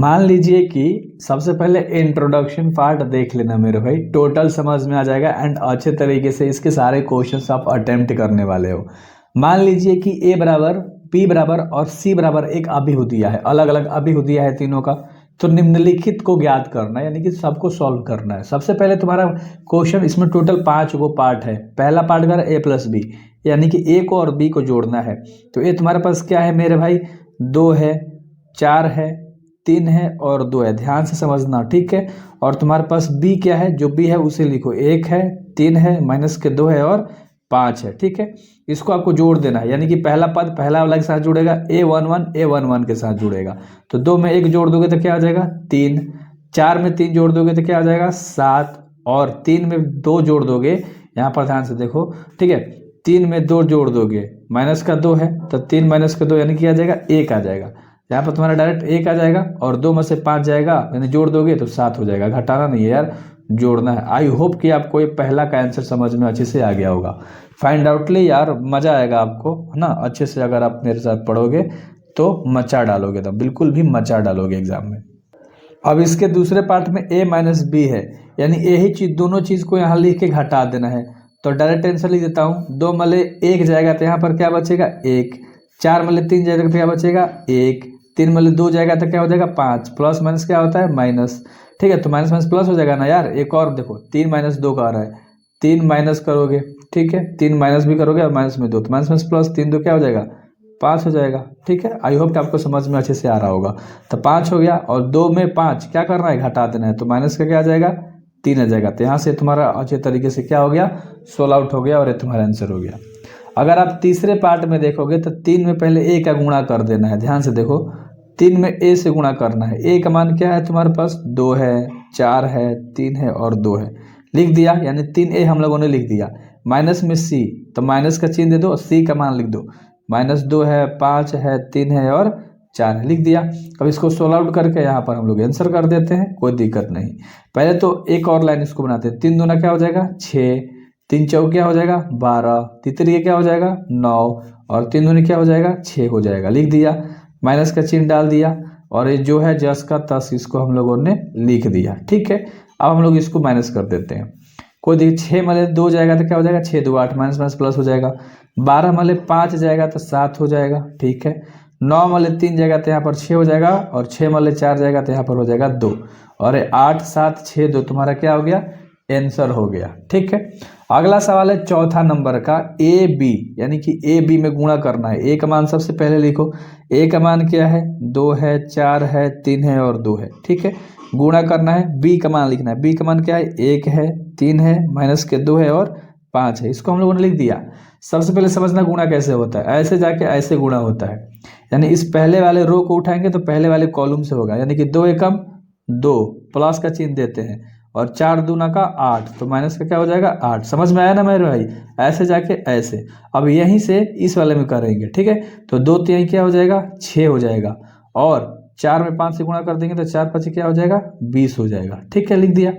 मान लीजिए कि सबसे पहले इंट्रोडक्शन पार्ट देख लेना मेरे भाई, टोटल समझ में आ जाएगा एंड अच्छे तरीके से इसके सारे क्वेश्चंस आप अटेम्प्ट करने वाले हो। मान लीजिए कि ए बराबर बी बराबर और सी बराबर एक अभिहुतिया है, अलग अलग अभिहुतिया है तीनों का। तो निम्नलिखित को ज्ञात करना है, यानी कि सबको सॉल्व करना है। सबसे पहले तुम्हारा क्वेश्चन, इसमें टोटल 5 गो पार्ट है। पहला पार्ट कर ए प्लस बी, यानी कि ए को और बी को जोड़ना है। तो ए तुम्हारे पास क्या है मेरे भाई, 2 है, 4 है, 3 है और 2 है। ध्यान से समझना, ठीक है। और तुम्हारे पास b क्या है, जो b है उसे लिखो, 1 है, 3 है, माइनस के 2 है और 5 है, ठीक है। इसको आपको जोड़ देना है, यानी कि पहला पद पहला वाला के साथ जुड़ेगा, a11 के साथ जुड़ेगा। तो 2 में 1 जोड़ दोगे तो क्या आ जाएगा 3, 4 में 3 जोड़ दोगे तो क्या आ जाएगा 7, और 3 में 2 जोड़ दोगे, यहाँ पर ध्यान से देखो, ठीक है। 3 में 2 जोड़ दोगे, माइनस का 2 है तो 3 माइनस का 2 यानी कि आ जाएगा 1 आ जाएगा। यहाँ पर तुम्हारा डायरेक्ट 1 आ जाएगा और 2 में से 5 जाएगा, यानी जोड़ दोगे तो 7 हो जाएगा। घटाना नहीं है यार, जोड़ना है। आई होप कि आपको ये पहला का आंसर समझ में अच्छे से आ गया होगा। फाइंड आउटली यार मजा आएगा आपको, है ना। अच्छे से अगर आप मेरे साथ पढ़ोगे तो मचा डालोगे, तो बिल्कुल भी मचा डालोगे एग्जाम में। अब इसके दूसरे पार्ट में a माइनस बी है, यानी यही चीज, दोनों चीज को यहाँ लिख के घटा देना है। तो डायरेक्ट आंसर लिख देता हूँ, 2 मले 1 जाएगा तो यहाँ पर क्या बचेगा 1, 4 मले 3 जाएगा तो क्या बचेगा 1, 3 मले 2 जाएगा तो क्या हो जाएगा 5, प्लस माइनस क्या होता है माइनस, ठीक है। तो माइनस माइनस प्लस हो जाएगा ना यार। एक और देखो, 3 माइनस 2 का आ रहा है, 3 माइनस करोगे, ठीक है, 3 माइनस भी करोगे और माइनस में 2, तो माइनस माइनस प्लस 3 2 क्या हो जाएगा 5 हो जाएगा, ठीक है। आई होप कि आपको समझ में अच्छे से आ रहा होगा। तो 5 हो गया और 2 में 5 क्या करना है, घटा देना है। तो माइनस का क्या आ जाएगा 3 आ जाएगा। तो यहाँ से तुम्हारा अच्छे तरीके से क्या हो गया, सोल्व आउट हो गया और ये तुम्हारा आंसर हो गया। अगर आप तीसरे पार्ट में देखोगे तो 3 में पहले a का गुणा कर देना है। ध्यान से देखो, 3 में a से गुणा करना है। a का मान क्या है तुम्हारे पास, 2 है, 4 है, 3 है और 2 है। लिख दिया, यानी 3a हम लोगों ने लिख दिया। माइनस में c, तो माइनस का चिन्ह दे दो और c का मान लिख दो। -2 है, 5 है, 3 है और 4 है, लिख दिया। अब इसको सोल्व आउट करके यहाँ पर हम लोग आंसर कर देते हैं, कोई दिक्कत नहीं। पहले तो एक और लाइन इसको बनाते हैं। 3 दूना क्या हो जाएगा 6, 3 चौक क्या हो जाएगा 12, तितरी क्या हो जाएगा 9 और 3 दूनी क्या हो जाएगा 6 हो जाएगा। लिख दिया, माइनस का चिन्ह डाल दिया और ये जो है जस का तस, इसको हम लोगों ने लिख दिया, ठीक है। अब हम लोग इसको माइनस कर देते हैं। कोई देखिए, 6 मले 2 जाएगा तो क्या हो जाएगा 6 2 8, माइनस माइनस प्लस हो जाएगा। 12 मले 5 जाएगा तो 7 हो जाएगा, ठीक है। 9 मले 3 जाएगा तो यहाँ पर 6 हो जाएगा और 6 मले 4 जाएगा तो यहाँ पर हो जाएगा 2 और 8 7 6 2 तुम्हारा क्या हो गया आंसर हो गया, ठीक है। अगला सवाल है चौथा नंबर का, ए बी, यानी कि ए बी में गुणा करना है। ए का मान सबसे पहले लिखो, ए का मान क्या है 2 है, 4 है, 3 है और 2 है, ठीक है। गुणा करना है, बी का मान लिखना है। बी का मान क्या है 1 है, 3 है, माइनस के 2 है और 5 है। इसको हम लोगों ने लिख दिया। सबसे पहले समझना गुणा कैसे होता है, ऐसे जाके ऐसे गुणा होता है, यानी इस पहले वाले रो को उठाएंगे तो पहले वाले कॉलम से होगा, यानी कि 2 एकम 2, प्लस का चिन्ह देते हैं और 4 दूना का 8, तो माइनस का क्या हो जाएगा 8। समझ में आया ना मेरे भाई, ऐसे जाके ऐसे। अब यहीं से इस वाले में करेंगे, ठीक है। तो 2 3 क्या हो जाएगा 6 हो जाएगा और 4 में 5 से गुणा कर देंगे तो 4 5 क्या हो जाएगा 20 हो जाएगा, ठीक है। लिख दिया।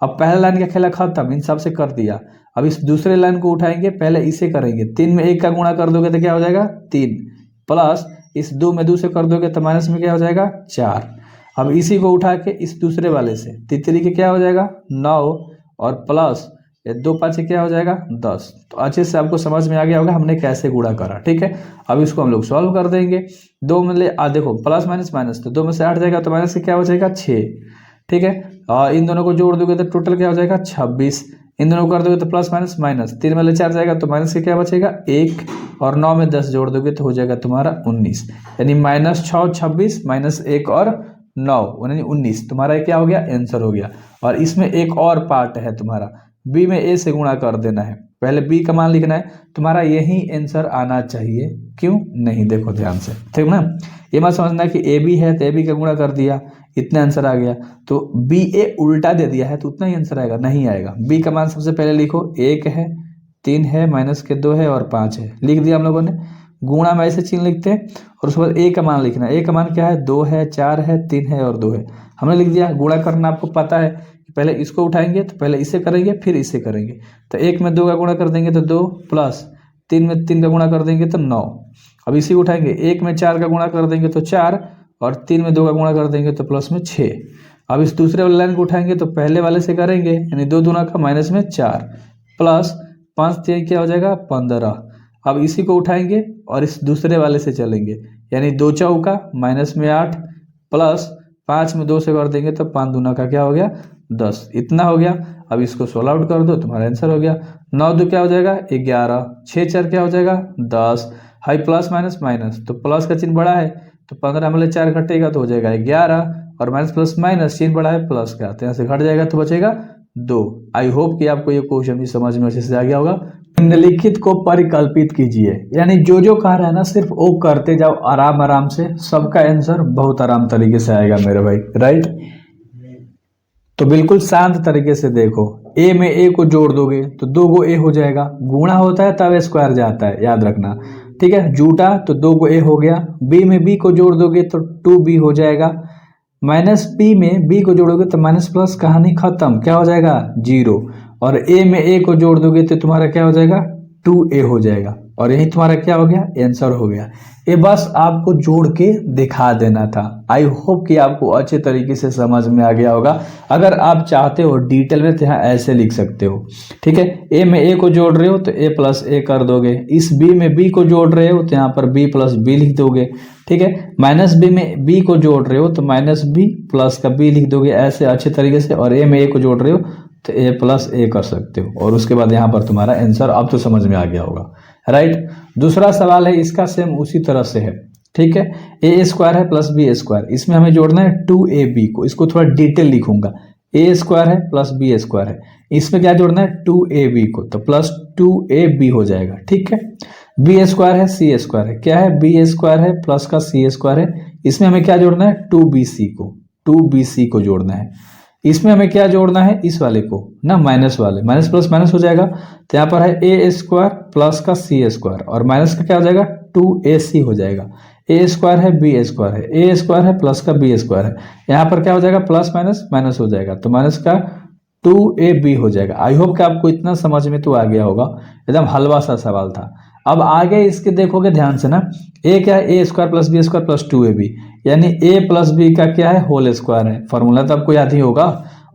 अब पहला लाइन का खेला खत्म, इन सब से कर दिया। अब इस दूसरे लाइन को उठाएंगे, पहले इसे करेंगे। 3 में 1 का गुणा कर दोगे तो क्या हो जाएगा 3, प्लस इस 2 में 2 से कर दोगे तो माइनस में क्या हो जाएगा 4। अब इसी को उठा के इस दूसरे वाले से, तितरी के क्या हो जाएगा 9 और प्लस ये 2 5 क्या हो जाएगा 10। तो अच्छे से आपको समझ में आ गया होगा हमने कैसे गुणा करा, ठीक है। अब इसको हम लोग सॉल्व कर देंगे। 2 में ले देखो प्लस माइनस माइनस, तो 2 में से 8 जाएगा तो माइनस से क्या हो जाएगा 6, ठीक है। और इन दोनों को जोड़ दोगे तो टोटल क्या हो जाएगा 26। इन दोनों को कर दोगे तो प्लस माइनस माइनस, 3 में ले 4 जाएगा तो माइनस से क्या बचेगा 1 और 9 में 10 जोड़ दोगे तो हो जाएगा तुम्हारा 19, यानी -6 26 -1 और 9 यानी 19 तुम्हारा क्या हो गया आंसर हो गया। और इसमें एक और पार्ट है तुम्हारा, बी में ए से गुणा कर देना है। पहले बी का मान लिखना है, तुम्हारा यही आंसर आना चाहिए, क्यों नहीं देखो ध्यान से, ठीक ना। ये मत समझना कि ए बी है तो ए बी का गुणा कर दिया इतना आंसर आ गया, तो बी ए उल्टा दे दिया है तो उतना ही आंसर आएगा, नहीं आएगा। बी का मान सबसे पहले लिखो, 1 है, 3 है, माइनस के 2 है और 5 है, लिख दिया हम लोगों ने। गुणा में ऐसे चिन्ह लिखते हैं और उसके बाद ए का मान लिखना है। ए का मान क्या है 2 है, 4 है, 3 है और 2 है, हमने लिख दिया। गुणा करना आपको पता है, पहले इसको उठाएंगे तो पहले इसे करेंगे फिर इसे करेंगे। तो 1 में 2 का गुणा कर देंगे तो 2, प्लस 3 में 3 का गुणा कर देंगे तो 9। अब इसी को उठाएंगे, 1 में 4 का गुणा कर देंगे तो 4 और 3 में 2 का गुणा कर देंगे तो प्लस में 6। अब इस दूसरे वाले लाइन को उठाएंगे तो पहले वाले से करेंगे, यानी 2 दूना का माइनस में 4 प्लस 5 3 क्या हो जाएगा 15। अब इसी को उठाएंगे और इस दूसरे वाले से चलेंगे, यानी 2 चौका माइनस में 8 प्लस 5 में 2 से कर देंगे तो 5 दूना का क्या हो गया 10। इतना हो गया। अब इसको सोल्व आउट कर दो, तुम्हारा आंसर हो गया। 9 2 क्या हो जाएगा 11, 6 4 क्या हो जाएगा 10। हाई प्लस माइनस माइनस तो प्लस का चिन्ह बड़ा है तो 15 में 4 घटेगा तो हो जाएगा 11, और माइनस प्लस माइनस चिन्ह बड़ा है प्लस का तो यहाँ से घट जाएगा तो बचेगा 2। आई होप कि आपको ये क्वेश्चन भी समझ में अच्छे से आ गया होगा। निम्नलिखित को परिकल्पित कीजिए, यानी जो कह रहा है ना सिर्फ वो करते जाओ आराम आराम से, सबका आंसर बहुत आराम तरीके से आएगा मेरे भाई, राइट। तो बिल्कुल शांत तरीके से देखो, ए में ए को जोड़ दोगे तो 2 गो ए हो जाएगा, गुणा होता है तब स्क्वायर जाता है, याद रखना, ठीक है। जूटा तो 2 गो ए हो गया, बी में बी को जोड़ दोगे तो 2b हो जाएगा, माइनस पी में बी को जोड़ोगे तो माइनस प्लस कहानी खत्म, क्या हो जाएगा 0, और ए में ए को जोड़ दोगे तो तुम्हारा क्या हो जाएगा 2a हो जाएगा, और यही तुम्हारा क्या हो गया आंसर हो गया। ये बस आपको जोड़ के दिखा देना था। आई होप कि आपको अच्छे तरीके से समझ में आ गया होगा। अगर आप चाहते हो डिटेल में तो यहाँ ऐसे लिख सकते हो, ठीक है। ए में ए को जोड़ रहे हो तो ए प्लस ए कर दोगे, इस बी में बी को जोड़ रहे हो तो यहाँ पर बी प्लस बी लिख दोगे, ठीक है। माइनस बी में बी को जोड़ रहे हो तो माइनस बी प्लस का बी लिख दोगे ऐसे अच्छे तरीके से, और ए में ए को जोड़ रहे हो तो ए प्लस ए कर सकते हो, और उसके बाद यहाँ पर तुम्हारा आंसर अब तो समझ में आ गया होगा, राइट। दूसरा सवाल है इसका सेम उसी तरह से है, ठीक है। ए स्क्वायर है प्लस बी स्क्वायर, इसमें हमें जोड़ना है 2ab को, इसको थोड़ा डिटेल लिखूंगा। ए स्क्वायर है प्लस बी स्क्वायर है, इसमें क्या जोड़ना है 2ab को, तो प्लस 2ab हो जाएगा, ठीक है। बी स्क्वायर है सी स्क्वायर है, क्या है बी स्क्वायर है प्लस का सी स्क्वायर है, इसमें हमें क्या जोड़ना है 2bc को जोड़ना है। इसमें हमें क्या जोड़ना है इस वाले को ना, माइनस वाले, माइनस प्लस माइनस हो जाएगा तो यहाँ पर है ए स्क्वायर प्लस का सी स्क्वायर, और माइनस का क्या हो जाएगा 2ac हो जाएगा। ए स्क्वायर है बी स्क्वायर है, ए स्क्वायर है प्लस का बी स्क्वायर है, यहाँ पर क्या हो जाएगा प्लस माइनस माइनस हो जाएगा तो माइनस का 2ab हो जाएगा। आई होप कि आपको इतना समझ में तो आ गया होगा, एकदम हलवा सा सवाल था। अब आगे इसके देखोगे ध्यान से ना, ए क्या है A square plus B square plus 2ab, यानी ए प्लस बी का क्या है होल स्क्वायर है, फॉर्मूला तो आपको याद ही होगा।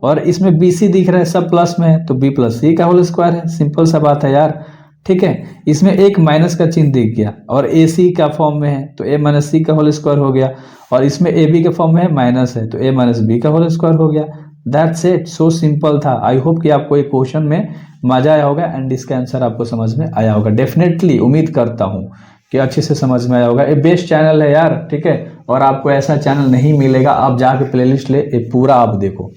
और इसमें बी सी दिख रहा है सब प्लस में है तो बी प्लस सी का होल स्क्वायर है, सिंपल सा बात है यार, ठीक है। इसमें एक माइनस का चिन्ह दिख गया और ए सी का फॉर्म में है तो ए माइनस सी का होल स्क्वायर हो गया, और इसमें ए बी के फॉर्म में है माइनस है तो ए माइनस बी का होल स्क्वायर हो गया। दैट्स इट, सो सिंपल था। आई होप कि आपको ये क्वेश्चन में मजा आया होगा एंड इसका आंसर आपको समझ में आया होगा। डेफिनेटली उम्मीद करता हूँ कि अच्छे से समझ में आया होगा। ये बेस्ट चैनल है यार, ठीक है, और आपको ऐसा चैनल नहीं मिलेगा। आप जाके प्लेलिस्ट ले, ये पूरा आप देखो।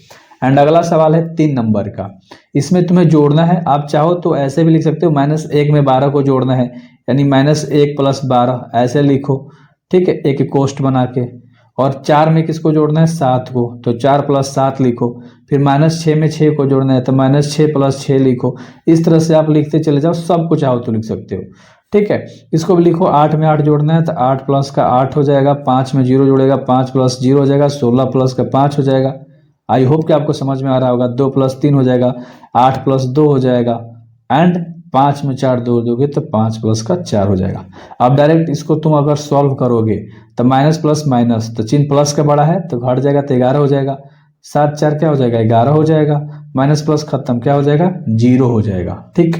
एंड अगला सवाल है 3 नंबर का, इसमें तुम्हें जोड़ना है, आप चाहो तो ऐसे भी लिख सकते हो, -1 में 12 को जोड़ना है, यानी -1 + 12 ऐसे लिखो, ठीक है, एक कोष्ठ बना के। और 4 में किसको जोड़ना है 7 को, तो 4 + 7 लिखो। फिर -6 में 6 को जोड़ना है तो -6 + 6 लिखो। इस तरह से आप लिखते चले जाओ, सब कुछ चाहो तो लिख सकते हो, ठीक है। इसको भी लिखो, 8 में 8 जोड़ना है तो 8 + का 8 हो जाएगा, 5 में 0 जोड़ेगा 5 + 0 हो जाएगा, 16 + का 5 हो जाएगा। आई होप कि आपको समझ में आ रहा होगा। 2 + 3 हो जाएगा, 8 + 2 हो जाएगा, एंड 5 में 4 जोड़ दोगे तो 5 + का 4 हो जाएगा। अब डायरेक्ट इसको तुम अगर सॉल्व करोगे तो माइनस प्लस माइनस, तो चिन्ह प्लस का बड़ा है तो घट जाएगा तो 11 हो जाएगा, 7 4 क्या हो जाएगा 11 हो जाएगा, माइनस प्लस खत्म, क्या हो जाएगा 0 हो जाएगा, ठीक।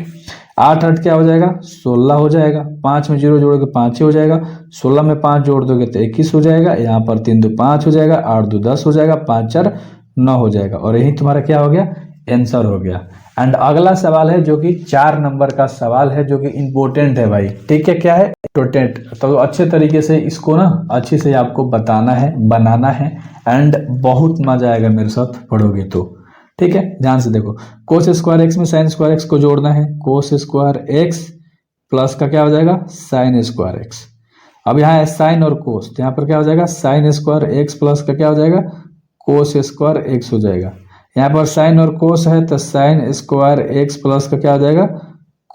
8 8 क्या हो जाएगा 16 हो जाएगा, 5 में 0 जोड़ोगे 5 ही हो जाएगा, 16 में 5 जोड़ दोगे तो 21 हो जाएगा, यहाँ पर 3 2 5 हो जाएगा, 8 2 10 हो जाएगा, 5 4 9 हो जाएगा, और यही तुम्हारा क्या हो गया आंसर हो गया। एंड अगला सवाल है जो कि 4 नंबर का सवाल है, जो कि इंपॉर्टेंट है भाई, ठीक है। क्या है इंपॉर्टेंट, तो अच्छे तरीके से इसको ना अच्छे से आपको बताना है, बनाना है, एंड बहुत मजा आएगा मेरे साथ पढ़ोगे तो, ठीक है। ध्यान से देखो, cos स्क्वायर x में sin स्क्वायर x को जोड़ना है, cos स्क्वायर x प्लस का क्या हो जाएगा sin स्क्वायर x। अब यहाँ है sin और cos, तो यहाँ पर क्या हो जाएगा sin स्क्वायर x प्लस का क्या हो जाएगा cos स्क्वायर x हो जाएगा। यहाँ पर sin और cos है तो sin स्क्वायर x प्लस का क्या हो जाएगा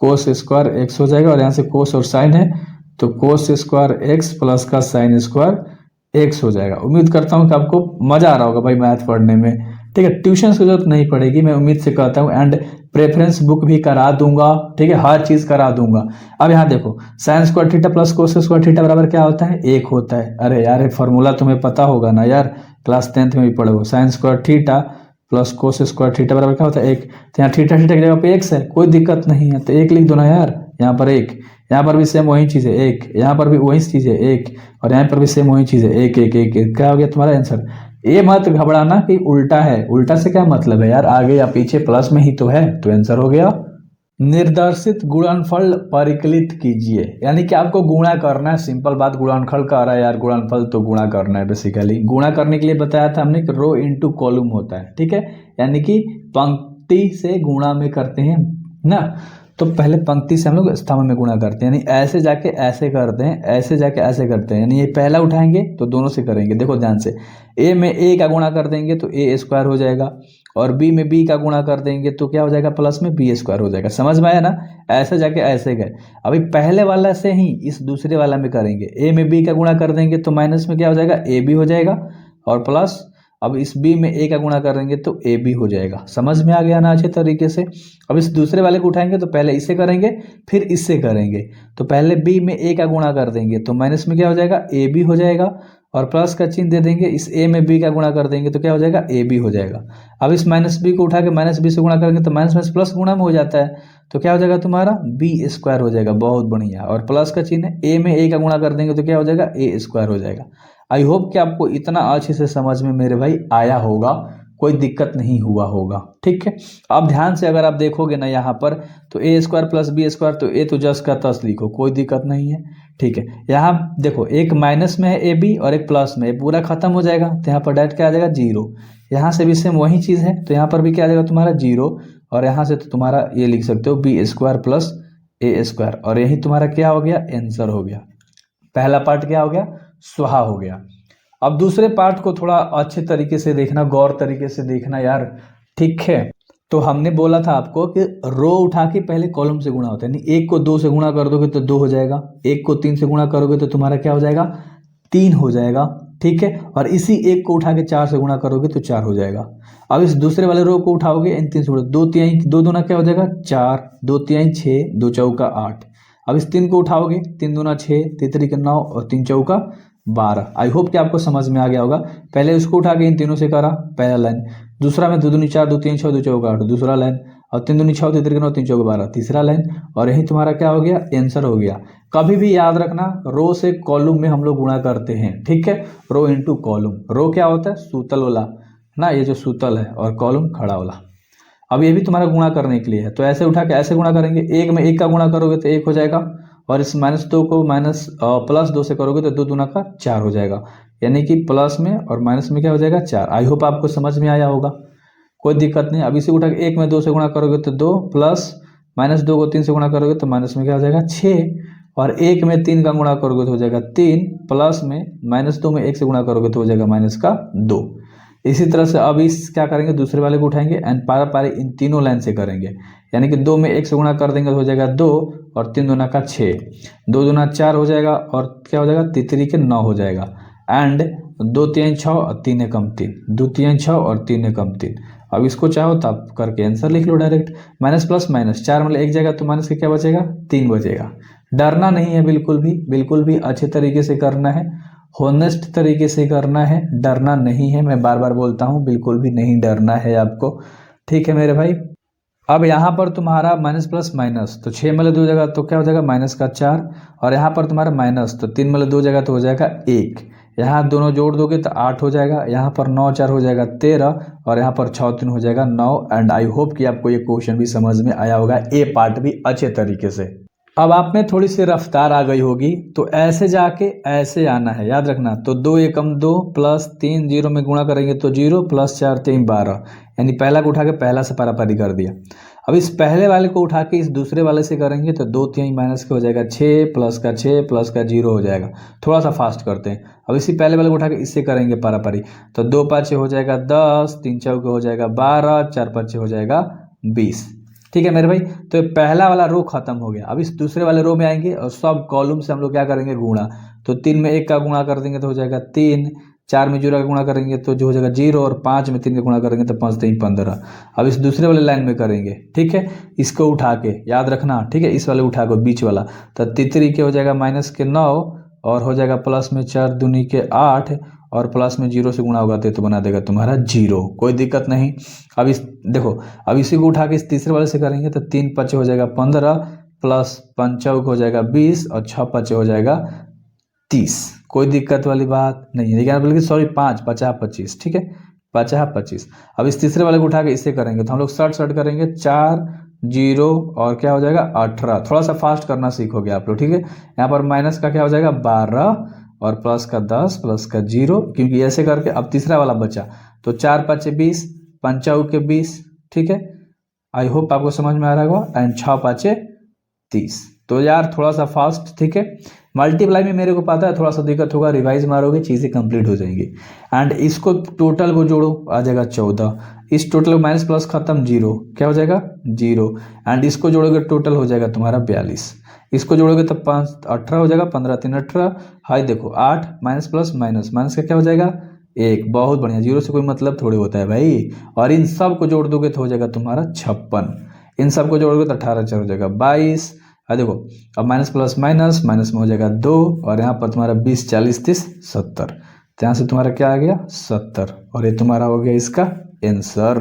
cos स्क्वायर x हो जाएगा, और यहाँ से cos और sin है तो cos स्क्वायर x प्लस का sin स्क्वायर x हो जाएगा। उम्मीद करता हूँ कि आपको मजा आ रहा होगा भाई मैथ पढ़ने में, ठीक है। ट्यूशन की जरूरत नहीं पड़ेगी, मैं उम्मीद से कहता हूँ। एंड प्रेफरेंस बुक भी करा दूंगा, ठीक है, हर चीज करा दूंगा। अब यहाँ देखो sine square theta plus cos square theta बराबर क्या होता है, 1 होता है। अरे यार ये फॉर्मूला तुम्हें पता होगा ना यार, क्लास 10th में भी पढ़े हो। Sine square theta plus cos square theta बराबर क्या होता है, 1। तो यहाँ थीटा थीटा की जगह पे x है, कोई दिक्कत नहीं है, तो 1 लिख दो ना यार। यहाँ पर 1, यहाँ पर भी सेम वही चीज है 1, यहाँ पर भी वही चीज है 1, और यहाँ पर भी सेम वही चीज है 1 1 1 1। क्या हो गया तुम्हारा आंसर। ये मत घबराना कि उल्टा है, उल्टा से क्या मतलब है यार, आगे या पीछे प्लस में ही तो है, तो आंसर हो गया। निर्देशित गुणनफल परिकलित कीजिए, यानी कि आपको गुणा करना है, सिंपल बात। गुणनफल का आ रहा है यार, गुणनफल तो गुणा करना है बेसिकली। गुणा करने के लिए बताया था हमने कि रो इंटू कॉलम होता है, ठीक है, यानी कि पंक्ति से गुणा में करते हैं ना। तो पहले पंक्ति से हम लोग स्तंभ में गुणा करते हैं, यानी ऐसे जाके ऐसे करते हैं, ऐसे जाके ऐसे करते हैं, यानी ये पहला उठाएंगे तो दोनों से करेंगे। देखो ध्यान से, ए में ए का गुणा कर देंगे तो ए स्क्वायर हो जाएगा, और बी में बी का गुणा कर देंगे तो क्या हो जाएगा, प्लस में बी स्क्वायर हो जाएगा। समझ में आया ना, ऐसे जाके ऐसे गए। अभी पहले वाला से ही इस दूसरे वाला में करेंगे, ए में बी का गुणा कर देंगे तो माइनस में क्या हो जाएगा, ए बी हो जाएगा, और प्लस अब इस बी में ए का गुणा करेंगे तो ए बी हो जाएगा। समझ में आ गया ना अच्छे तरीके से। अब इस दूसरे वाले को उठाएंगे तो पहले इससे करेंगे फिर इससे करेंगे, तो पहले बी में ए का गुणा कर देंगे तो माइनस में क्या हो जाएगा, ए बी हो जाएगा, और प्लस का चिन्ह दे देंगे, इस ए में बी का गुणा कर देंगे तो क्या हो जाएगा, ए बी हो जाएगा। अब इस माइनस बी को उठा के माइनस बी से गुणा करेंगे तो माइनस माइनस प्लस गुणा में हो जाता है, तो क्या हो जाएगा तुम्हारा बी स्क्वायर हो जाएगा। बहुत बढ़िया, और प्लस का चिन्ह है, ए में ए का गुणा कर देंगे तो क्या हो जाएगा, ए स्क्वायर हो जाएगा। आई होप कि आपको इतना अच्छे से समझ में मेरे भाई आया होगा, कोई दिक्कत नहीं हुआ होगा, ठीक है। अब ध्यान से अगर आप देखोगे ना यहाँ पर, तो ए स्क्वायर प्लस बी स्क्वायर, तो ए तो जस का तस लिखो, कोई दिक्कत नहीं है, ठीक है। यहाँ देखो एक माइनस में है ए बी और एक प्लस में, पूरा खत्म हो जाएगा, तो यहाँ पर डायरेक्ट क्या आ जाएगा, 0। यहाँ से भी सेम वही चीज़ है, तो यहाँ पर भी क्या आ जाएगा तुम्हारा 0, और यहाँ से तो तुम्हारा ये लिख सकते हो बी स्क्वायर प्लस ए स्क्वायर, और यही तुम्हारा क्या हो गया, आंसर हो गया। पहला पार्ट क्या हो गया, स्वाहा हो गया। अब दूसरे पार्ट को थोड़ा अच्छे तरीके से देखना, गौर तरीके से देखना यार, ठीक है। तो हमने बोला था आपको कि रो उठा के पहले कॉलम से गुणा होता है, यानी 1 को 2 से गुणा कर दोगे तो 2 हो जाएगा, 1 को 3 से गुणा करोगे तो तुम्हारा क्या हो जाएगा, 3 हो जाएगा, ठीक है। और इसी 1 को उठा के 4 से गुणा करोगे तो 4 हो जाएगा। अब इस दूसरे वाले रो को उठाओगे, इन 3 से 2 तिहाई, 2 दूना क्या हो जाएगा 4, 2 तिहाई 6, 2 चौका 8। अब इस 3 को उठाओगे, 3 दूना 6, 3 तिरिक 9, और 3 चौका 12। आई होप कि आपको समझ में आ गया होगा। पहले उसको उठा के इन तीनों से करा, पहला लाइन। दूसरा में 2 दूनी 4, 2 3 6, 2 चौका 8, दूसरा लाइन। और 3 दूनी 6, 3 तिरिक 9, 3 चौका 12, तीसरा लाइन। और यही तुम्हारा क्या हो गया, आंसर हो गया। कभी भी याद रखना, रो से कॉलम में हम लोग गुणा करते हैं, ठीक है। रो इंटू कॉलम, रो क्या होता है, सूतल वाला ना, ये जो सूतल है, और कॉलम खड़ा वाला। अब ये भी तुम्हारा गुणा करने के लिए है, तो ऐसे उठा के ऐसे गुणा करेंगे, 1 में 1 का गुणा करोगे तो 1 हो जाएगा, और इस -2 को प्लस 2 से करोगे तो 2 दूना का 4 हो जाएगा, यानी कि प्लस में और माइनस में क्या हो जाएगा, 4। आई होप आपको समझ में आया होगा, कोई दिक्कत नहीं। अब इसे उठा के 1 में 2 से गुणा करोगे तो 2, प्लस -2 को 3 से गुणा करोगे तो माइनस में क्या हो जाएगा 6, और 1 में 3 का गुणा करोगे तो हो जाएगा 3, प्लस में -2 में 1 से गुणा करोगे तो हो जाएगा -2। इसी तरह से अब इस क्या करेंगे, दूसरे वाले को उठाएंगे एंड पारा पारी इन तीनों लाइन से करेंगे, यानी कि 2 में 1 से गुणा कर देंगे तो हो जाएगा 2, और 3 दूना का 6, 2 दूना 4 हो जाएगा, और क्या हो जाएगा, 3 के 9 हो जाएगा, एंड 2 3 6 और 3 एकम 3, 2 3 6 और 3 एकम 3। अब इसको चाहो तो आप करके आंसर लिख लो डायरेक्ट, माइनस प्लस माइनस, 4 मतलब 1 जाएगा तो माइनस के क्या बचेगा, 3 बचेगा। डरना नहीं है, बिल्कुल भी अच्छे तरीके से करना है, होनेस्ट तरीके से करना है, डरना नहीं है। मैं बार बार बोलता हूँ, बिल्कुल भी नहीं डरना है आपको, ठीक है मेरे भाई। अब यहाँ पर तुम्हारा माइनस प्लस माइनस, तो 6 में 2 जगह तो क्या हो जाएगा -4, और यहाँ पर तुम्हारा माइनस, तो 3 में 2 जगह तो हो जाएगा 1, यहाँ दोनों जोड़ दोगे तो 8 हो जाएगा, यहाँ पर 9 4 हो जाएगा 13, और यहाँ पर 6 3 हो जाएगा 9। एंड आई होप कि आपको ये क्वेश्चन भी समझ में आया होगा, ए पार्ट भी अच्छे तरीके से। अब आप में थोड़ी सी रफ्तार आ गई होगी, तो ऐसे जाके ऐसे आना है, याद रखना। तो 2 एकम 2 प्लस 3 0 में गुणा करेंगे तो 0, प्लस 4 3 12, यानी पहला को उठा के पहला से पारापारी कर दिया। अब इस पहले वाले को उठा के इस दूसरे वाले से करेंगे तो 2 3 माइनस के हो जाएगा 6, प्लस का 6, प्लस का 0 हो जाएगा। थोड़ा सा फास्ट करते हैं। अब इसी पहले वाले को उठा के इससे करेंगे पारापारी, तो 2 5 हो जाएगा 10, 3 चौके हो जाएगा 12, 4 5 हो जाएगा 20, ठीक है मेरे भाई। तो पहला वाला रो खत्म हो गया। अब इस दूसरे वाले रो में आएंगे और सब कॉलम से हम लोग क्या करेंगे, गुणा। तो 3 में 1 का गुणा कर देंगे तो हो जाएगा 3, 4 में 0 का गुणा करेंगे तो जो हो जाएगा 0, और 5 में 3 का गुणा करेंगे तो 5 3 15। अब इस दूसरे वाले लाइन में करेंगे, ठीक है, इसको उठा के याद रखना, ठीक है, इस वाले उठा के बीच वाला, तो 3 के हो जाएगा -9 और हो जाएगा प्लस में 4 दूनी के 8 और प्लस में 0 से गुणा होगा तो बना देगा तुम्हारा 0, कोई दिक्कत नहीं। अब इस देखो, अब इसी को उठा के इस तीसरे वाले से करेंगे तो 3 5 हो जाएगा 15 प्लस 5 चौक हो जाएगा 20 और 6 5 हो जाएगा 30, कोई दिक्कत वाली बात नहीं है। लेकिन बल्कि सॉरी 5 50 25, ठीक है, 50 25। अब इस तीसरे वाले को उठा के इससे करेंगे तो हम लोग शॉर्ट करेंगे, 4 0 और क्या हो जाएगा 18। थोड़ा सा फास्ट करना सीखोगे आप लोग, ठीक है। यहाँ पर माइनस का क्या हो जाएगा 12 और प्लस का 10 प्लस का 0, क्योंकि ऐसे करके अब तीसरा वाला बचा तो 4 5 20 5 के 20, ठीक है। आई होप आपको समझ में आ रहा होगा। एंड 6 5 30। तो यार थोड़ा सा फास्ट, ठीक है। मल्टीप्लाई में मेरे को पता है थोड़ा सा दिक्कत होगा, रिवाइज मारोगे चीज़ें कंप्लीट हो जाएंगी। एंड इसको टोटल को जोड़ो, आ जाएगा 14। इस टोटल माइनस प्लस खत्म 0, क्या हो जाएगा 0। एंड इसको जोड़ोगे टोटल हो जाएगा तुम्हारा 42। इसको जोड़ोगे तो 5 18 हो जाएगा, 15 3 18। हाई देखो 8 माइनस प्लस माइनस माइनस का क्या हो जाएगा 1। बहुत बढ़िया, 0 से कोई मतलब थोड़ी होता है भाई। और इन सब को जोड़ दोगे तो हो जाएगा तुम्हारा 56। इन सब को जोड़ोगे तो 18 4 हो जाएगा 22। देखो अब माइनस प्लस माइनस माइनस में हो जाएगा 2 और यहाँ पर तुम्हारा 20 40 30 70। तो यहाँ से तुम्हारा क्या आ गया 70 और ये तुम्हारा हो गया इसका आंसर।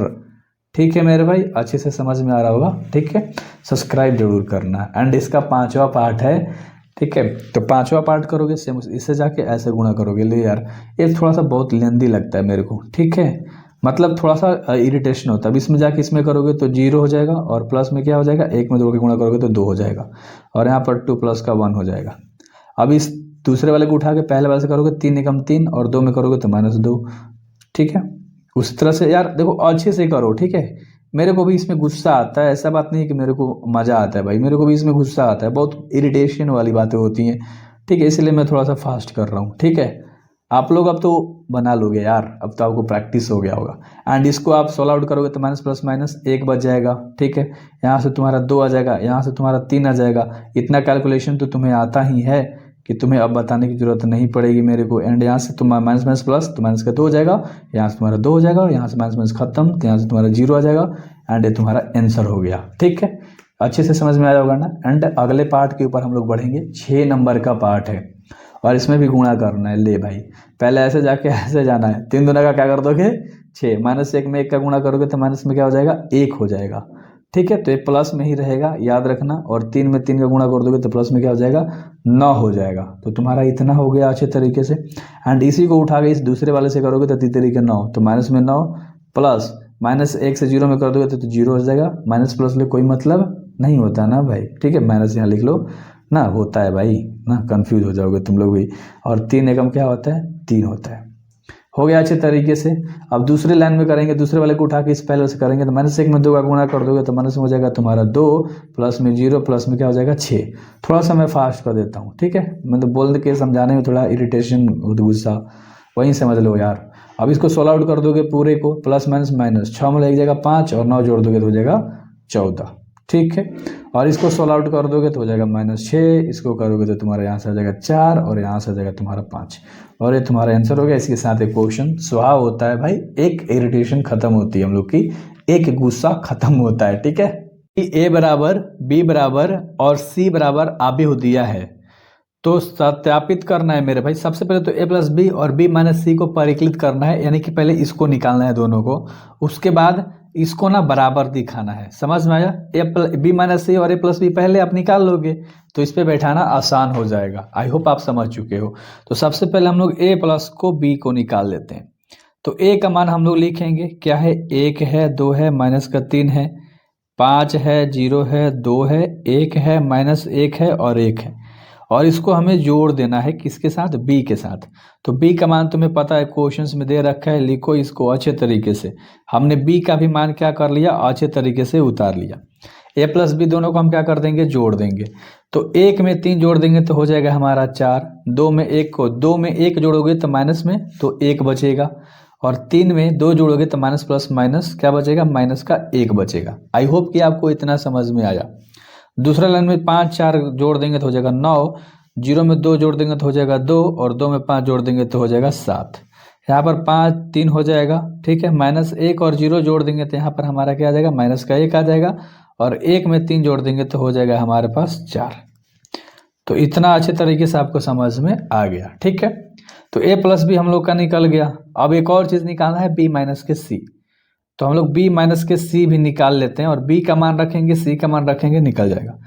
ठीक है मेरे भाई, अच्छे से समझ में आ रहा होगा, ठीक है। सब्सक्राइब जरूर करना। एंड इसका 5वां पार्ट है, ठीक है। तो 5वां पार्ट करोगे सेम इससे जाके ऐसे गुणा करोगे। ले यार ये थोड़ा सा बहुत लेंदी लगता है मेरे को, ठीक है, मतलब थोड़ा सा इरिटेशन होता है। अब इसमें जाके इसमें करोगे तो 0 हो जाएगा और प्लस में क्या हो जाएगा 1 में 2 के गुणा करोगे तो 2 हो जाएगा और यहाँ पर 2 प्लस का 1 हो जाएगा। अब इस दूसरे वाले को उठा के पहले वाले से करोगे 3 एकम 3 और 2 में करोगे तो -2, ठीक है। उस तरह से यार देखो अच्छे से करो, ठीक है। मेरे को भी इसमें गुस्सा आता है, ऐसा बात नहीं कि मेरे को मज़ा आता है भाई, मेरे को भी इसमें गुस्सा आता है, बहुत इरिटेशन वाली बातें होती हैं, ठीक है। इसलिए मैं थोड़ा सा फास्ट कर रहा हूँ, ठीक है। आप लोग अब तो बना लोगे यार, अब तो आपको प्रैक्टिस हो गया होगा। एंड इसको आप सोल्व आउट करोगे तो माइनस प्लस माइनस 1 बच जाएगा, ठीक है। यहाँ से तुम्हारा 2 आ जाएगा, यहाँ से तुम्हारा 3 आ जाएगा। इतना कैलकुलेशन तो तुम्हें आता ही है कि तुम्हें अब बताने की जरूरत नहीं पड़ेगी मेरे को। एंड यहाँ से तुम्हारा माइनस माइनस प्लस तो माइनस का 2 हो जाएगा, यहाँ से तुम्हारा 2 हो जाएगा और यहाँ से माइनस माइनस खत्म तो यहाँ से तुम्हारा 0 आ जाएगा। एंड ये तुम्हारा आंसर हो गया, ठीक है। अच्छे से समझ में आया होगा ना। एंड अगले पार्ट के ऊपर हम लोग बढ़ेंगे, 6 नंबर का पार्ट है और इसमें भी गुणा करना है। ले भाई पहले ऐसे जाके ऐसे जाना है, 3 दूना का क्या कर दोगे 6, -1 में 1 का गुणा करोगे तो माइनस में क्या हो जाएगा 1 हो जाएगा, ठीक है। तो ये प्लस में ही रहेगा, याद रखना। और 3 में 3 का गुणा कर दोगे तो प्लस में क्या हो जाएगा 9 हो जाएगा। तो तुम्हारा इतना हो गया अच्छे तरीके से। एंड इसी को उठा के इस दूसरे वाले से करोगे तो 3 तरीके 9, तो माइनस में 9 प्लस -1 से 0 में कर दोगे तो 0 हो जाएगा। माइनस प्लस में कोई मतलब नहीं होता ना भाई, ठीक है। माइनस यहाँ लिख लो ना, होता है भाई ना, कंफ्यूज हो जाओगे तुम लोग भी। और 3 एकम क्या होता है 3 होता है। हो गया अच्छे तरीके से। अब दूसरे लाइन में करेंगे, दूसरे वाले को उठा के इस पहले से करेंगे तो -1 में 2 का गुणा कर दोगे तो माइनस में हो जाएगा तुम्हारा 2 प्लस में 0 प्लस में क्या हो जाएगा 6। थोड़ा सा मैं फास्ट कर देता हूँ, ठीक है, मतलब बोल के समझाने में थोड़ा इरिटेशन गुस्सा वहीं समझ लो यार। अब इसको सोल्व आउट कर दोगे पूरे को, प्लस माइनस माइनस 6 में लग जाएगा 5 और 9 जोड़ दोगे तो हो जाएगा 14, ठीक है। और इसको सोल्व आउट कर दोगे तो हो जाएगा -6, इसको करोगे तो तुम्हारा यहाँ से आ जाएगा 4 और यहाँ से आ जाएगा तुम्हारा 5 और ये तुम्हारा आंसर हो गया। इसके साथ एक क्वेश्चन स्वभाव होता है भाई, एक इरिटेशन खत्म होती है हम लोग की, एक गुस्सा खत्म होता है, ठीक है। ए बराबर बी बराबर और सी बराबर आबे दिया है तो सत्यापित करना है मेरे भाई। सबसे पहले तो ए प्लस बी और बी माइनस सी को परिकलित करना है, यानी कि पहले इसको निकालना है दोनों को, उसके बाद इसको ना बराबर दिखाना है। समझ में आया। बी माइनस सी और ए प्लस बी पहले आप निकाल लोगे तो इस पे बैठाना आसान हो जाएगा। आई होप आप समझ चुके हो। तो सबसे पहले हम लोग ए प्लस को बी को निकाल लेते हैं। तो ए का मान हम लोग लिखेंगे क्या है, 1 है 2 है माइनस का 3 है 5 है 0 है 2 है 1 है -1 है और 1 है। और इसको हमें जोड़ देना है किसके साथ, बी के साथ। तो बी का मान तुम्हें पता है क्वेश्चंस में दे रखा है, लिखो इसको अच्छे तरीके से। हमने बी का भी मान क्या कर लिया, अच्छे तरीके से उतार लिया। ए प्लस बी दोनों को हम क्या कर देंगे, जोड़ देंगे। तो 1 में 3 जोड़ देंगे तो हो जाएगा हमारा 4, 2 में 1 जोड़ोगे तो माइनस में तो 1 बचेगा और 3 में 2 जोड़ोगे तो माइनस प्लस माइनस क्या बचेगा, माइनस का 1 बचेगा। आई होप कि आपको इतना समझ में आया। दूसरा लाइन में 5 4 जोड़ देंगे तो हो जाएगा 9, 0 में 2 जोड़ देंगे तो हो जाएगा 2 और 2 में 5 जोड़ देंगे तो हो जाएगा 7। यहाँ पर 5 3 हो जाएगा, ठीक है। -1 और 0 जोड़ देंगे तो यहाँ पर हमारा क्या आ जाएगा, -1 आ जाएगा। और 1 में 3 जोड़ देंगे तो हो जाएगा हमारे पास 4। तो इतना अच्छे तरीके से आपको समझ में आ गया, ठीक है। तो a प्लस बी हम लोग का निकल गया। अब एक और चीज़ निकालना है b माइनस के c। तो हम लोग b माइनस के c भी निकाल लेते हैं और b का मान रखेंगे, c का मान रखेंगे, निकल जाएगा।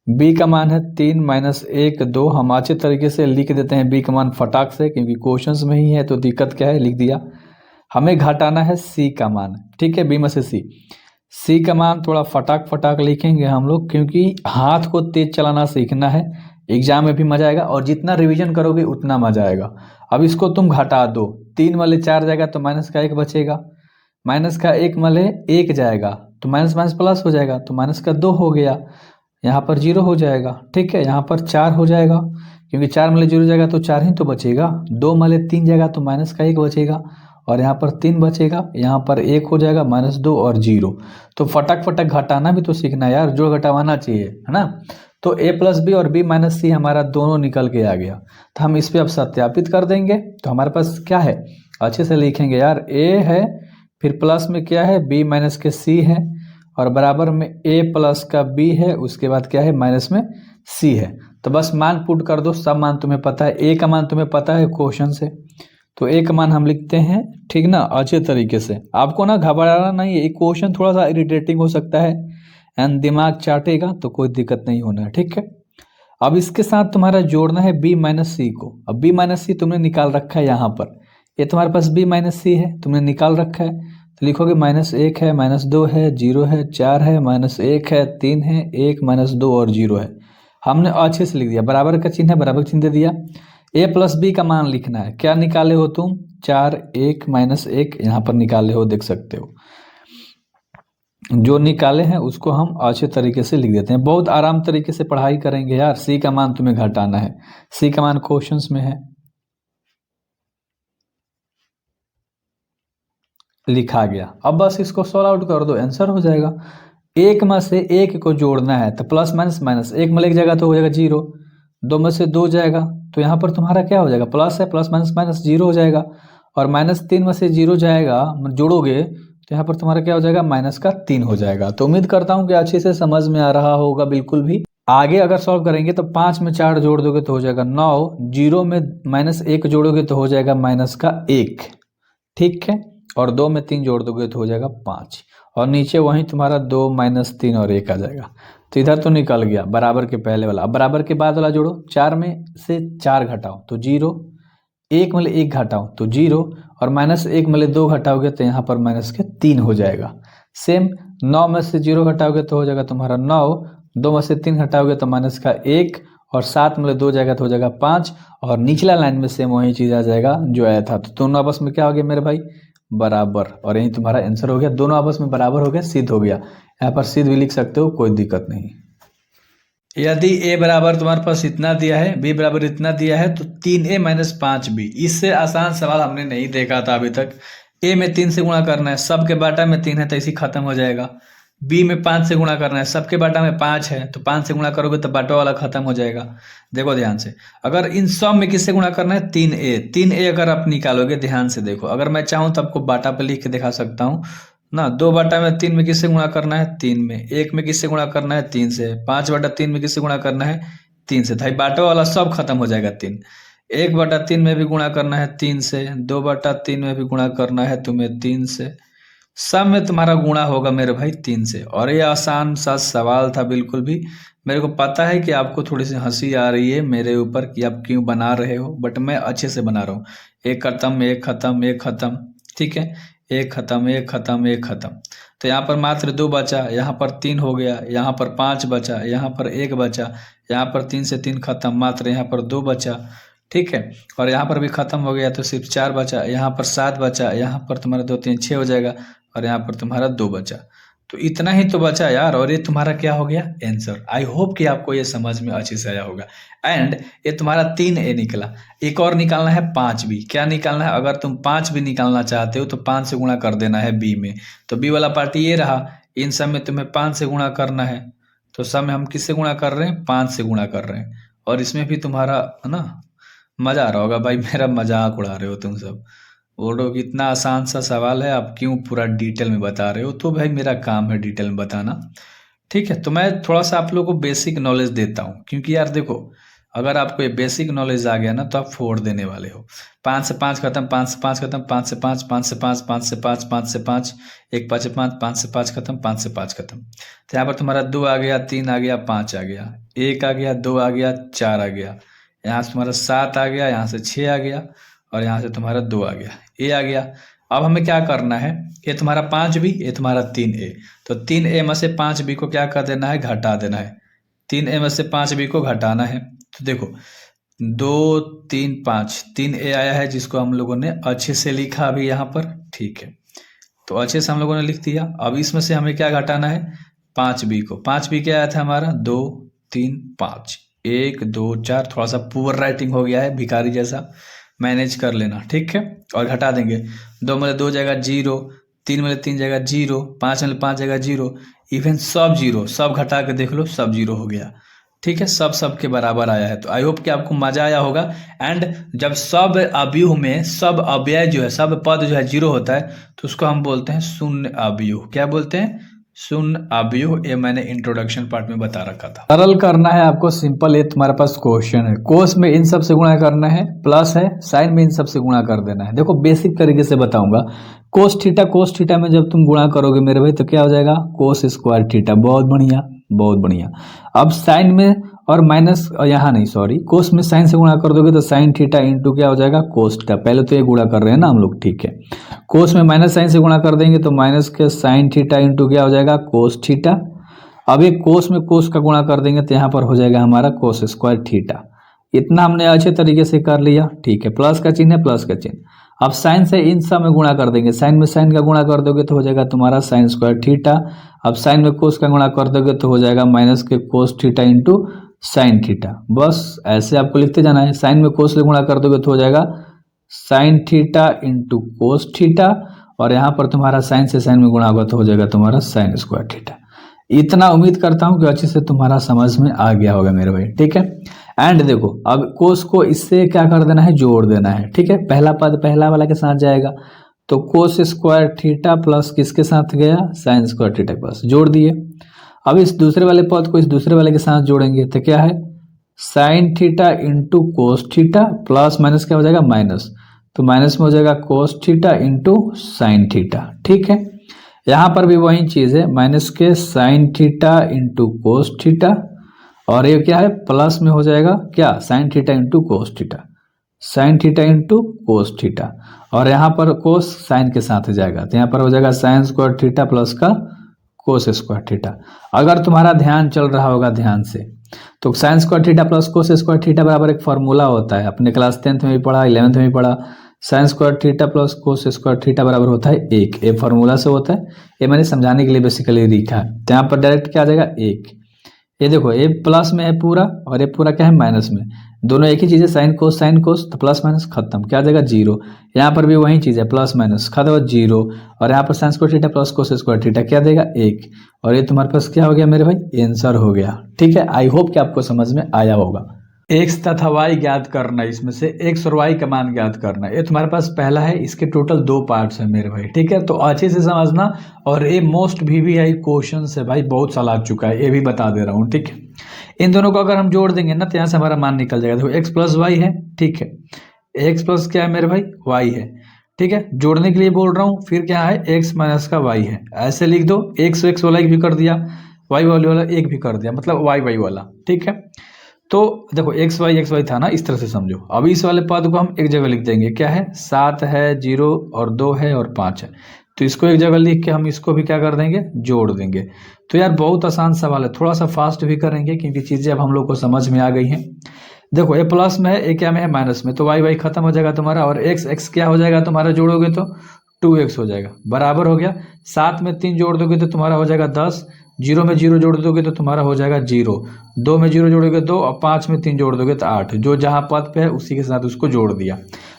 b का मान है 3 -1 2। हम अच्छे तरीके से लिख देते हैं b का मान फटाक से, क्योंकि क्वेश्चंस में ही है तो दिक्कत क्या है, लिख दिया। हमें घटाना है c का मान, ठीक है, b में से c का मान थोड़ा फटाक फटाक लिखेंगे हम लोग, क्योंकि हाथ को तेज चलाना सीखना है, एग्जाम में भी मजा आएगा और जितना रिवीजन करोगे उतना मजा आएगा। अब इसको तुम घटा दो, 3 वाले 4 जाएगा तो -1 बचेगा, -1 वाले 1 जाएगा तो माइनस माइनस प्लस हो जाएगा, तो -2 हो गया। यहाँ पर 0 हो जाएगा, ठीक है। यहाँ पर 4 हो जाएगा, क्योंकि 4 वाले 0 जाएगा तो 4 ही तो बचेगा। 2 वाले 3 जाएगा तो -1 बचेगा और यहाँ पर 3 बचेगा। यहाँ पर 1 हो जाएगा, -2 और 0। तो फटाक फटाक घटाना भी तो सीखना है यार, जोड़ घटावाना चाहिए, है ना। तो a प्लस बी और b माइनस सी हमारा दोनों निकल के आ गया। तो हम इस पर अब सत्यापित कर देंगे। तो हमारे पास क्या है, अच्छे से लिखेंगे यार, a है, फिर प्लस में क्या है, b माइनस के c है, और बराबर में a प्लस का b है, उसके बाद क्या है, माइनस में c है। तो बस मान पुट कर दो, सब मान तुम्हें पता है, a का मान तुम्हें पता है क्वेश्चन से, तो a का मान हम लिखते हैं, ठीक ना, अच्छे तरीके से। आपको ना घबराना नहीं है, एक क्वेश्चन थोड़ा सा इरिटेटिंग हो सकता है एंड दिमाग चाटेगा, तो कोई दिक्कत नहीं होना है, ठीक है। अब इसके साथ तुम्हारा जोड़ना है b माइनस सी को। अब b माइनस सी तुमने निकाल रखा है यहाँ पर, ये तुम्हारे पास b माइनस सी है, तुमने निकाल रखा है, तो लिखोगे -1 है, -2 है, 0 है, 4 है, -1 है, 3 है, 1 -2 और 0 है। हमने अच्छे से लिख दिया, बराबर का चिन्ह है, बराबर का चिन्ह दे दिया। a प्लस बी का मान लिखना है, क्या निकाले हो तुम, 4 1 -1 यहाँ पर निकाले हो, देख सकते हो। जो निकाले हैं उसको हम अच्छे तरीके से लिख देते हैं। बहुत आराम तरीके से पढ़ाई करेंगे यार। सी का मान तुम्हें घटाना है, सी का मान क्वेश्चंस में है, लिखा गया। अब बस इसको सॉल्व आउट कर दो, आंसर हो जाएगा। 1 में से 1 को जोड़ना है तो प्लस माइनस माइनस, 1 में 1 जाएगा तो हो जाएगा 0, 2 में से 2 जाएगा तो यहाँ पर तुम्हारा क्या हो जाएगा, प्लस है, प्लस माइनस माइनस 0 हो जाएगा। और -3 में से 0 जाएगा, जोड़ोगे तो यहाँ पर तुम्हारा क्या हो जाएगा, -3 हो जाएगा। तो उम्मीद करता हूँ कि अच्छे से समझ में आ रहा होगा बिल्कुल भी। आगे अगर सॉल्व करेंगे तो 5 में 4 जोड़ दोगे तो हो जाएगा 9, 0 में -1 जोड़ोगे तो हो जाएगा -1, ठीक है। और 2 में 3 जोड़ दोगे तो हो जाएगा 5, और नीचे वहीं तुम्हारा 2 -3 और 1 आ जाएगा। तो इधर तो निकल गया बराबर के पहले वाला। अब बराबर के बाद वाला जोड़ो, 4 में से 4 घटाओ तो 0, 1 में 1 घटाओ तो 0, और -1 में 2 घटाओगे तो यहाँ पर -3 हो जाएगा। सेम 9 में से 0 घटाओगे तो हो जाएगा तुम्हारा 9, 2 में से 3 घटाओगे तो -1, और 7 में 2 जाएगा तो हो जाएगा 5, और निचला लाइन में सेम वही चीज़ आ जाएगा जो आया था। तो दोनों आपस में क्या हो गया मेरे भाई, बराबर, और यही तुम्हारा आंसर हो गया। दोनों आपस में बराबर हो गया, सिद्ध हो गया। यहाँ पर सिद्ध भी लिख सकते हो, कोई दिक्कत नहीं। यदि a बराबर तुम्हारे पास इतना दिया है, b बराबर इतना दिया है, तो 3a - 5b, इससे आसान सवाल हमने नहीं देखा था अभी तक। a में 3 से गुणा करना है, सबके बाटा में 3 है तो इसी खत्म हो जाएगा। b में 5 से गुणा करना है, सबके बाटा में 5 है तो 5 से गुणा करोगे तो बाटा वाला खत्म हो जाएगा। देखो ध्यान से, अगर इन सब में किससे गुणा करना है, 3a अगर आप निकालोगे, ध्यान से देखो, अगर मैं चाहूँ तो आपको बाटा पे लिख के दिखा सकता हूँ ना। 2 बाटा में 3 में किससे गुणा करना है, 3 में। 1 में किससे गुणा करना है, 3 से। 5 बटा 3 में किससे गुणा करना है, 3 से। भाई बाटा वाला सब खत्म हो जाएगा 3। 1 बटा 3 में भी गुणा करना है 3 से, 2 बटा 3 में भी गुणा करना है तुम्हें 3 से, सब में तुम्हारा गुणा होगा मेरे भाई 3 से। और ये आसान सा सवाल था बिल्कुल भी। मेरे को पता है कि आपको थोड़ी सी हंसी आ रही है मेरे ऊपर कि आप क्यों बना रहे हो, बट मैं अच्छे से बना रहा हूँ। एक खत्म, एक खत्म, एक खत्म, ठीक है, एक खत्म, एक खत्म, एक खत्म। तो यहाँ पर मात्र 2 बचा, यहाँ पर 3 हो गया, यहाँ पर 5 बचा, यहाँ पर 1 बचा, यहाँ पर 3 से 3 खत्म, मात्र यहाँ पर 2 बचा, ठीक है। और यहाँ पर भी खत्म हो गया तो सिर्फ 4 बचा, यहाँ पर 7 बचा, यहाँ पर तुम्हारा 2 3 6 हो जाएगा, और यहाँ पर तुम्हारा 2 बचा। तो इतना ही तो बचा यार, और ये तुम्हारा क्या हो गया, आंसर। आई होप कि आपको ये समझ में अच्छे से आया होगा। एंड ये तुम्हारा 3a निकला। एक और निकालना है 5b। क्या निकालना है, अगर तुम 5 भी निकालना चाहते हो तो 5 से गुणा कर देना है b में। तो b वाला पार्टी ये रहा, इन सब में तुम्हें 5 से गुणा करना है। तो सब में हम किससे गुणा कर रहे हैं, 5 से गुणा कर रहे हैं। और इसमें भी तुम्हारा है ना, मजा आ रहा होगा भाई, मेरा मजाक उड़ा रहे हो तुम सब। बोल रहे हो कि इतना आसान सा सवाल है, आप क्यों पूरा डिटेल में बता रहे हो? तो भाई मेरा काम है डिटेल में बताना, ठीक है। तो मैं थोड़ा सा आप लोगों को बेसिक नॉलेज देता हूँ, क्योंकि यार देखो, अगर आपको ये बेसिक नॉलेज आ गया ना तो आप फोड़ देने वाले हो। 5 से 5 खत्म, 5 से 5 खत्म, 5 से 5, 5 से 5, 5 से 5, 5 से 5, एक 5 से 5, 5 से 5 खत्म, 5 से 5 खत्म। तो यहाँ पर तुम्हारा 2 आ गया, 3 आ गया, 5 आ गया, 1 आ गया, 2 आ गया, 4 आ गया, यहाँ से तुम्हारा 7 आ गया, यहाँ से 6 आ गया, और यहाँ से तुम्हारा 2 आ गया, ए आ गया। अब हमें क्या करना है, ये तुम्हारा 5 बी, ये तुम्हारा 3 ए। तो 3 ए में से 5 बी को क्या कर देना है, घटा देना है। 3 ए में से 5 बी को घटाना है। तो देखो 2 3 5, 3 ए आया है, जिसको हम लोगों ने अच्छे से लिखा अभी यहाँ पर, ठीक है। तो अच्छे से हम लोगों ने लिख दिया। अब इसमें से हमें क्या घटाना है, 5 बी को। 5 बी क्या आया था हमारा, 2 3 5, 1 2 4। थोड़ा सा पुअर राइटिंग हो गया है, भिखारी जैसा, मैनेज कर लेना, ठीक है। और घटा देंगे, 2 में 2 जाएगा 0, 3 में 3 जाएगा 0, 5 में 5 जाएगा 0, इवन सब 0, सब घटा के देख लो, सब 0 हो गया, ठीक है। सब के बराबर आया है। तो आई होप कि आपको मजा आया होगा। एंड जब सब अवयव में सब अव्यय जो है, सब पद जो है 0 होता है, तो उसको हम बोलते हैं शून्य अवयव। क्या बोलते हैं, शून्य अवयव। ये मैंने इंट्रोडक्शन पार्ट में बता रखा था। सरल करना है आपको, सिंपल। ये तुम्हारे पास क्वेश्चन है, कोस में इन सब से गुणा करना है, प्लस है साइन में इन सब से गुणा कर देना है। देखो बेसिक तरीके से बताऊंगा। कोस थीटा में जब तुम गुणा करोगे मेरे भाई, तो क्या हो जाएगा, कोस स्क्वायर थीटा। बहुत बढ़िया, बहुत बढ़िया। अब साइन में और माइनस, यहाँ नहीं सॉरी, कोस में साइन से गुणा कर दोगे तो साइन थीटा इंटू क्या हो जाएगा, कोस थीटा। पहले तो ये गुणा कर रहे हैं ना हम लोग, ठीक है। कोस में माइनस साइन से गुणा कर देंगे तो माइनस के साइन थीटा इंटू क्या हो जाएगा, कोस थीटा। अब एक कोस में कोस का गुणा कर देंगे तो यहाँ पर हो जाएगा हमारा कोस स्क्वायर थीटा। इतना हमने अच्छे तरीके से कर लिया, ठीक है। प्लस का चिन्ह है, प्लस का चिन्ह। अब साइन से इन सब में गुणा कर देंगे, साइन में साइन का गुणा कर दोगे तो हो जाएगा तुम्हारा साइन स्क्वायर थीटा। अब साइन में कोस का गुणा कर दोगे तो हो जाएगा माइनस के cos theta into sine theta. बस ऐसे आपको लिखते जाना है। साइन में कोस से गुणा कर दोगे तो हो जाएगा sine theta into cos theta, और यहाँ पर तुम्हारा साइन से साइन में गुणा होगा तो हो जाएगा तुम्हारा साइन स्क्वायर थीटा। इतना उम्मीद करता हूँ कि अच्छे से तुम्हारा समझ में आ गया होगा मेरे भाई, ठीक है। एंड देखो, अब कोस को इससे क्या कर देना है, जोड़ देना है, ठीक है। पहला पद पहला वाला के साथ जाएगा, तो कोस स्क्वायर थीटा प्लस किसके साथ गया, साइन स्क्वायर थीटा के पास, जोड़ दिए। अब इस दूसरे वाले पद को इस दूसरे वाले के साथ जोड़ेंगे तो क्या है, sine theta into cos theta, plus minus क्या हो जाएगा, माइनस। तो माइनस में हो जाएगा cos theta into sine theta, ठीक है। यहाँ पर भी वही चीज है, माइनस के sine theta into cos theta, और ये क्या है, प्लस में हो जाएगा क्या, sine theta into cos theta, sine theta into cos theta. और यहाँ पर कोस साइन के साथ जाएगा तो यहाँ पर हो जाएगा साइन स्क्वायर थीटा प्लस का कोस स्क्वायर थीटा। अगर तुम्हारा ध्यान चल रहा होगा ध्यान से, तो sine square theta plus cos square theta बराबर एक फॉर्मूला होता है, अपने क्लास 10th में भी पढ़ा, 11th में भी पढ़ा। Sine square theta plus cos square theta बराबर होता है 1। ये फॉर्मूला से होता है, ये मैंने समझाने के लिए बेसिकली लिखा है। तो यहाँ पर डायरेक्ट क्या आ जाएगा, 1। ये देखो, ये प्लस में है पूरा, और ये पूरा क्या है, माइनस में। दोनों एक ही चीज है, साइन कोस, तो प्लस माइनस खत्म, क्या आ जाएगा, 0। यहाँ पर भी वही चीज है, प्लस माइनस खत्म, 0। और यहाँ पर sine square theta plus cos square theta क्या देगा, 1। और ये तुम्हारे पास क्या हो गया मेरे भाई, आंसर हो गया, ठीक है। आई होप कि आपको समझ में आया होगा। एक्स तथा वाई ज्ञात करना, इसमें से एक्स और वाई का मान ज्ञात करना, ये तुम्हारे पास पहला है। इसके टोटल 2 पार्ट्स है मेरे भाई, ठीक है। तो अच्छे से समझना, और ये मोस्ट भी है क्वेश्चन से भाई, बहुत साल आ चुका है, ये भी बता दे रहा हूँ, ठीक है। इन दोनों को अगर हम जोड़ देंगे ना तो यहाँ से हमारा मान निकल जाएगा। देखो एक्स प्लस वाई है, ठीक है। एक्स प्लस क्या है मेरे भाई, वाई है, ठीक है। जोड़ने के लिए बोल रहा हूँ, फिर क्या है, एक्स माइनस का वाई है, ऐसे लिख दो। एक्स वाला एक भी कर दिया, वाई वाला एक भी कर दिया, मतलब वाई वाला, ठीक है। तो देखो एक्स वाई था ना, इस तरह से समझो। अब इस वाले पद को हम एक जगह लिख देंगे, क्या है, 7 है, 0 और 2 है और 5 है। तो इसको एक जगह लिख के हम इसको भी क्या कर देंगे, जोड़ देंगे। तो यार बहुत आसान सवाल है, थोड़ा सा फास्ट भी करेंगे क्योंकि चीजें अब हम लोग को समझ में आ गई हैं। देखो ये प्लस में है, ये क्या में है, माइनस में। तो वाई खत्म हो जाएगा तुम्हारा, और एक्स क्या हो जाएगा तुम्हारा, जोड़ोगे तो 2x हो जाएगा, बराबर हो गया। 7 में 3 जोड़ दोगे तो तुम्हारा हो जाएगा 10, 0 में 0 जोड़ दोगे तो तुम्हारा हो जाएगा 0, 2 में 0 जोड़ोगे 2, और 5 में 3 जोड़ दोगे तो 8। जो जहां पद पे है उसी के साथ उसको जोड़ दिया।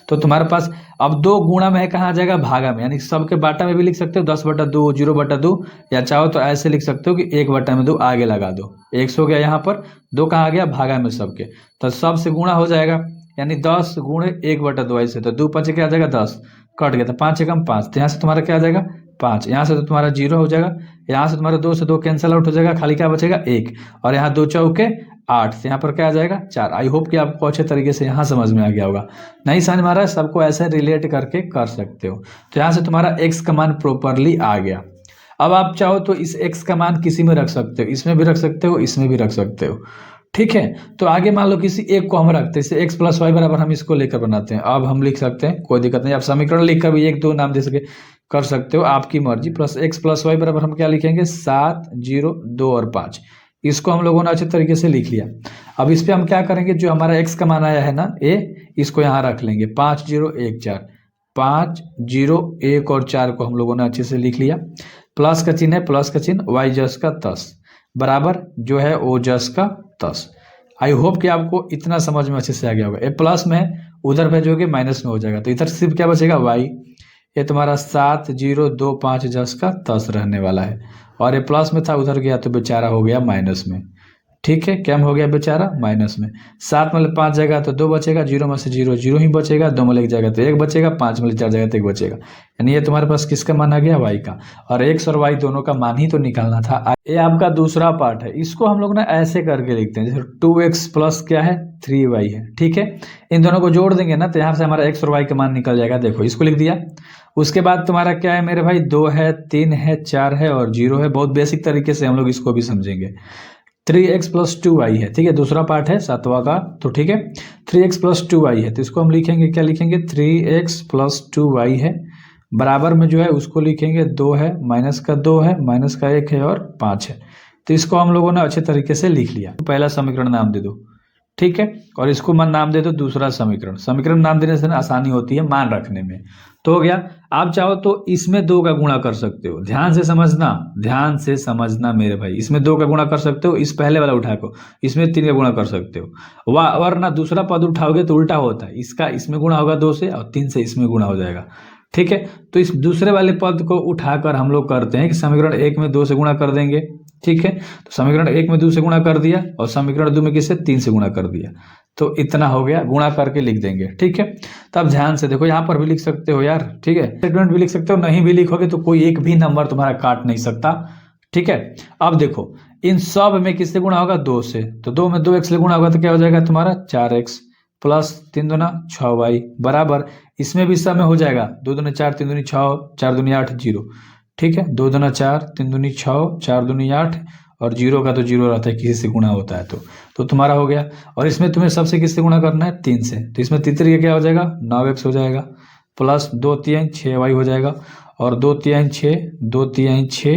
तो तुम्हारे पास अब 2 गुणा में है, कहाँ आ जाएगा, भागा में। यानी सबके बाटा में भी लिख सकते हो 10/2, 0/2, या चाहो तो ऐसे लिख सकते हो कि 1/2 आगे लगा दो। 1 हो गया, यहाँ पर 2 कहाँ आ गया, भागा में सबके, तो सबसे गुणा हो जाएगा। यानी 10 गुणे 1/2 ऐसे, तो 2 5 क्या आ जाएगा 10, कट गया था, 5 एकम 5, तो यहाँ से तुम्हारा क्या आ जाएगा 5, यहाँ से तो तुम्हारा 0 हो जाएगा, यहाँ से तुम्हारा 2 से 2 कैंसिल आउट हो जाएगा, खाली क्या बचेगा 1, और यहाँ 2 चौके 8, तो यहाँ पर क्या आ जाएगा 4। आई होप कि आपको अच्छे तरीके से यहाँ समझ में आ गया होगा। नहीं समझ में आ रहा है, सबको ऐसे रिलेट करके कर सकते हो। तो यहाँ से तुम्हारा x का मान प्रॉपरली आ गया। अब आप चाहो तो इस x का मान किसी में रख सकते हो, इसमें भी रख सकते हो, इसमें भी रख सकते हो, ठीक है। तो आगे मान लो किसी एक को हम रखते हैं, जैसे x प्लस वाई बराबर हम इसको लेकर बनाते हैं। अब हम लिख सकते हैं, कोई दिक्कत नहीं, आप समीकरण लिखकर भी 1 2 नाम दे सके कर सकते हो, आपकी मर्जी। प्लस x प्लस वाई बराबर हम क्या लिखेंगे 7 0 2 और 5, इसको हम लोगों ने अच्छे तरीके से लिख लिया। अब इस पे हम क्या करेंगे, जो हमारा x का मान आया है ना a, इसको यहाँ रख लेंगे 5 0 1 4, 5 0 1 और 4 को हम लोगों ने अच्छे से लिख लिया। प्लस का चिन्ह है, प्लस का चिन्ह, y जस का 10 बराबर जो है o जस का 10। आई होप कि आपको इतना समझ में अच्छे से आ गया होगा। ए प्लस में उधर भेजोगे माइनस में हो जाएगा, तो इधर सिर्फ क्या बचेगा y, ये तुम्हारा 7 0 2 5 जस का 10 रहने वाला है, और ये प्लस में था उधर गया तो बेचारा हो गया माइनस में, ठीक है। क्या हो गया बेचारा माइनस में। 7 में 5 जाएगा तो 2 बचेगा, 0 में से 0 0 ही बचेगा, 2 में 1 जाएगा तो 1 बचेगा, 5 में 4 जाएगा तो 1 बचेगा। यानी ये तुम्हारे पास किसका मान आ गया y का, और x और y दोनों का मान ही तो निकालना था। ये आपका दूसरा पार्ट है, इसको हम लोग ना ऐसे करके लिखते हैं, जैसे 2x प्लस क्या है 3y है, ठीक है। इन दोनों को जोड़ देंगे ना तो यहाँ से हमारा x और y का मान निकल जाएगा। देखो इसको लिख दिया। उसके बाद तुम्हारा क्या है मेरे भाई, 2 है 3 है 4 है और 0 है। बहुत बेसिक तरीके से हम लोग इसको भी समझेंगे। 3x प्लस 2y है, ठीक है, दूसरा पार्ट है 7वां का, तो ठीक है 3x प्लस 2y है, तो इसको हम लिखेंगे, क्या लिखेंगे 3x प्लस 2y है, बराबर में जो है उसको लिखेंगे 2 है, माइनस का 2 है, माइनस का 1 है और 5 है। तो इसको हम लोगों ने अच्छे तरीके से लिख लिया। तो पहला समीकरण नाम दे दो, ठीक है, और इसको मान नाम दे दो दूसरा समीकरण। समीकरण नाम देने से ना आसानी होती है मान रखने में। तो हो गया। आप चाहो तो इसमें 2 का गुणा कर सकते हो, ध्यान से समझना, ध्यान से समझना मेरे भाई। इसमें 2 का गुणा कर सकते हो, इस पहले वाला उठा को, इसमें 3 का गुणा कर सकते हो। वरना दूसरा पद उठाओगे तो उल्टा होता है, इसका इसमें गुणा होगा 2 से और 3 से इसमें गुणा हो जाएगा, ठीक है। तो इस दूसरे वाले पद को उठाकर हम लोग करते हैं कि समीकरण 1 में 2 से गुणा कर देंगे, ठीक है। तो समीकरण 1 में 2 से गुणा कर दिया और समीकरण 2 में किससे 3 से गुणा कर दिया, तो इतना हो गया, गुणा करके लिख देंगे, ठीक है। तब ध्यान से देखो, यहाँ पर भी लिख सकते हो यार, ठीक है, स्टेटमेंट भी लिख सकते हो, नहीं भी लिखोगे तो कोई एक भी नंबर तुम्हारा काट नहीं सकता, ठीक है। अब देखो इन सब में किससे गुणा होगा 2 से, तो 2 में 2x से गुणा होगा तो क्या हो जाएगा तुम्हारा 4x प्लस 3 दूना 6y बराबर, इसमें भी सब में हो जाएगा 2 दूनी 4 3 दूनी 6 4 दूनी 8 0, ठीक है। 2 दूना 4 3 दूनी 6 4 दूनी 8 और 0 का तो 0 रहता है, किसी से गुणा होता है तो तुम्हारा हो गया। और इसमें तुम्हें सबसे किससे गुणा करना है 3 से, तो इसमें 3 3 क्या हो जाएगा 9x हो जाएगा प्लस 2 3 6y हो जाएगा, और 2 3 6 2 3 6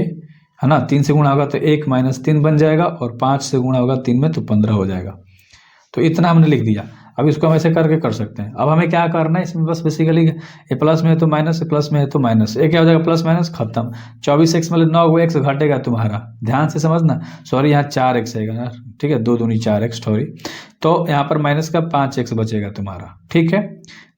है ना, 3 से गुणा होगा तो 1 माइनस 3 बन जाएगा, और 5 से गुणा होगा 3 में तो 15 हो जाएगा। तो इतना हमने लिख दिया। अब इसको हम ऐसे करके कर सकते हैं। अब हमें क्या करना है इसमें, बस बेसिकली ये प्लस में है तो माइनस, प्लस में है तो माइनस, ये क्या हो जाएगा प्लस माइनस खत्म। 24x मतलब 9x घटेगा तुम्हारा, ध्यान से समझना, सॉरी यहाँ 4x है यार, ठीक है, 2 दूनी 4x सॉरी, तो यहाँ पर माइनस का 5x बचेगा तुम्हारा, ठीक है।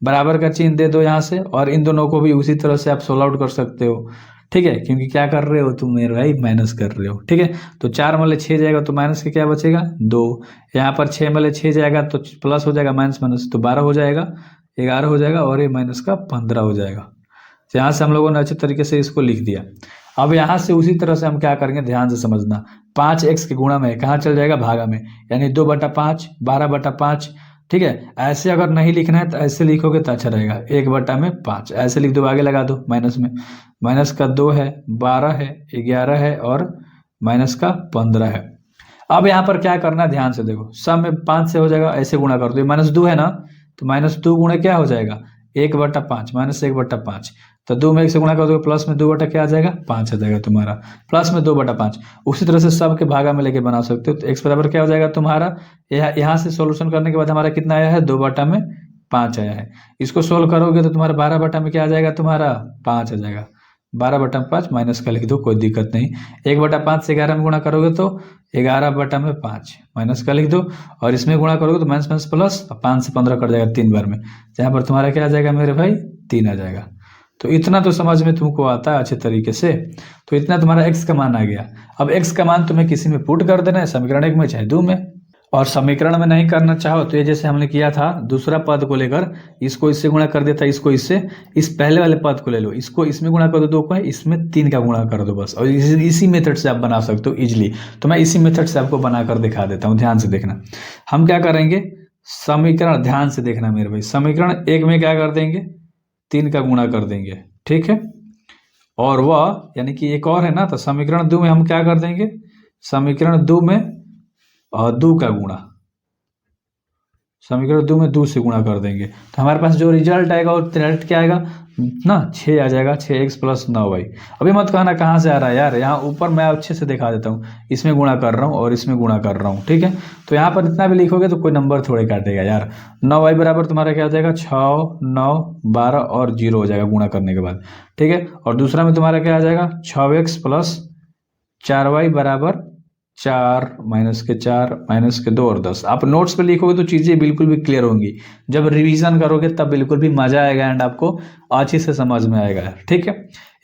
बराबर का चिन्ह दे दो यहाँ से, और इन दोनों को भी उसी तरह से आप सोल्व आउट कर सकते हो, ठीक है, क्योंकि क्या कर रहे हो तुम मेरे भाई माइनस कर रहे हो, ठीक है। तो 4 में 6 जाएगा तो माइनस के क्या बचेगा 2, यहाँ पर 6 में 6 जाएगा तो प्लस हो जाएगा माइनस माइनस तो 12 हो जाएगा, 11 हो जाएगा, और ये माइनस का 15 हो जाएगा। तो यहाँ से हम लोगों ने अच्छे तरीके से इसको लिख दिया। अब यहाँ से उसी तरह से हम क्या करेंगे, ध्यान से समझना, 5x के गुणा में कहाँ चल जाएगा भागा में, यानी 2/5 12/5, ठीक है। ऐसे अगर नहीं लिखना है तो ऐसे लिखोगे तो अच्छा रहेगा, 1/5 ऐसे लिख दो, आगे लगा दो माइनस में, माइनस का 2 है 12 है 11 है और माइनस का 15 है। अब यहाँ पर क्या करना है ध्यान से देखो, सब में 5 से हो जाएगा, ऐसे गुणा कर दो, माइनस 2 है ना, तो माइनस 2 गुणा क्या हो जाएगा 1/5 माइनस 1/5, तो 2 में 1 से गुणा कर दो, प्लस में 2 बटा क्या आ जाएगा 5 आ जाएगा तुम्हारा, प्लस में 2/5। उसी तरह से सब के भागा में लेके बना सकते हो, तो x बराबर क्या हो जाएगा तुम्हारा, यहाँ से सॉल्यूशन करने के बाद हमारा कितना आया है 2/5 आया है। इसको सोल्व करोगे तो तुम्हारा 12 में क्या आ जाएगा तुम्हारा 5 आ जाएगा, 12/5 माइनस का लिख दो, कोई दिक्कत नहीं। 1/5 से 11 में गुणा करोगे तो 11/5 माइनस का लिख दो, और इसमें गुणा करोगे तो माइनस माइनस प्लस, 5 से 15 कट जाएगा 3 बार में, जहाँ पर तुम्हारा क्या आ जाएगा मेरे भाई 3 आ जाएगा। तो इतना तो समझ में तुमको आता है अच्छे तरीके से, तो इतना तुम्हारा x का मान आ गया। अब x का मान तुम्हें किसी में पुट कर देना है, समीकरण 1 में चाहे 2 में। और समीकरण में नहीं करना चाहो तो ये जैसे हमने किया था दूसरा पद को लेकर इसको इससे गुणा कर देता, इसको इससे, इस पहले वाले पद को ले लो, इसको इसमें गुणा कर दो, 2 को है इसमें 3 का गुणा कर दो बस। और इसी मेथड से आप बना सकते हो इजिली। तो मैं इसी मेथड से आपको बनाकर दिखा देता हूँ, ध्यान से देखना। हम क्या करेंगे, समीकरण ध्यान से देखना मेरे भाई, समीकरण 1 में क्या कर देंगे, 3 का गुणा कर देंगे, ठीक है। और वह यानी कि एक और है ना, तो समीकरण 2 में हम क्या कर देंगे, समीकरण 2 में 2 का गुणा, समीकरण 2 में 2 से गुणा कर देंगे तो हमारे पास जो रिजल्ट आएगा वो डायरेक्ट क्या आएगा ना, 6 आ जाएगा, 6x + 9y। अभी मत कहना कहाँ से आ रहा है यार, यहाँ ऊपर मैं अच्छे से दिखा देता हूँ, इसमें गुणा कर रहा हूँ और इसमें गुणा कर रहा हूँ, ठीक है। तो यहाँ पर इतना भी लिखोगे तो कोई नंबर थोड़े काटेगा यार। 9y बराबर तुम्हारा क्या हो जाएगा, 6, 9, 12 और 0 हो जाएगा गुणा करने के बाद, ठीक है। और दूसरा में तुम्हारा क्या आ जाएगा, 6x + 4y बराबर 4 - 4 - 2 और 10। आप नोट्स पे लिखोगे तो चीज़ें बिल्कुल भी क्लियर होंगी, जब रिवीजन करोगे तब बिल्कुल भी मजा आएगा एंड आपको अच्छे से समझ में आएगा, ठीक है।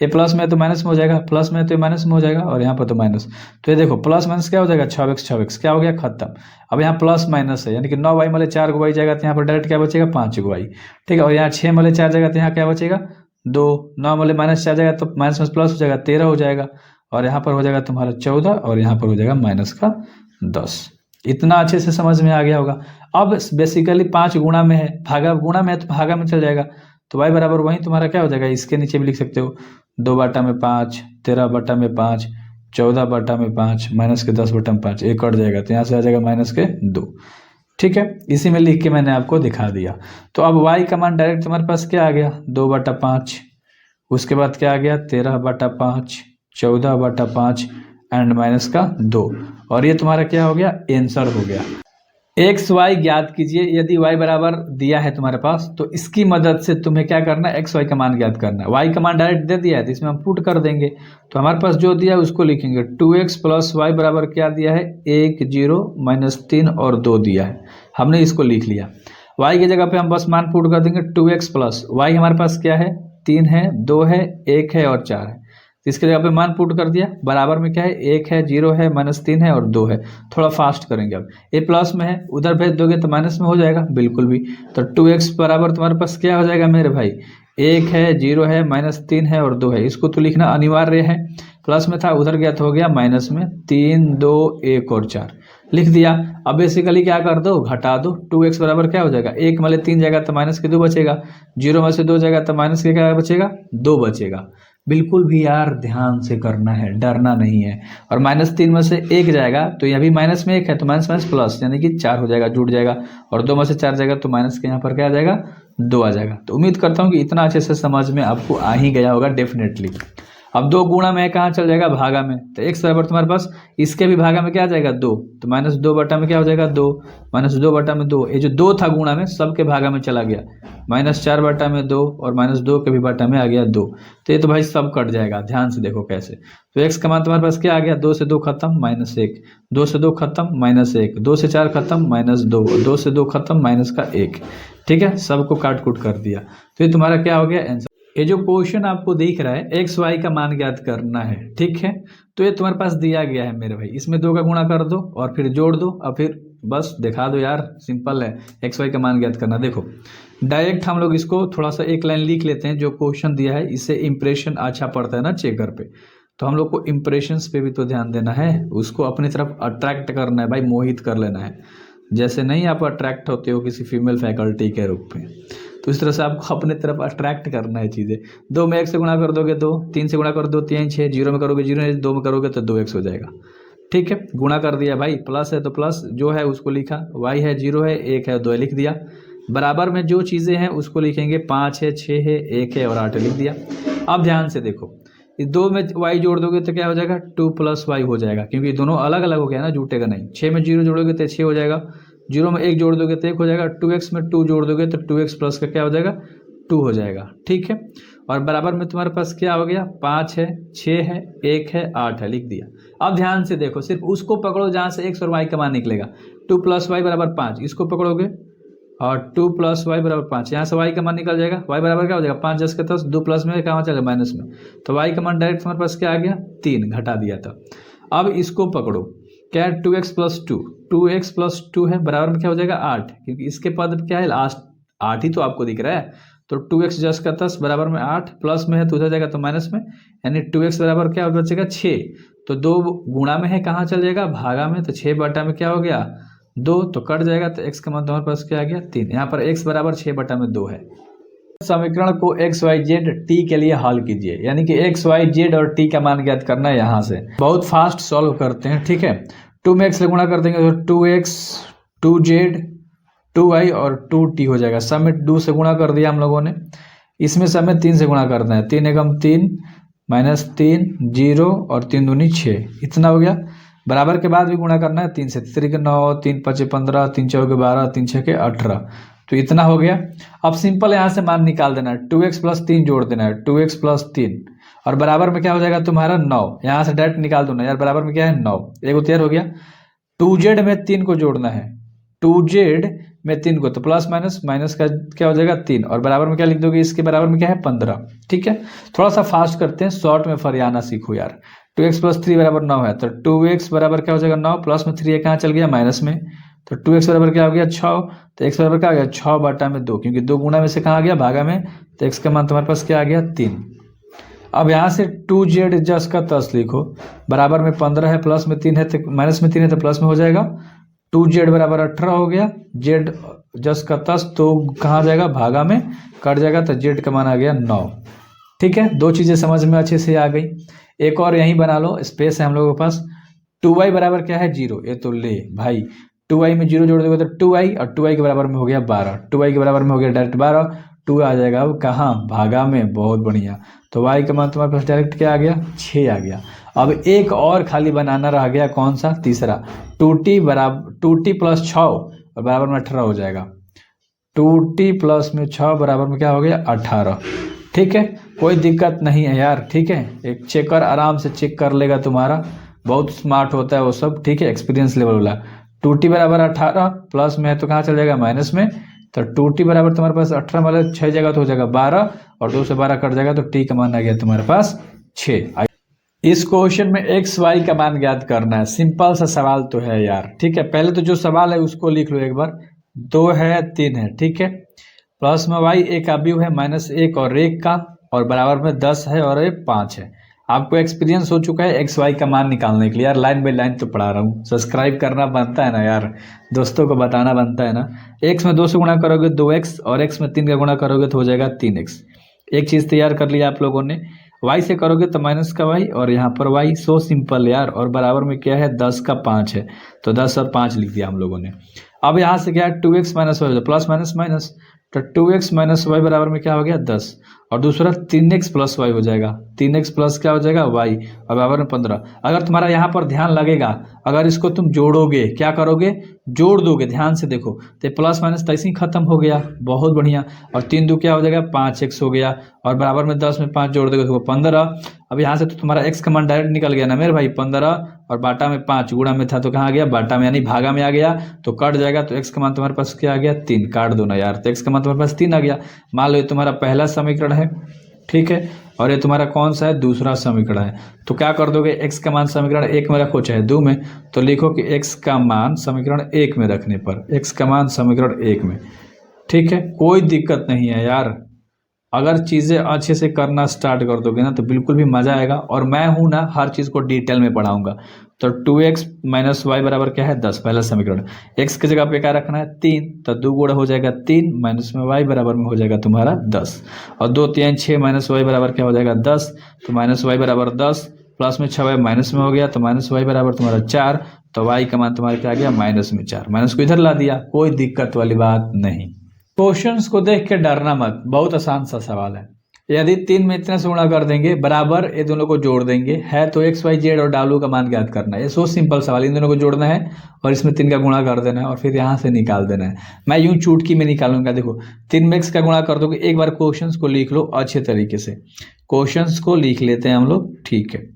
ये प्लस में तो माइनस में हो जाएगा, प्लस में तो माइनस में हो जाएगा, और यहाँ पर तो माइनस। तो ये देखो प्लस माइनस क्या हो जाएगा, 6x क्या हो गया, खत्म। अब यहाँ प्लस माइनस है, यानी कि 9y मले 4 को y जाएगा तो यहाँ पर डायरेक्ट क्या बचेगा, 5 को y, ठीक है। और यहाँ 6 मले 4 जाएगा तो यहाँ क्या बचेगा, 2। 9 मले -4 जाएगा तो माइनस में प्लस हो जाएगा, 13 हो जाएगा। और यहाँ पर हो जाएगा तुम्हारा 14 और यहाँ पर हो जाएगा -10। इतना अच्छे से समझ में आ गया होगा। अब बेसिकली 5 गुणा में है, भागा गुणा में है तो भागा में चल जाएगा, तो y बराबर वहीं तुम्हारा क्या हो जाएगा, इसके नीचे भी लिख सकते हो, 2/5, 13/5, 14/5, -10/5, 1 कट जाएगा तो यहाँ से आ जाएगा -2, ठीक है। इसी में लिख के मैंने आपको दिखा दिया। तो अब y का मान डायरेक्ट तुम्हारे पास क्या आ गया, 2/5, उसके बाद क्या आ गया, 13/5, 14/5 एंड -2, और ये तुम्हारा क्या हो गया, आंसर हो गया। एक्स वाई ज्ञात कीजिए। यदि y बराबर दिया है तुम्हारे पास तो इसकी मदद से तुम्हें क्या करना है, एक्स वाई का मान ज्ञात करना है। y का मान डायरेक्ट दे दिया है तो इसमें हम पुट कर देंगे, तो हमारे पास जो दिया है उसको लिखेंगे। 2x + y बराबर क्या दिया है, 1, 0, -3 और 2 दिया है, हमने इसको लिख लिया। y की जगह पे हम बस मान पुट कर देंगे, 2x + y हमारे पास क्या है, 3 है, 2 है, 1 है और 4 है, तो इसके जगह पे मान पुट कर दिया। बराबर में क्या है, 1 है, 0 है, -3 है और 2 है। थोड़ा फास्ट करेंगे, अब ये प्लस में है, उधर भेज दोगे तो माइनस में हो जाएगा बिल्कुल भी। तो 2x बराबर तुम्हारे पास क्या हो जाएगा मेरे भाई, 1 है, 0 है, -3 है और 2 है, इसको तो लिखना अनिवार्य है। प्लस में था, उधर गया तो हो गया माइनस में, 3, 2, 1 और 4 लिख दिया। अब बेसिकली क्या कर दो, घटा दो। 2x बराबर क्या हो जाएगा, 1 मले 3 जाएगा तो -2 बचेगा, 0 में से 2 जाएगा तो माइनस के क्या बचेगा, 2 बचेगा। बिल्कुल भी यार ध्यान से करना है, डरना नहीं है। और -3 में से 1 जाएगा तो यहाँ भी माइनस में 1 है तो माइनस प्लस यानी कि 4 हो जाएगा, जुड़ जाएगा। और 2 में से 4 जाएगा तो माइनस के यहाँ पर क्या आ जाएगा, 2 आ जाएगा। तो उम्मीद करता हूँ कि इतना अच्छे से समझ में आपको आ ही गया होगा डेफिनेटली। अब 2 गुणा में कहाँ चल जाएगा, भागा में, तो x बराबर तुम्हारे पास इसके भी भागा में क्या आ जाएगा, 2, तो -2 में क्या हो जाएगा, 2, -2/2। ये जो 2 था गुणा में सबके भागा में चला गया, -4/2 और -2 के भी बटा में आ गया 2, तो ये तो भाई सब कट जाएगा। ध्यान से देखो कैसे, तो x का मान तुम्हारे पास क्या आ गया, 2 से 2 खत्म, -1, 2 से 2 खत्म, -1, 2 से 4 खत्म, -2, 2 से 2 खत्म, -1, ठीक है। सबको काट कूट कर दिया, तो ये तुम्हारा क्या हो गया, आंसर। ये जो क्वेश्चन आपको दिख रहा है, एक्स वाई का मान ज्ञात करना है, ठीक है। तो ये तुम्हारे पास दिया गया है मेरे भाई, इसमें 2 का गुणा कर दो और फिर जोड़ दो और फिर बस दिखा दो यार, सिंपल है। एक्स वाई का मान ज्ञात करना, देखो डायरेक्ट हम लोग इसको थोड़ा सा एक लाइन लिख लेते हैं। जो क्वेश्चन दिया है इससे इंप्रेशन अच्छा पड़ता है ना चेकर पे, तो हम लोग को इंप्रेशंस पे भी तो ध्यान देना है, उसको अपनी तरफ अट्रैक्ट करना है भाई, मोहित कर लेना है। जैसे नहीं आप अट्रैक्ट होते हो किसी फीमेल फैकल्टी के रूप में, तो इस तरह से आपको अपने तरफ अट्रैक्ट करना है चीज़ें। 2 में 1 से गुणा कर दोगे 2, 3 से गुणा कर दो 3, 6, 0 में करोगे 0, 2 में करोगे तो 2x हो जाएगा, ठीक है। गुणा कर दिया भाई, प्लस है तो प्लस जो है उसको लिखा, y है, 0 है, 1 है, 2 है, लिख दिया। बराबर में जो चीज़ें हैं उसको लिखेंगे, 5 है, 6 है, 1 है और 8 है, लिख दिया। अब ध्यान से देखो, इस 2 में y जोड़ दोगे तो क्या हो जाएगा, 2 + y हो जाएगा, क्योंकि दोनों अलग अलग हो गया ना, जुटेगा नहीं। 6 में 0 जोड़ोगे तो 6 हो जाएगा, 0 में 1 जोड़ दोगे तो 1 हो जाएगा, 2x में 2 जोड़ दोगे तो 2x प्लस का क्या हो जाएगा, 2 हो जाएगा, ठीक है। और बराबर में तुम्हारे पास क्या हो गया, 5 है, 6 है, 1 है, 8 है, लिख दिया। अब ध्यान से देखो, सिर्फ उसको पकड़ो जहाँ से x और y का मान निकलेगा। 2 + y बराबर 5, इसको पकड़ोगे और 2 + y बराबर 5, यहाँ से y का मान निकल जाएगा। y बराबर क्या हो जाएगा, 5 10 के 10, 2 प्लस में कहाँ चलेगा, माइनस में, तो y का मान डायरेक्ट तुम्हारे पास क्या आ गया, 3, घटा दिया था। अब इसको पकड़ो, क्या है 2x+2, 2x+2 है बराबर में क्या हो जाएगा 8, क्योंकि इसके पद क्या है लास्ट 8 ही तो आपको दिख रहा है। तो 2x जस का 10 बराबर में 8, प्लस में है तो उधर जाएगा तो माइनस में, यानी 2x बराबर क्या बचेगा 6। तो 2 गुणा में है कहाँ चल जाएगा भागा में, तो 6 बटा में क्या हो गया 2, तो कट जाएगा, तो x का मान तुम्हारे पास क्या आ गया 3। यहाँ पर x बराबर 6 बटा में 2 है। समीकरण को x y z t के लिए हल कीजिए, यानी कि x y z और t का मान ज्ञात करना है। यहाँ से बहुत फास्ट सॉल्व करते हैं, ठीक है। 2 में x से गुणा कर देंगे तो 2x 2z 2y और 2t हो जाएगा। सब में 2 से गुणा कर दिया हम लोगों ने, इसमें सब में 3 से गुणा करना है। 3 एकम 3 माइनस 3 0 और 3 दूनी 6, इतना हो गया। बराबर के बाद भी गुणा करना है 3 से, 3 के 9 3 5 15 3 4 के 12 3 6 के 18, तो इतना हो गया। अब सिंपल यहाँ से मान निकाल देना है, 2x+3 जोड़ देना है, 2x+3 और बराबर में क्या हो जाएगा तुम्हारा 9। यहाँ से डायरेक्ट निकाल दो ना यार, बराबर में क्या है 9, एक तैयार हो गया। 2z में 3 को जोड़ना है, 2z में 3 को, तो प्लस माइनस माइनस का क्या हो जाएगा 3 और बराबर में क्या लिख दोगे, इसके बराबर में क्या है 15, ठीक है। थोड़ा सा फास्ट करते हैं, शॉर्ट में फरियाना सीखो यार। 2x+3 बराबर 9 है, तो 2x बराबर क्या हो जाएगा 9, प्लस में 3 कहाँ चल गया माइनस में, तो 2x बराबर क्या हो गया 6, तो x बराबर क्या आ गया 6 बटा में 2, क्योंकि 2 गुणा में से कहाँ आ गया भागा में, तो x का मान तुम्हारे पास क्या आ गया 3। अब यहाँ से 2z जस का 10 लिखो, बराबर में 15 है, प्लस में 3 है तो माइनस में 3 है तो प्लस में हो जाएगा। 2z बराबर 18 हो गया, z जस का 10 तो कहाँ जाएगा भागा में, कट जाएगा, तो z का मान आ गया 9, ठीक है। 2 चीज़ें समझ में अच्छे से आ गई। एक और यहीं बना लो, स्पेस है हम लोगों के पास। 2y बराबर क्या है 0, ये तो ले भाई 2y में 0 जोड़ दोगे तो 2y और 2y के बराबर में हो गया 12, 2y के बराबर में हो गया डायरेक्ट 12, 2 आ जाएगा अब कहाँ भागा में, बहुत बढ़िया। तो y का मान तुम्हारे पास डायरेक्ट क्या आ गया 6 आ गया। अब एक और खाली बनाना रह गया, कौन सा, तीसरा। 2t बराबर 2t + 6 और बराबर में 18 हो जाएगा। 2t + में 6 बराबर में क्या हो गया 18, ठीक है। कोई दिक्कत नहीं है यार, ठीक है। एक चेकर आराम से चेक कर लेगा तुम्हारा, बहुत स्मार्ट होता है वो सब, ठीक है, एक्सपीरियंस लेवल वाला। 2t बराबर 18, प्लस में है तो कहाँ चल जाएगा माइनस में, तो 2t बराबर तुम्हारे पास 18 मतलब 6 जगह तो हो जाएगा 12 और 2 से 12 कट जाएगा, तो t का मान आ गया तुम्हारे पास 6। इस क्वेश्चन में x y का मान ज्ञात करना है। सिंपल सा सवाल तो है यार, ठीक है। पहले तो जो सवाल है उसको लिख लो एक बार। 2 है 3 है, ठीक है, प्लस में y एक अवयव है -1 और 1 का, और बराबर में 10 है और 5 है। आपको एक्सपीरियंस हो चुका है एक्स वाई का मान निकालने के लिए। यार लाइन बाई लाइन तो पढ़ा रहा हूँ, सब्सक्राइब करना बनता है ना यार, दोस्तों को बताना बनता है ना। एक्स में 2 से गुणा करोगे 2x और x में 3 का गुणा करोगे तो हो जाएगा 3x। एक चीज़ तैयार कर लिया आप लोगों ने। y से करोगे तो माइनस का y और यहाँ पर y, सो सिंपल यार। और बराबर में क्या है 10 का 5 है, तो 10 और 5 लिख दिया हम लोगों ने। अब यहाँ से क्या है 2x minus y, plus minus minus, तो 2x माइनस वाई बराबर में क्या हो गया 10, और दूसरा 3x प्लस वाई हो जाएगा। 3x प्लस क्या हो जाएगा y और बराबर में 15। अगर तुम्हारा यहाँ पर ध्यान लगेगा, अगर इसको तुम जोड़ोगे, क्या करोगे जोड़ दोगे, ध्यान से देखो, तो प्लस माइनस तैसे ही खत्म हो गया, बहुत बढ़िया। और 3 2 क्या हो जाएगा 5x हो गया, और बराबर में 10 में 5 जोड़ दोगे तो 15। अब यहाँ से तो तुम्हारा x का मान डायरेक्ट निकल गया ना मेरे भाई, 15 और बाटा में 5, गुणा में था तो कहाँ आ गया बाटा में, यानी भागा में आ गया, तो कट जाएगा। तो x का मान तुम्हारे पास क्या आ गया 3, काट दो ना यार, तो x का मान तुम्हारे पास 3 आ गया। मान लो ये तुम्हारा पहला समीकरण है, ठीक है, और ये तुम्हारा कौन सा है दूसरा समीकरण है। तो क्या कर दोगे, x का मान समीकरण 1 में रखो चाहे 2 में, तो लिखो कि x का मान समीकरण 1 में रखने पर, x का मान समीकरण 1 में, ठीक है, कोई दिक्कत नहीं है यार। अगर चीज़ें अच्छे से करना स्टार्ट कर दोगे ना तो बिल्कुल भी मज़ा आएगा। और मैं हूँ ना हर चीज़ को डिटेल में पढ़ाऊंगा। तो 2x माइनस वाई बराबर क्या है 10, पहला समीकरण। x की जगह पे क्या रखना है 3, तो 2 गुणा हो जाएगा 3, माइनस में y बराबर में हो जाएगा तुम्हारा 10, और 2 3 6 माइनस वाई बराबर क्या हो जाएगा 10, तो माइनस वाई बराबर 10, प्लस में 6y माइनस में हो गया, तो माइनस वाई बराबर तुम्हारा 4, तो y का मान तुम्हारा क्या आ गया -4, माइनस को इधर ला दिया, कोई दिक्कत वाली बात नहीं। क्वेश्चंस को देख के डरना मत, बहुत आसान सा सवाल है। यदि 3 में इतना से गुणा कर देंगे, बराबर ये दोनों को जोड़ देंगे, है तो एक्स वाई जेड और डालू का मान ज्ञात करना है। ये सो सिंपल सवाल, इन दोनों को जोड़ना है और इसमें 3 का गुणा कर देना है और फिर यहाँ से निकाल देना है। मैं यूं चुटकी में निकालूंगा, देखो 3 में x का गुणा कर दोगे। एक बार क्वेश्चंस को लिख लो अच्छे तरीके से, क्वेश्चंस को लिख लेते हैं हम लोग, ठीक है।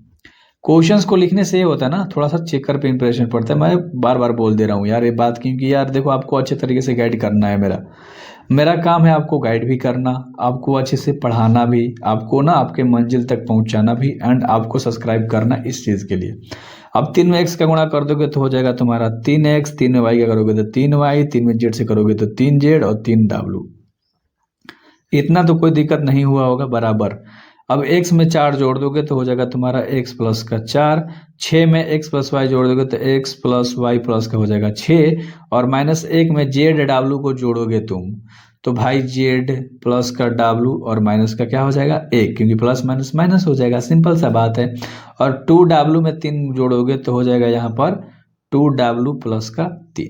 क्वेश्चंस को लिखने से ये होता है ना, थोड़ा सा चेकर पे इंप्रेशन पड़ता है। मैं बार बार बोल दे रहा हूँ यार ये बात, क्योंकि यार देखो आपको अच्छे तरीके से गाइड करना है। मेरा काम है आपको गाइड भी करना, आपको अच्छे से पढ़ाना भी, आपको ना आपके मंजिल तक पहुंचाना भी, एंड आपको सब्सक्राइब करना इस चीज़ के लिए। अब 3 में x का गुणा कर दोगे तो हो जाएगा तुम्हारा 3x, 3 में y का करोगे तो 3y, 3 में z से करोगे तो 3z और 3w। इतना तो कोई दिक्कत नहीं हुआ होगा, बराबर। अब x में 4 जोड़ दोगे तो हो जाएगा तुम्हारा x प्लस का 4, 6 में x प्लस वाई जोड़ दोगे तो x प्लस वाई प्लस का हो जाएगा 6, और -1 में z w को जोड़ोगे तुम तो भाई z प्लस का w और माइनस का क्या हो जाएगा 1, क्योंकि प्लस माइनस माइनस हो जाएगा, सिंपल सा बात है। और 2w में 3 जोड़ोगे तो हो जाएगा यहाँ पर 2w प्लस का 3।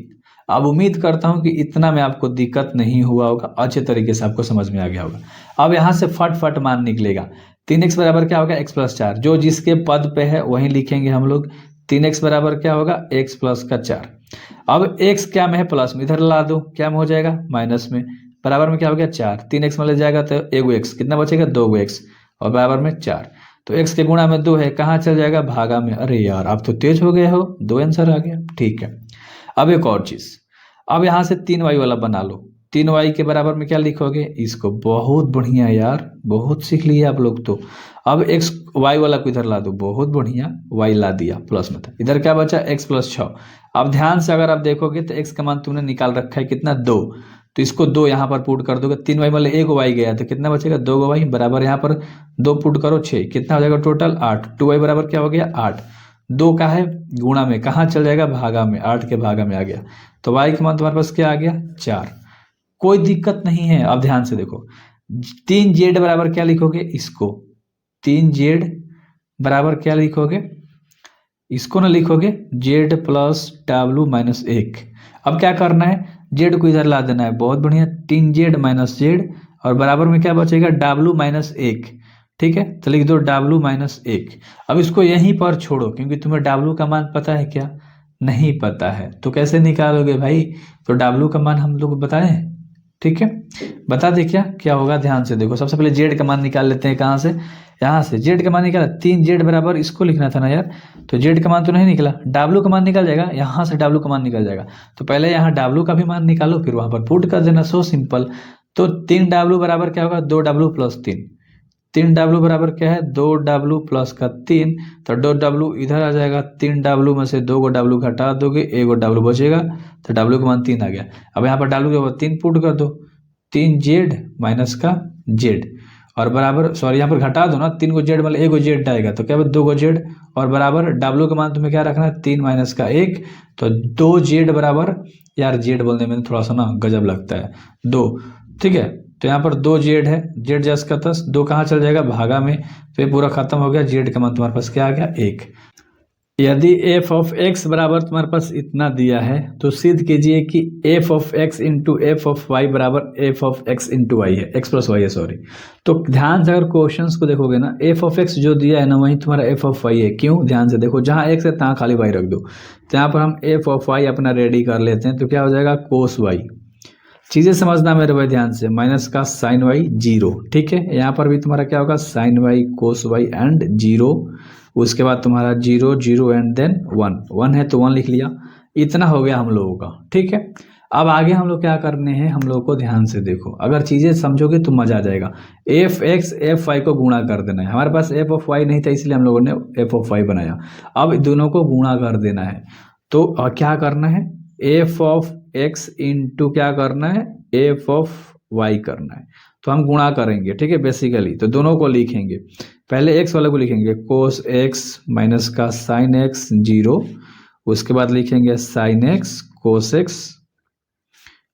अब उम्मीद करता हूं कि इतना में आपको दिक्कत नहीं हुआ होगा, अच्छे तरीके से आपको समझ में आ गया होगा। अब यहाँ से फट फट मान निकलेगा। 3x बराबर क्या होगा, x प्लस 4, जो जिसके पद पे है वहीं लिखेंगे हम लोग। 3x बराबर क्या होगा, x प्लस का 4। अब x क्या में है, प्लस में, इधर ला दो, क्या में हो जाएगा, माइनस में। बराबर में क्या हो गया 4, 3x में ले जाएगा तो एगो x, कितना बचेगा 2 x, और बराबर में 4। तो x के गुणा में 2 है, कहाँ चल जाएगा, भागा में। अरे यार आप तो तेज हो गए हो, 2 आंसर आ गया, ठीक है। अब एक और चीज, अब यहाँ से 3y वाला बना लो। 3y के बराबर में क्या लिखोगे, इसको, बहुत बढ़िया यार, बहुत सीख लिए आप लोग तो। अब x y वाला को इधर ला दो, बहुत बढ़िया, y ला दिया, प्लस में था। इधर क्या बचा, x प्लस 6। अब ध्यान से अगर आप देखोगे तो x का मान तुमने निकाल रखा है कितना, 2, तो इसको 2 यहाँ पर पुट कर दोगे। 3y मतलब 1 y गया तो कितना बचेगा, 2 y, बराबर यहाँ पर 2 पुट करो 6, कितना हो जाएगा टोटल 8। 2y बराबर क्या हो गया 8, 2 का है गुणा में, कहाँ चल जाएगा, भागा में, 8 के भागा में आ गया। तो y का मान तुम्हारे पास क्या आ गया 4, कोई दिक्कत नहीं है। अब ध्यान से देखो, 3z बराबर क्या लिखोगे, इसको 3z बराबर क्या लिखोगे, इसको ना लिखोगे z प्लस w माइनस 1। अब क्या करना है, z को इधर ला देना है, बहुत बढ़िया, 3z माइनस z, और बराबर में क्या बचेगा, w माइनस 1, ठीक है। तो लिख दो w माइनस 1। अब इसको यहीं पर छोड़ो, क्योंकि तुम्हें w का मान पता है क्या, नहीं पता है, तो कैसे निकालोगे भाई, तो w का मान हम लोग बताएं, ठीक है, बता दे क्या होगा। ध्यान से देखो, सबसे पहले z का मान निकाल लेते हैं, कहाँ से, यहाँ से z का मान निकाला, 3z बराबर, इसको लिखना था ना यार, तो z का मान तो नहीं निकला, w का मान निकल जाएगा, यहाँ से w का मान निकल जाएगा। तो पहले यहाँ w का भी मान निकालो, फिर वहां पर पुट कर देना, सो सिंपल। तो 3w बराबर क्या होगा, 2w प्लस 3, 3w बराबर क्या है, 2w प्लस का 3, तो 2w इधर आ जाएगा, 3w में से 2 को w घटा दोगे, 1 w बचेगा, तो w का मान 3 आ गया। अब यहाँ पर w के ऊपर 3 पुट कर दो, 3z माइनस का z, और बराबर, सॉरी यहाँ पर घटा दो ना, 3 को z मतलब 1 को z आएगा, तो क्या 2 को z, और बराबर w का मान तुम्हें क्या रखना है, 3 माइनस का 1, तो 2z बराबर, यार z बोलने में थोड़ा सा ना गजब लगता है, 2, ठीक है। तो यहाँ पर 2z है, z जस का 10, 2 कहाँ चल जाएगा, भागा में, तो ये पूरा खत्म हो गया। z का मान तुम्हारे पास क्या आ गया, 1। यदि f ऑफ x बराबर तुम्हारे पास इतना दिया है तो सिद्ध कीजिए कि f of x into F of Y बराबर f of x into y है, x प्लस वाई है, सॉरी। तो ध्यान से अगर क्वेश्चंस को देखोगे ना, f ऑफ x जो दिया है ना, वही तुम्हारा f ऑफ y है। क्यों, ध्यान से देखो, जहाँ x है तहाँ खाली y रख दो, तो यहाँ पर हम f ऑफ y अपना रेडी कर लेते हैं, तो क्या हो जाएगा, कोस y। चीजें समझना मेरे भाई ध्यान से, माइनस का साइन वाई 0, ठीक है। यहाँ पर भी तुम्हारा क्या होगा, sine y cos y and 0, उसके बाद तुम्हारा 0 0 एंड देन 1, 1 है तो 1 लिख लिया। इतना हो गया हम लोगों का, ठीक है। अब आगे हम लोग क्या करने हैं, हम लोग को ध्यान से देखो, अगर चीजें समझोगे तो मजा आ जाएगा। एफ एक्स एफ वाई को गुणा कर देना है, हमारे पास एफ ऑफ वाई नहीं था इसलिए हम लोगों ने एफ ऑफ वाई बनाया। अब दोनों को गुणा कर देना है, तो क्या करना है, एफ ऑफ एक्स इंटू क्या करना है, एफ ऑफ वाई करना है। तो हम गुणा करेंगे, ठीक है, बेसिकली तो दोनों को लिखेंगे, पहले एक्स वाले को लिखेंगे कोस एक्स माइनस का साइन एक्स 0, उसके बाद लिखेंगे sine x cos x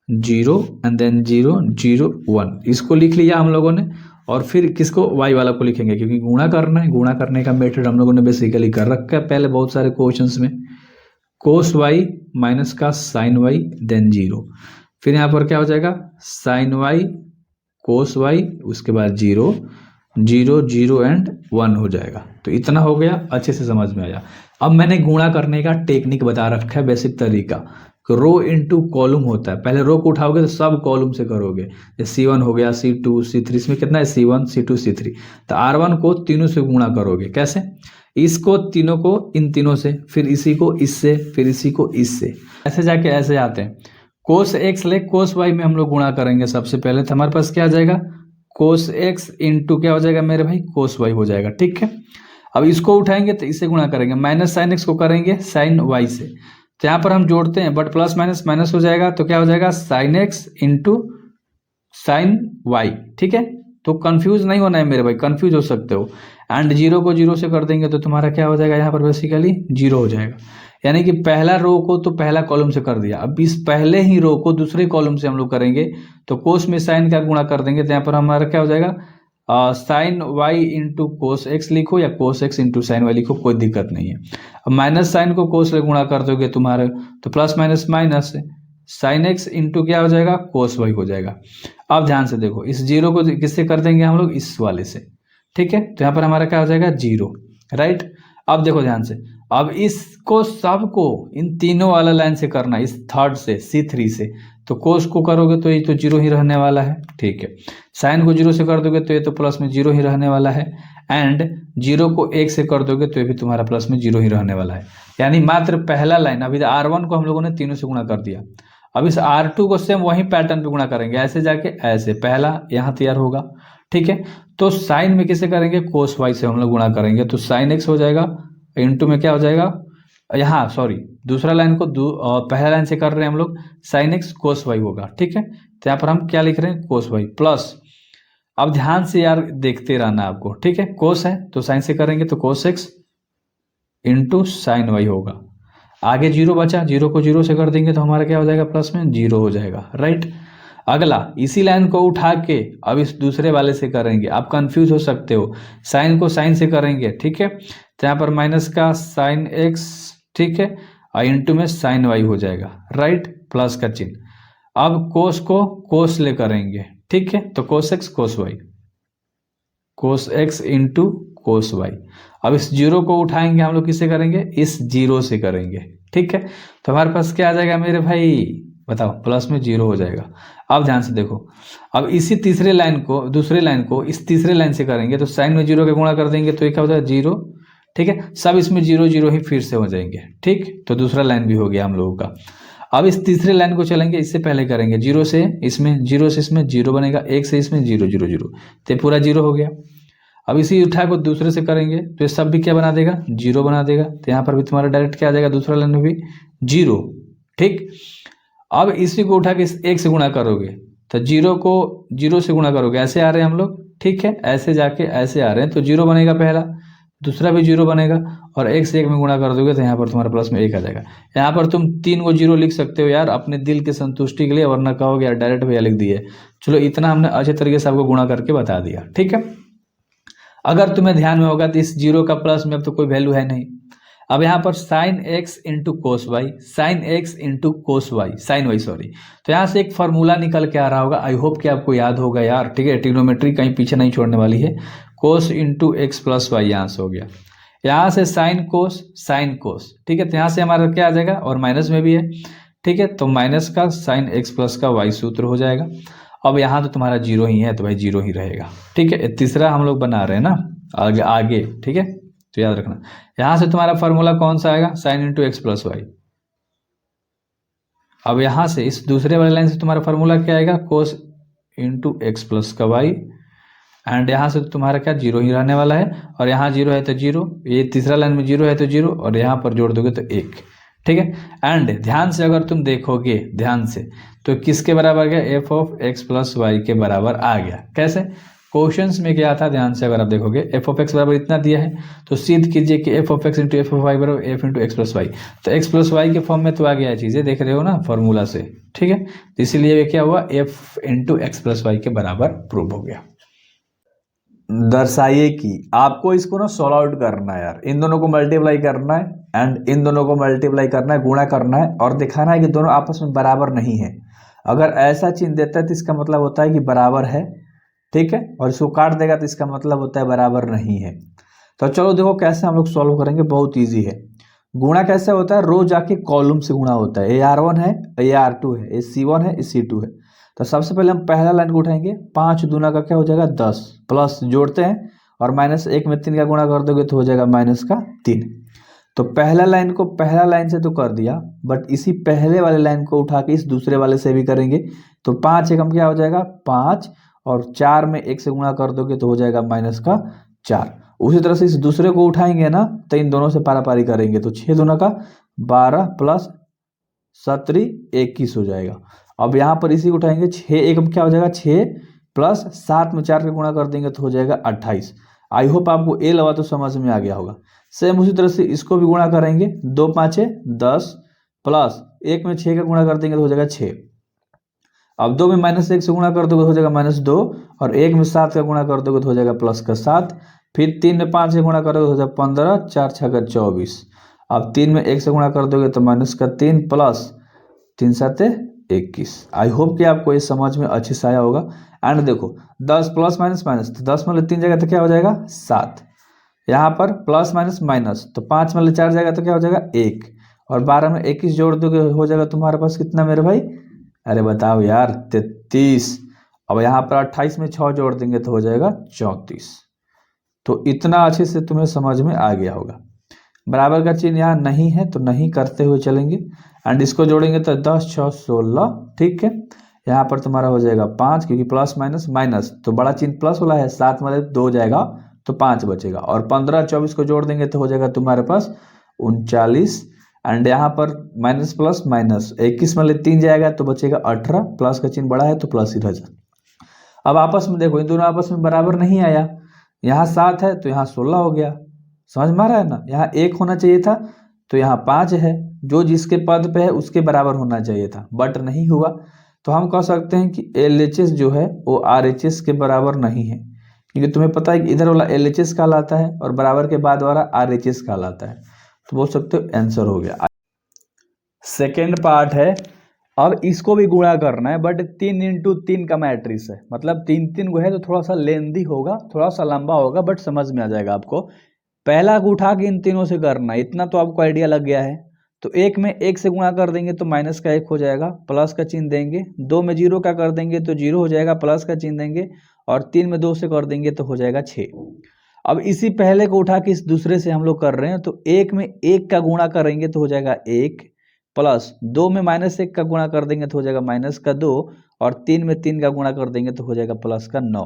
0 and then 0 0 1, इसको लिख लिया हम लोगों ने। और फिर किसको, वाई वाला को लिखेंगे, क्योंकि गुणा करना है, गुणा करने का मेथड हम लोगों ने बेसिकली कर रखा है पहले बहुत सारे क्वेश्चंस में। कोस वाई माइनस का साइन वाई देन 0, फिर यहाँ पर क्या हो जाएगा, साइन वाई कोस वाई, उसके बाद 0 0 0 एंड 1 हो जाएगा। तो इतना हो गया, अच्छे से समझ में आया। अब मैंने गुणा करने का टेक्निक बता रखा है, बेसिक तरीका, रो इंटू कॉलम होता है। पहले रो को उठाओगे तो सब कॉलम से करोगे, जैसे C1 हो गया, C2 C3, इसमें कितना है C1 C2 C3, तो R1 को तीनों से गुणा करोगे। कैसे, इसको तीनों को इन तीनों से, फिर इसी को इससे, फिर इसी को इससे, ऐसे जाके ऐसे आते हैं। कोस एक्स ले कोस वाई में हम लोग गुणा करेंगे सबसे पहले, तो हमारे पास क्या आ जाएगा, कोस एक्स इंटू क्या हो जाएगा मेरे भाई, कोस वाई हो जाएगा, ठीक है। अब इसको उठाएंगे तो इससे गुणा करेंगे, माइनस साइन एक्स को करेंगे साइन वाई से, तो यहाँ पर हम जोड़ते हैं बट प्लस माइनस माइनस हो जाएगा, तो क्या हो जाएगा sine x into sine y. ठीक है, तो कंफ्यूज नहीं होना है मेरे भाई, कंफ्यूज हो सकते हो। एंड जीरो को जीरो से कर देंगे तो तुम्हारा क्या हो जाएगा यहाँ पर बेसिकली जीरो हो जाएगा, यानी कि पहला रो को तो पहला कॉलम से कर दिया, अब इस पहले ही रो को दूसरे कॉलम से हम लोग करेंगे, तो कोस में साइन का गुणा कर देंगे, तो यहाँ पर हमारा क्या हो जाएगा sine y into cos x लिखो या cos x into sine y लिखो, कोई दिक्कत नहीं है। अब माइनस साइन को कोस से गुणा कर दोगे तुम्हारे, तो plus minus minus sign x into क्या हो जाएगा कोस वाई हो जाएगा। अब ध्यान से देखो, इस जीरो को किससे कर देंगे हम लोग, इस वाले से। ठीक है, तो यहाँ पर हमारा क्या हो जाएगा जीरो, राइट। अब देखो ध्यान से, अब इसको सबको इन तीनों वाला लाइन से करना, इस थर्ड से C3 से, तो कोस को करोगे तो ये तो जीरो ही रहने वाला है। ठीक है, साइन को जीरो से कर दोगे तो ये तो प्लस में जीरो ही रहने वाला है, एंड जीरो को एक से कर दोगे तो ये भी तुम्हारा प्लस में जीरो ही रहने वाला है। यानी मात्र पहला लाइन, अभी R1 को हम लोगों ने तीनों से गुणा कर दिया, अब इस R2 को सेम वही पैटर्न पे गुणा करेंगे, ऐसे जाके ऐसे, पहला यहाँ तैयार होगा। ठीक है, तो साइन में किसे करेंगे, कोस वाई से हम लोग गुणा करेंगे, तो साइन एक्स हो जाएगा, इंटू में क्या हो जाएगा, यहाँ सॉरी दूसरा लाइन को पहला लाइन से कर रहे हैं हम लोग, साइन एक्स कोस वाई होगा। ठीक है, तो यहाँ पर हम क्या लिख रहे हैं, कोस वाई प्लस, अब ध्यान से यार देखते रहना आपको। ठीक है, कोस है तो साइन से करेंगे तो cos x into sine y होगा, आगे जीरो बचा, जीरो को जीरो से कर देंगे तो हमारा क्या हो जाएगा, प्लस में जीरो हो जाएगा, राइट। अगला इसी लाइन को उठा के अब इस दूसरे वाले से करेंगे, आप कंफ्यूज हो सकते हो, साइन को साइन से करेंगे। ठीक है, तो यहाँ पर माइनस का साइन एक्स, ठीक है, और इंटू में साइन वाई हो जाएगा, राइट, प्लस का चिन्ह। अब कोस को कोस ले करेंगे, ठीक है, तो cos X cos Y, cos x into cos Y. अब इस जीरो को उठाएंगे हम लोग, किससे करेंगे, इस जीरो से करेंगे। ठीक है, तो हमारे पास क्या आ जाएगा मेरे भाई, बताओ, प्लस में जीरो हो जाएगा। अब ध्यान से देखो, अब इसी तीसरे लाइन को, दूसरे लाइन को इस तीसरे लाइन से करेंगे, तो साइन में जीरो का गुणा कर देंगे तो ये क्या हो जाएगा, जीरो। ठीक है, सब इसमें जीरो जीरो ही फिर से हो जाएंगे। ठीक, तो दूसरा लाइन भी हो गया हम लोगों का। अब इस तीसरे लाइन को चलेंगे, इससे पहले करेंगे जीरो से इसमें, जीरो से इसमें जीरो बनेगा, एक से इसमें जीरो जीरो जीरो, तो पूरा जीरो हो गया। अब इसी उठा को दूसरे से करेंगे तो ये सब भी क्या बना देगा, जीरो बना देगा, तो यहाँ पर भी तुम्हारा डायरेक्ट क्या आ जाएगा, दूसरा लाइन में भी जीरो। ठीक, अब इसी को उठा के इस एक से गुणा करोगे तो जीरो को जीरो से गुणा करोगे, ऐसे आ रहे हैं हम लोग। ठीक है, ऐसे जाके ऐसे आ रहे हैं, तो जीरो बनेगा पहला, दूसरा भी जीरो बनेगा, और एक से एक में गुणा कर दोगे तो यहाँ पर तुम्हारा प्लस में एक आ जाएगा। यहाँ पर तुम 3 को जीरो लिख सकते हो यार अपने दिल के संतुष्टि के लिए, वरना कहोगे यार डायरेक्ट भैया लिख दिए। चलो, इतना हमने अच्छे तरीके से आपको गुणा करके बता दिया। ठीक है, अगर तुम्हें ध्यान में होगा तो इस जीरो का प्लस में अब तो कोई वैल्यू है नहीं। अब यहाँ पर sine x into cos y, sine x into cos y, sine y sorry, तो यहाँ से एक फार्मूला निकल के आ रहा होगा, आई होप कि आपको याद होगा यार। ठीक है, ट्रिग्नोमेट्री कहीं पीछे नहीं छोड़ने वाली है। कोस इंटू एक्स प्लस वाई यहाँ से हो गया, यहाँ से साइन कोस। ठीक है, तो यहाँ से हमारा क्या आ जाएगा, और माइनस में भी है। ठीक है, तो माइनस का साइन एक्स प्लस का वाई सूत्र हो जाएगा। अब यहाँ तो तुम्हारा जीरो ही है, तो भाई जीरो ही रहेगा। ठीक है, तीसरा हम लोग बना रहे हैं ना आगे। ठीक है, तो याद रखना, यहां से तुम्हारा फॉर्मूला कौन सा आएगा, sine into x plus y. अब यहां से इस दूसरे वाले लाइन से तुम्हारा फॉर्मूला क्या आएगा, कोस इंटू एक्स प्लस का वाई, एंड यहाँ से तुम्हारा क्या जीरो ही रहने वाला है, और यहाँ जीरो है तो जीरो, ये तीसरा लाइन में जीरो है तो जीरो, और यहाँ पर जोड़ दोगे तो एक। ठीक है, एंड ध्यान से अगर तुम देखोगे ध्यान से, तो किसके बराबर गया, f of x plus Y के बराबर आ गया। कैसे, क्वेश्चंस में क्या था, ध्यान से अगर आप देखोगे, एफ ऑफ एक्स बराबर इतना दिया है, तो सिद्ध कीजिए कि F of X into F of Y बराबर F into x plus Y, तो एक्स प्लस वाई के फॉर्म में तो आ गया है, चीज़ें देख रहे हो ना फॉर्मूला से। ठीक है, तो इसीलिए क्या हुआ, f into x plus Y के बराबर प्रूव हो गया। दर्शाइए कि आपको इसको ना सॉल्व आउट करना है यार, इन दोनों को मल्टीप्लाई करना है एंड इन दोनों को मल्टीप्लाई करना है, गुणा करना है, और दिखाना है कि दोनों आपस में बराबर नहीं है। अगर ऐसा चिन्ह देता है तो इसका मतलब होता है कि बराबर है। ठीक है, और इसको काट देगा तो इसका मतलब होता है बराबर नहीं है। तो चलो देखो कैसे हम लोग सॉल्व करेंगे, बहुत इजी है। गुणा कैसे होता है, रो जाके कॉलम से गुणा होता है। AR1 है, AR2 है, AC1 है, AC2 है। तो सबसे पहले हम पहला लाइन को उठाएंगे, 5 दूना का क्या हो जाएगा 10, प्लस जोड़ते हैं, और माइनस 1 में 3 का गुणा कर दोगे तो हो जाएगा माइनस का 3। तो पहला लाइन को पहला लाइन से तो कर दिया, बट इसी पहले वाले लाइन को उठा के इस दूसरे वाले से भी करेंगे, तो 5 एकम क्या हो जाएगा 5, और 4 में 1 से गुणा कर दोगे तो हो जाएगा माइनस का 4। उसी तरह से इस दूसरे को उठाएंगे ना तो इन दोनों से पारा पारी करेंगे तो 6 दूना का 12 प्लस 21 हो जाएगा। अब यहाँ पर इसी को उठाएंगे 6 एक में क्या हो जाएगा 6 प्लस 7 में 4 का गुणा कर देंगे तो हो जाएगा 28। आई होप आपको ए लगा तो समझ में आ गया होगा। सेम उसी तरह से इसको भी गुणा करेंगे 2 5 10 प्लस 1 में 6 का गुणा कर देंगे तो हो जाएगा 6। अब 2 में -1 से गुणा कर दोगे तो हो जाएगा -2 और 1 में 7 का गुणा कर दोगे तो हो जाएगा +7। फिर 3 में 5 से गुणा करोगे तो हो जाएगा 15 4 6 24। अब 3 में 1 से गुणा कर दोगे तो -3 प्लस 3 7 21। आई होप कि आपको ये समझ में अच्छे से आया होगा। एंड देखो 10 प्लस माइनस माइनस तो 10 में 3 जाएगा तो क्या हो जाएगा 7। यहाँ पर प्लस माइनस माइनस तो 5 में 4 जाएगा तो क्या हो जाएगा 1 और 12 में 21 जोड़ दोगे हो जाएगा तुम्हारे पास कितना मेरे भाई, अरे बताओ यार 33। अब यहाँ पर 28 में 6 जोड़ देंगे तो हो जाएगा 34। तो इतना अच्छे से तुम्हें समझ में आ गया होगा। बराबर का चिन्ह यहाँ नहीं है तो नहीं करते हुए चलेंगे एंड इसको जोड़ेंगे तो 10 6 16। ठीक है, यहाँ पर तुम्हारा हो जाएगा 5 क्योंकि प्लस माइनस माइनस तो बड़ा चिन्ह प्लस वाला है, 7 में 2 जाएगा तो 5 बचेगा और 15 24 को जोड़ देंगे तो हो जाएगा तुम्हारे पास 39। एंड यहाँ पर माइनस प्लस माइनस 21 में 3 जाएगा तो बचेगा 18, प्लस का चिन्ह बड़ा है तो प्लस ही रह जाए। अब आपस में देखो इन दोनों आपस में बराबर नहीं आया, यहाँ 7 है तो यहाँ 16 हो गया, समझ में आ रहा है ना। यहाँ 1 होना चाहिए था तो यहाँ 5 है, जो जिसके पद पे है उसके बराबर होना चाहिए था बट नहीं हुआ। तो हम कह सकते हैं कि LHS जो है वो RHS के बराबर नहीं है, क्योंकि तुम्हें पता है कि इधर वाला LHS कहलाता है और बराबर के बाद वाला RHS कहलाता है। तो बोल सकते हो आंसर हो गया। सेकेंड पार्ट है, अब इसको भी गुणा करना है बट 3 इंटू 3 का मैट्रिक्स है, मतलब 3 3 को है तो थोड़ा सा लेंदी होगा, थोड़ा सा लंबा होगा बट समझ में आ जाएगा आपको। पहला उठा के इन तीनों से करना है, इतना तो आपको आइडिया लग गया है। तो 1 में 1 से गुणा कर देंगे तो माइनस का 1 हो जाएगा, प्लस का चिन्ह देंगे। 2 में 0 का कर देंगे तो 0 हो जाएगा, प्लस का चिन्ह देंगे। और 3 में 2 से कर देंगे तो हो जाएगा 6। अब इसी पहले को उठा के इस दूसरे से हम लोग कर रहे हैं, तो 1 में 1 का गुणा करेंगे तो हो जाएगा 1 प्लस 2 में -1 का गुणा कर देंगे तो हो जाएगा -2 और 3 में 3 का गुणा कर देंगे तो हो जाएगा +9।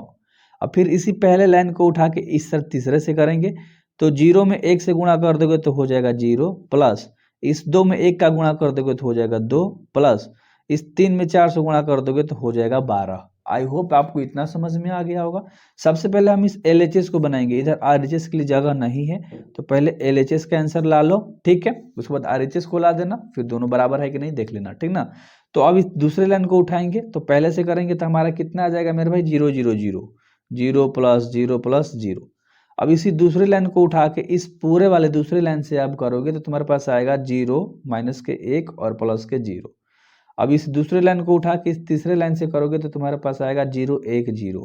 अब फिर इसी पहले लाइन को उठा के इस तीसरे से करेंगे, तो 0 में 1 से गुणा कर दोगे तो हो जाएगा 0 प्लस इस 2 में 1 का गुणा कर दोगे तो हो जाएगा 2 प्लस इस 3 में 4 से गुणा कर दोगे तो हो जाएगा 12। आई होप आपको इतना समझ में आ गया होगा। सबसे पहले हम इस LHS को बनाएंगे, इधर RHS के लिए जगह नहीं है तो पहले LHS का आंसर ला लो, ठीक है। उसके बाद RHS को ला देना, फिर दोनों बराबर है कि नहीं देख लेना, ठीक ना। तो अब इस दूसरे लाइन को उठाएंगे तो पहले से करेंगे तो हमारा कितना आ जाएगा मेरे भाई 0 0 0 0 प्लस 0 प्लस 0। अब इसी दूसरे लाइन को उठा के इस पूरे वाले दूसरे लाइन से आप करोगे तो तुम्हारे पास आएगा 0 माइनस के 1 और प्लस के 0। अब इस दूसरे लाइन को उठा के इस तीसरे लाइन से करोगे तो तुम्हारे पास आएगा 0 1 0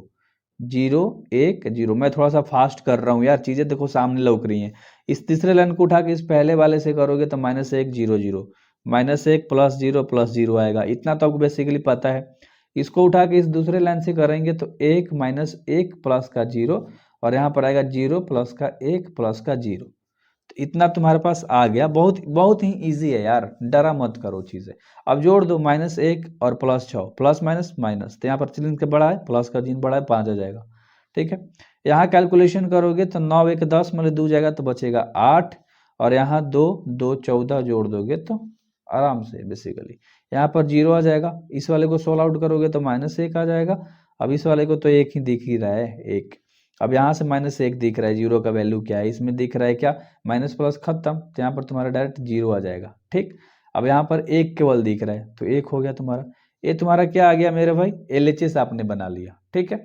0 1 0। मैं थोड़ा सा फास्ट कर रहा हूँ यार, चीजें देखो सामने लौक रही हैं। इस तीसरे लाइन को उठा के इस पहले वाले से करोगे तो -1 0 0 -1 प्लस 0 प्लस 0 आएगा, इतना तो आपको बेसिकली पता है। इसको उठा के इस दूसरे लाइन से करेंगे तो 1 -1 प्लस का 0 और यहाँ पर आएगा 0 प्लस का 1 प्लस का 0। तो इतना तुम्हारे पास आ गया, बहुत बहुत ही इजी है यार, डरा मत करो चीजें। अब जोड़ दो -1 और +6 प्लस माइनस माइनस, तो यहाँ पर चिन्ह के बड़ा है, प्लस का चिन्ह बड़ा है, 5 आ जाएगा, ठीक है। यहाँ कैलकुलेशन करोगे तो 9 1 10 मतलब 2 जाएगा तो बचेगा 8 और यहाँ 2 2 14 जोड़ दोगे तो आराम से बेसिकली यहाँ पर 0 आ जाएगा। इस वाले को सोल्व आउट करोगे तो -1 आ जाएगा। अब इस वाले को तो 1 ही दिख ही रहा है 1। अब यहाँ से -1 दिख रहा है, 0 का वैल्यू क्या है इसमें दिख रहा है क्या, माइनस प्लस खत्म, तो यहाँ पर तुम्हारा डायरेक्ट 0 आ जाएगा, ठीक। अब यहाँ पर 1 केवल दिख रहा है तो 1 हो गया तुम्हारा। ये तुम्हारा क्या आ गया मेरे भाई, LHS आपने बना लिया, ठीक है।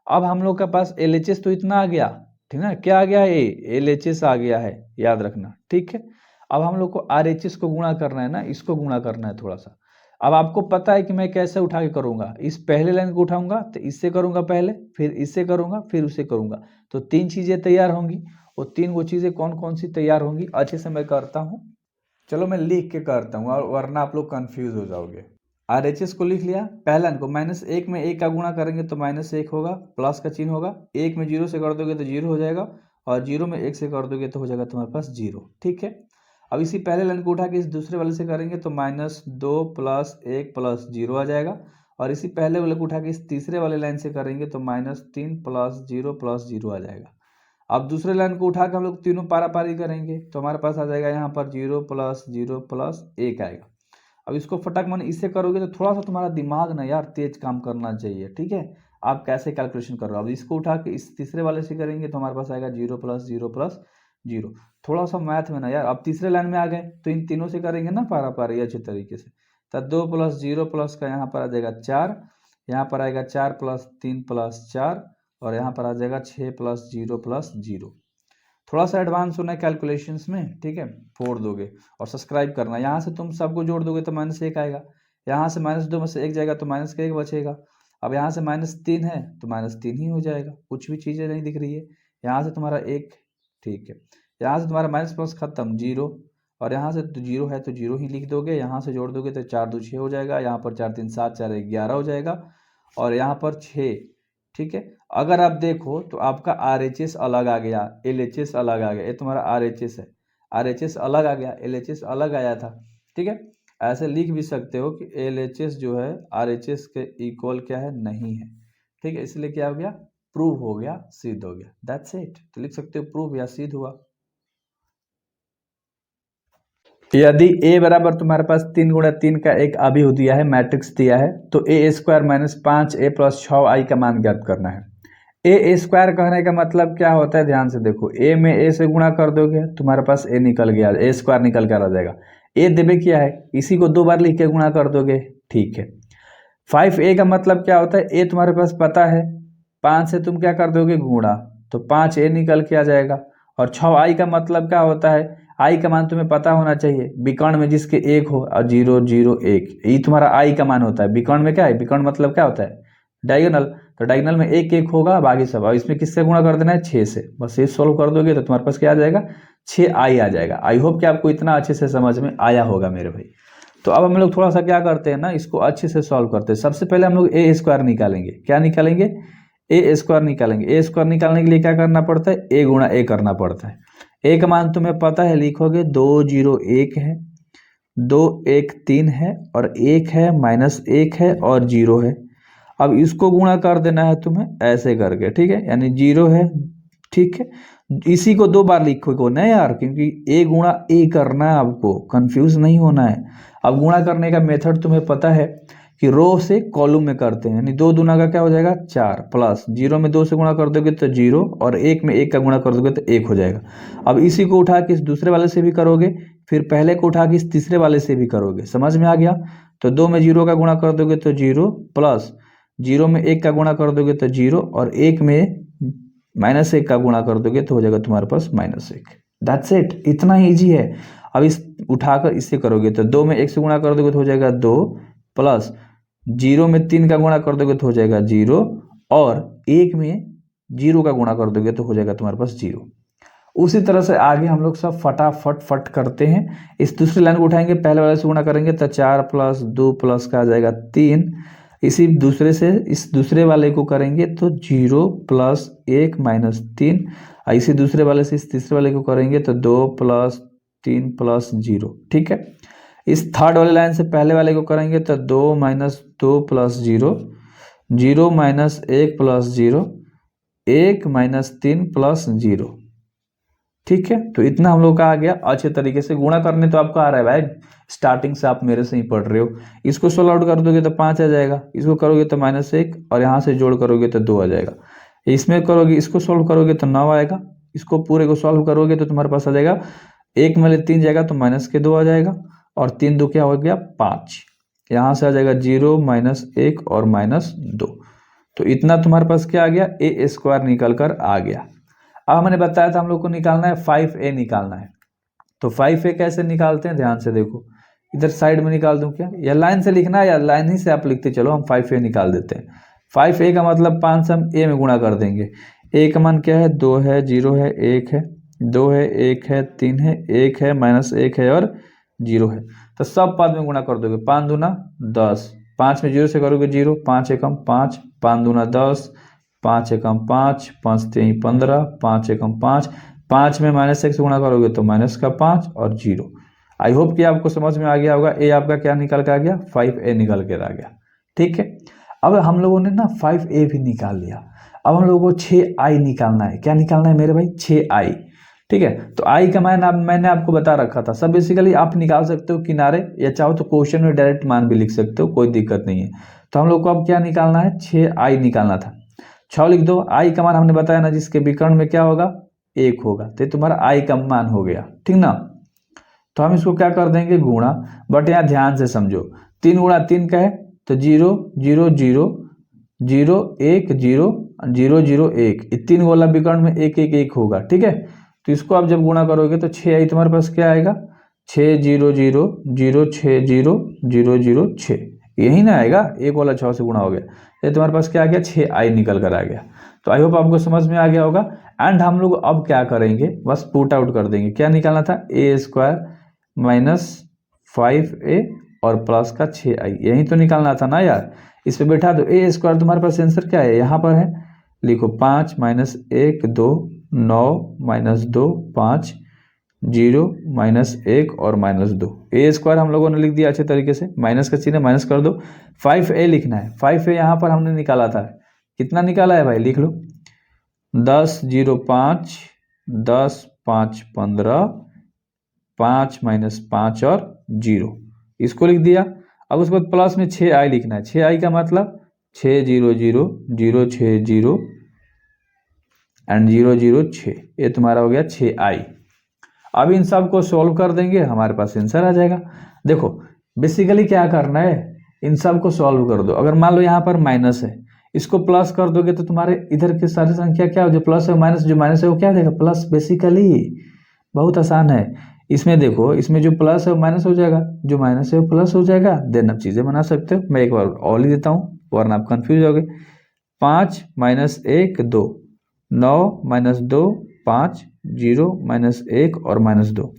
अब हम लोग के पास LHS तो इतना आ गया, ठीक ना, क्या आ गया है LHS आ गया है, याद रखना, ठीक है। अब हम लोग को RHS को गुणा करना है ना, इसको गुणा करना है थोड़ा सा। अब आपको पता है कि मैं कैसे उठा के करूंगा, इस पहले लाइन को उठाऊंगा तो इससे करूंगा पहले, फिर इससे करूंगा, फिर उससे करूंगा, तो 3 चीजें तैयार होंगी। वो 3 वो चीजें कौन कौन सी तैयार होंगी अच्छे से मैं करता हूँ। चलो मैं लिख के करता हूँ और वरना आप लोग कंफ्यूज हो जाओगे। RHS को लिख लिया, पहला इनको -1 में 1 का गुणा करेंगे तो -1 होगा, प्लस का चिन्ह होगा। 1 में 0 से कर दोगे तो 0 हो जाएगा और 0 में 1 से कर दोगे तो हो जाएगा तुम्हारे पास 0, ठीक है। अब इसी पहले लाइन को उठा के इस दूसरे वाले से करेंगे तो -2 प्लस 1 प्लस 0 आ जाएगा और इसी पहले वाले को उठा के इस तीसरे वाले लाइन से करेंगे तो -3 प्लस 0 प्लस 0 आ जाएगा। अब दूसरे लाइन को उठा के हम लोग तीनों पारापारी करेंगे तो हमारे पास आ जाएगा यहाँ पर 0 + 0 + 1 आएगा। अब इसको फटाक मन इससे करोगे तो थोड़ा सा तुम्हारा दिमाग ना यार तेज काम करना चाहिए, ठीक है। आप कैसे कैलकुलेशन कर रहे हो, अब इसको उठा के इस तीसरे वाले से करेंगे तो हमारे पास आएगा 0 + 0 + 0। थोड़ा सा मैथ में ना यार, अब तीसरे लाइन में आ गए तो इन तीनों से करेंगे ना पारापारी अच्छे तरीके से। तो 2 + 0 का यहाँ पर आ जाएगा 4, यहाँ पर आएगा 4 + 3 + 4 और यहाँ पर आ जाएगा 6 + 0 + 0। थोड़ा सा एडवांस होना है कैलकुलेशंस में, ठीक है। फोड़ दोगे और सब्सक्राइब करना, यहाँ से तुम सबको जोड़ दोगे तो -1 आएगा, यहाँ से -2 में से 1 जाएगा तो -1 बचेगा। अब यहाँ से -3 है तो -3 ही हो जाएगा, कुछ भी चीज़ें नहीं दिख रही है। यहाँ से तुम्हारा 1, ठीक है। यहाँ से तुम्हारा माइनस प्लस खत्म 0 और यहाँ से तो 0 है तो 0 ही लिख दोगे। यहाँ से जोड़ दोगे तो 4 × 2 = 6 हो जाएगा, यहाँ पर 4 × 3 = 7, 4 × 1 = 11 हो जाएगा और यहाँ पर 6, ठीक है। अगर आप देखो तो आपका RHS अलग आ गया, LHS अलग आ गया, ये तुम्हारा RHS है, RHS अलग आ गया, LHS अलग आया था, ठीक है। ऐसे लिख भी सकते हो कि LHS जो है RHS के इक्वल क्या है, नहीं है, ठीक है। इसलिए क्या हो गया, प्रूव हो गया, सिद्ध हो गया, दैट्स इट। तो लिख सकते हो प्रूव या सिद्ध हुआ। यदि A बराबर तुम्हारे पास 3 × 3 का एक अभिव्यक्ति दिया है, मैट्रिक्स दिया है, तो A² - 5A + 6I का मान ज्ञात करना है। A² कहने का मतलब क्या होता है, ध्यान से देखो, A में A से गुणा कर दोगे तुम्हारे पास A निकल गया, A² निकल कर आ जाएगा। A देवे क्या है, इसी को 2 बार लिख के गुणा कर दोगे, ठीक है। 5A का मतलब क्या होता है, A तुम्हारे पास पता है, 5 से तुम क्या कर दोगे, गुणा, तो 5A निकल के आ जाएगा। और 6I का मतलब क्या होता है, आई का मान तुम्हें पता होना चाहिए, विकर्ण में जिसके 1 हो और 0 0 1, ये तुम्हारा आई का मान होता है। विकर्ण में क्या है, विकर्ण मतलब क्या होता है, डायगोनल, तो डायगोनल में 1 1 होगा, बाकी सब। और इसमें किससे गुणा कर देना है, 6 से। बस ये सोल्व कर दोगे तो तुम्हारे पास क्या आ जाएगा, 6I आ जाएगा। आई होप कि आपको इतना अच्छे से समझ में आया होगा मेरे भाई। तो अब हम लोग थोड़ा सा क्या करते हैं ना, इसको अच्छे से सॉल्व करते हैं। सबसे पहले हम लोग A² निकालेंगे, क्या निकालेंगे, A² निकालेंगे। A² निकालने के लिए क्या करना पड़ता है, A × A करना पड़ता है। A का मान तुम्हें पता है, लिखोगे 2 0 1 है, 2 1 3 है और 1 है, -1 है और 0 है। अब इसको गुणा कर देना है तुम्हें ऐसे करके, ठीक है, यानी 0 है, ठीक है। इसी को 2 बार लिखोगे ना यार, क्योंकि A × A करना है, आपको कंफ्यूज नहीं होना है। अब गुणा करने का मेथड तुम्हें पता है कि रो से कॉलम में करते हैं, यानी 2 दूना का क्या हो जाएगा, 4 प्लस 0 में 2 से गुणा कर दोगे तो 0 और 1 में 1 का गुणा कर दोगे तो 1 हो जाएगा। अब इसी को उठा के इस दूसरे वाले से भी करोगे, फिर पहले को उठा के इस तीसरे वाले से भी करोगे, समझ में आ गया। तो 2 में 0 का गुणा कर दोगे तो 0 प्लस 0 में 1 का गुणा कर दोगे तो 0 और 1 में -1 का गुणा कर दोगे तो हो जाएगा तुम्हारे पास -1। दैट्स इट, इतना ईजी है। अब इस उठाकर इससे करोगे तो 2 में 1 से गुणा कर दोगे तो हो जाएगा 2 प्लस 0 में 3 का गुणा कर दोगे तो हो जाएगा 0 और 1 में 0 का गुणा कर दोगे तो हो जाएगा तुम्हारे पास 0। उसी तरह से आगे हम लोग सब फटाफट फट करते हैं। इस दूसरी लाइन को उठाएंगे, पहले वाले से गुणा करेंगे तो 4 + 2 प्लस का आ जाएगा 3। इसी दूसरे से इस दूसरे वाले को करेंगे तो 0 + 1 -3। इसी दूसरे वाले से इस तीसरे वाले को करेंगे तो 2 + 3 + 0, ठीक है। इस थर्ड वाले लाइन से पहले वाले को करेंगे तो 2 - 2 + 0, 0 - 1 + 0, 1 - 3 + 0, ठीक है। तो इतना हम लोग का आ गया। अच्छे तरीके से गुणा करने तो आपको आ रहा है भाई, स्टार्टिंग से आप मेरे से ही पढ़ रहे हो। इसको सोल्व आउट कर दोगे तो 5 आ जाएगा, इसको करोगे तो -1 और यहाँ से जोड़ करोगे तो 2 आ जाएगा। इसमें करोगे, इसको सोल्व करोगे तो 9 आएगा, इसको पूरे को सोल्व करोगे तो तुम्हारे पास आ जाएगा 1 में 3 जाएगा तो -2 आ जाएगा और 3 2 क्या हो गया 5। यहाँ से आ जाएगा 0 -1 और -2। तो इतना तुम्हारे पास क्या आ गया, A² निकल कर आ गया। अब मैंने बताया था हम लोग को निकालना है 5A निकालना है। तो 5A कैसे निकालते हैं, ध्यान से देखो, इधर साइड में निकाल दूं क्या, या लाइन से लिखना है या लाइन ही से आप लिखते चलो, हम 5A निकाल देते हैं। 5A का मतलब 5 से हम A में गुणा कर देंगे। A का मान क्या है, 2 है, 0 है, 1 है, 2 है, 1 है, 3 है, 1 है, -1 है और 0 है। तो सब पद में गुणा कर दोगे, 5 दूना 10, 5 में 0 से करोगे 0, 5 एकम 5, 5 दूना 10, 5 एकम 5, 5 3 15, 5 एकम 5, 5 में -1 से गुणा करोगे तो -5 और 0। आई होप कि आपको समझ में आ गया होगा। ए आपका क्या निकल के आ गया, 5A निकल के आ गया, ठीक है। अब हम लोगों ने ना 5A भी निकाल लिया। अब हम लोगों को 6i निकालना है। क्या निकालना है मेरे भाई? 6i। ठीक है, तो i का मान मैंने आपको बता रखा था। सब बेसिकली आप निकाल सकते हो किनारे, या चाहो तो क्वेश्चन में डायरेक्ट मान भी लिख सकते हो, कोई दिक्कत नहीं है। तो हम लोग को अब क्या निकालना है? 6i निकालना था। 6 लिख दो। i का मान हमने बताया ना, जिसके विकर्ण में क्या होगा? 1 होगा, तो तुम्हारा i का मान हो गया, ठीक ना। तो हम इसको क्या कर देंगे? गुणा। बट यहाँ ध्यान से समझो, 3 गुणा 3 का है तो 0 0 0 0 1 0 0 0 1, 3 वाला विकर्ण में 1 1 1 होगा। ठीक है, तो इसको आप जब गुणा करोगे तो 6i तुम्हारे पास क्या आएगा? 6 0 0 0 6 0 0 0 6, यही ना आएगा, एक वाला 6 से गुणा हो गया, ये तुम्हारे पास क्या आ गया? 6i निकल कर आ गया। तो आई होप आपको समझ में आ गया होगा। एंड हम लोग अब क्या करेंगे? बस पुट आउट कर देंगे। क्या निकालना था? a² माइनस 5a और प्लस का 6i, यही तो निकालना था ना यार। इस पे बैठा दो। a² तुम्हारे पास आंसर क्या है? यहाँ पर है, लिखो 5 माइनस 1 2 9 माइनस 2 5 0 माइनस 1 और माइनस 2। a² हम लोगों ने लिख दिया अच्छे तरीके से, माइनस का चिन्ह माइनस कर दो। 5a लिखना है। 5a यहाँ पर हमने निकाला था, कितना निकाला है भाई? लिख लो 10 0 5 10 5 15 5 माइनस 5 और 0, इसको लिख दिया। अब उसके बाद प्लस में 6i लिखना है। 6i का मतलब 6 0 0 0 6 0 एंड 0 0 6, ये तुम्हारा हो गया 6i। अब इन सब को सॉल्व कर देंगे, हमारे पास आंसर आ जाएगा। देखो बेसिकली क्या करना है, इन सब को सॉल्व कर दो। अगर मान लो यहाँ पर माइनस है, इसको प्लस कर दोगे तो तुम्हारे इधर की सारी संख्या क्या हो? जो प्लस है माइनस, जो माइनस है वो क्या देगा? प्लस। बेसिकली बहुत आसान है। इसमें देखो, इसमें जो प्लस है वो माइनस हो जाएगा, जो माइनस है वो प्लस हो जाएगा। देन आप चीजें बना सकते हो। मैं एक बार और ही देता हूँ वरना आप कंफ्यूज हो गए। 5 माइनस 1 2, 9 माइनस 2 5 0 माइनस 1 और माइनस 2।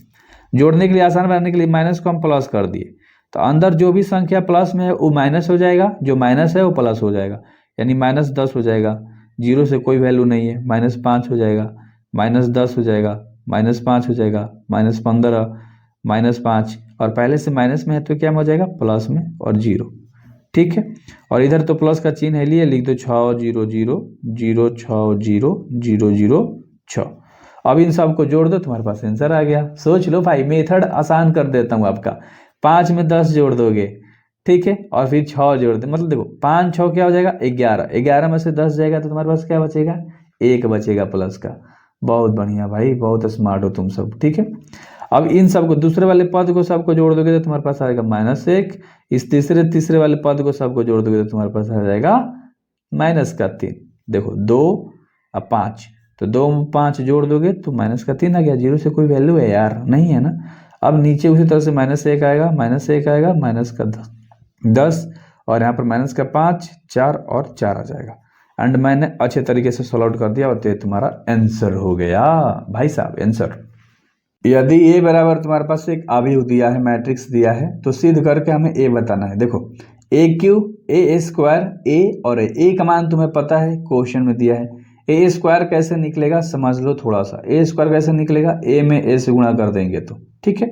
जोड़ने के लिए, आसान बनाने के लिए माइनस को हम प्लस कर दिए, तो अंदर जो भी संख्या प्लस में है वो माइनस हो जाएगा, जो माइनस है वो प्लस हो जाएगा, यानी माइनस 10 हो जाएगा। 0 से कोई वैल्यू नहीं है, माइनस 5 हो जाएगा, माइनस 10 हो जाएगा, माइनस 5 हो जाएगा, माइनस 15 माइनस 5, और पहले से माइनस में है तो क्या हो जाएगा? प्लस में और 0। ठीक है, और इधर तो प्लस का चिन्ह है लिए, लिख दो 6 0 0 0 6 0 0 0 6। अब इन सब को जोड़ दो, तुम्हारे पास आंसर आ गया। सोच लो भाई, मेथड आसान कर देता हूँ आपका। 5 में 10 जोड़ दोगे, ठीक है, और फिर 6 जोड़ दे, मतलब देखो 5 6 क्या हो जाएगा? 11। 11 में से 10 जाएगा तो तुम्हारे पास क्या बचेगा? 1 बचेगा प्लस का। बहुत बढ़िया भाई, बहुत स्मार्ट हो तुम सब। ठीक है, अब इन सब को, दूसरे वाले पद को सबको जोड़ दोगे तो तुम्हारे पास आएगा -1। इस तीसरे वाले पद को सबको जोड़ दोगे तो तुम्हारे पास आ जाएगा -3। देखो 2 और 5, तो 2 5 जोड़ दोगे तो -3 आ गया। 0 से कोई वैल्यू है यार? नहीं है ना। अब नीचे उसी तरह से -1 आएगा, -1 आएगा, -10, और यहाँ पर -5 4 और 4 आ जाएगा। एंड मैंने अच्छे तरीके से सॉल्व आउट कर दिया, और तो तुम्हारा आंसर हो गया भाई साहब, आंसर। यदि a बराबर तुम्हारे पास एक अवयव दिया है, मैट्रिक्स दिया है, तो सिद्ध करके हमें a बताना है। देखो a³ a² a और a का मान तुम्हें पता है, क्वेश्चन में दिया है। a² कैसे निकलेगा समझ लो थोड़ा सा। a² कैसे निकलेगा? a में a से गुणा कर देंगे तो, ठीक है।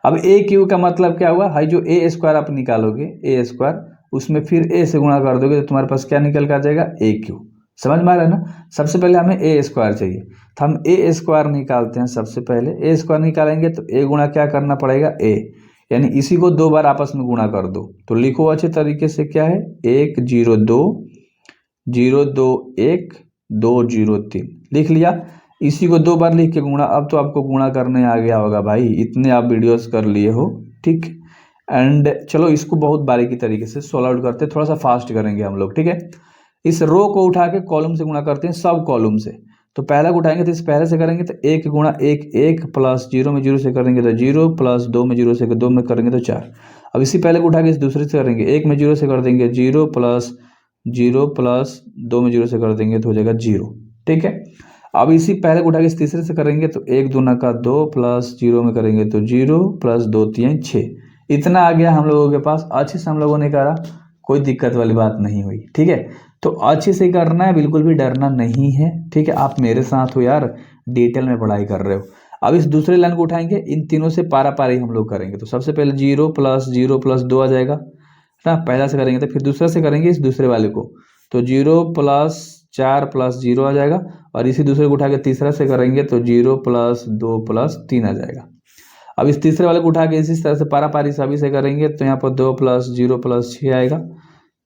अब a³ का मतलब क्या हुआ? हाई जो a² आप निकालोगे, a², उसमें फिर a से गुणा कर दोगे तो तुम्हारे पास क्या निकल कर आ जाएगा? a³। समझ में आ रहा है ना। सबसे पहले हमें a² चाहिए, तो हम a² निकालते हैं। सबसे पहले a² निकालेंगे तो a गुणा क्या करना पड़ेगा? a, यानी इसी को 2 बार आपस में गुणा कर दो। तो लिखो अच्छे तरीके से, क्या है? 1 0 2 0 2 1 2 0 3 लिख लिया। इसी को 2 बार लिख के गुणा। अब तो आपको गुणा करने आ गया होगा भाई, इतने आप वीडियोस कर लिए हो, ठीक। एंड चलो इसको बहुत बारीकी तरीके से सॉल्व आउट करते हैं, थोड़ा सा फास्ट करेंगे हम लोग, ठीक है। इस रो को उठा के कॉलम से गुणा करते हैं, सब कॉलम से। तो पहला को उठाएंगे तो इस पहले से करेंगे तो 1 गुणा 1 1 प्लस 0 में 0 से करेंगे तो 0 प्लस 2 में 0 से 2 में करेंगे तो 4। अब इसी पहले को उठा के इस दूसरे से करेंगे, 1 में 0 से कर देंगे 0 प्लस 2 में 0 से कर देंगे तो हो जाएगा 0, ठीक है। अब इसी पहले को उठा के इस तीसरे से करेंगे तो 1 दूना का 2 प्लस 0 में करेंगे तो 0 प्लस 2 3 6। इतना आ गया हम लोगों के पास। अच्छे से हम लोगों ने करा, कोई दिक्कत वाली बात नहीं हुई, ठीक है। तो अच्छे से करना है, बिल्कुल भी डरना नहीं है, ठीक है। आप मेरे साथ हो यार, डिटेल में पढ़ाई कर रहे हो। अब इस दूसरे लाइन को उठाएंगे, इन तीनों से पारा पारी हम लोग करेंगे। तो सबसे पहले 0 प्लस 2 आ जाएगा ना, पहला से करेंगे तो फिर दूसरा से करेंगे इस दूसरे वाले को, तो 0 प्लस 4 प्लस 0 आ जाएगा, और इसी दूसरे को उठा के तीसरा से करेंगे तो 0 प्लस 2 प्लस 3 आ जाएगा। अब इस तीसरे वाले को उठा के इसी तरह से पारा पारी सभी से करेंगे तो यहाँ पर 2 प्लस 0 प्लस 6 आएगा,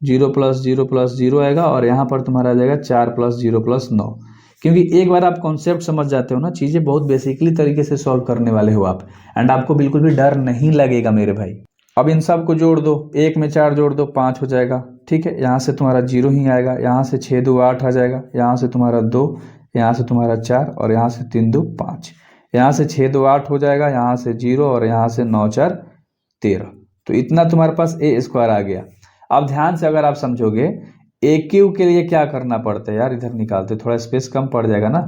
0 प्लस 0 प्लस 0 आएगा, और यहाँ पर तुम्हारा आ जाएगा 4 प्लस 0 प्लस 9। क्योंकि एक बार आप कॉन्सेप्ट समझ जाते हो ना, चीज़ें बहुत बेसिकली तरीके से सॉल्व करने वाले हो आप, एंड आपको बिल्कुल भी डर नहीं लगेगा मेरे भाई। अब इन सब को जोड़ दो, 1 में 4 जोड़ दो 5 हो जाएगा, ठीक है। यहाँ से तुम्हारा 0 ही आएगा, यहाँ से 6 2 8 आ जाएगा, यहाँ से तुम्हारा 2, यहाँ से तुम्हारा 4, और यहाँ से 3 2 5, यहाँ से 6 2 8 हो जाएगा, यहाँ से 0, और यहाँ से 9 4 13। तो इतना तुम्हारे पास ए स्क्वायर आ गया। अब ध्यान से अगर आप समझोगे, ए क्यू के लिए क्या करना पड़ता है यार, इधर निकालते थोड़ा स्पेस कम पड़ जाएगा ना।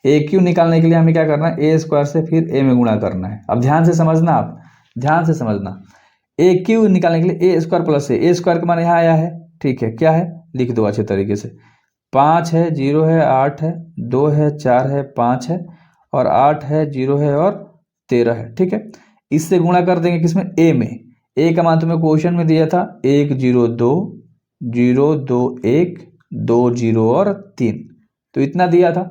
ए क्यू निकालने के लिए हमें क्या करना है, ए स्क्वायर से फिर ए में गुणा करना है। अब ध्यान से समझना, आप ध्यान से समझना, ए क्यू निकालने के लिए ए स्क्वायर प्लस ए स्क्वायर का मान यहाँ आया है, ठीक है। क्या है लिख दो अच्छे तरीके से, 5 है, 0 है, 8 है, 2 है, 4 है, 5 है, और 8 है, 0 है, और 13 है, ठीक है। इससे गुणा कर देंगे किसमें, ए में। ए का मान तुम्हें क्वेश्चन में दिया था 1 0 2 0 2 1 2 0 और 3, तो इतना दिया था।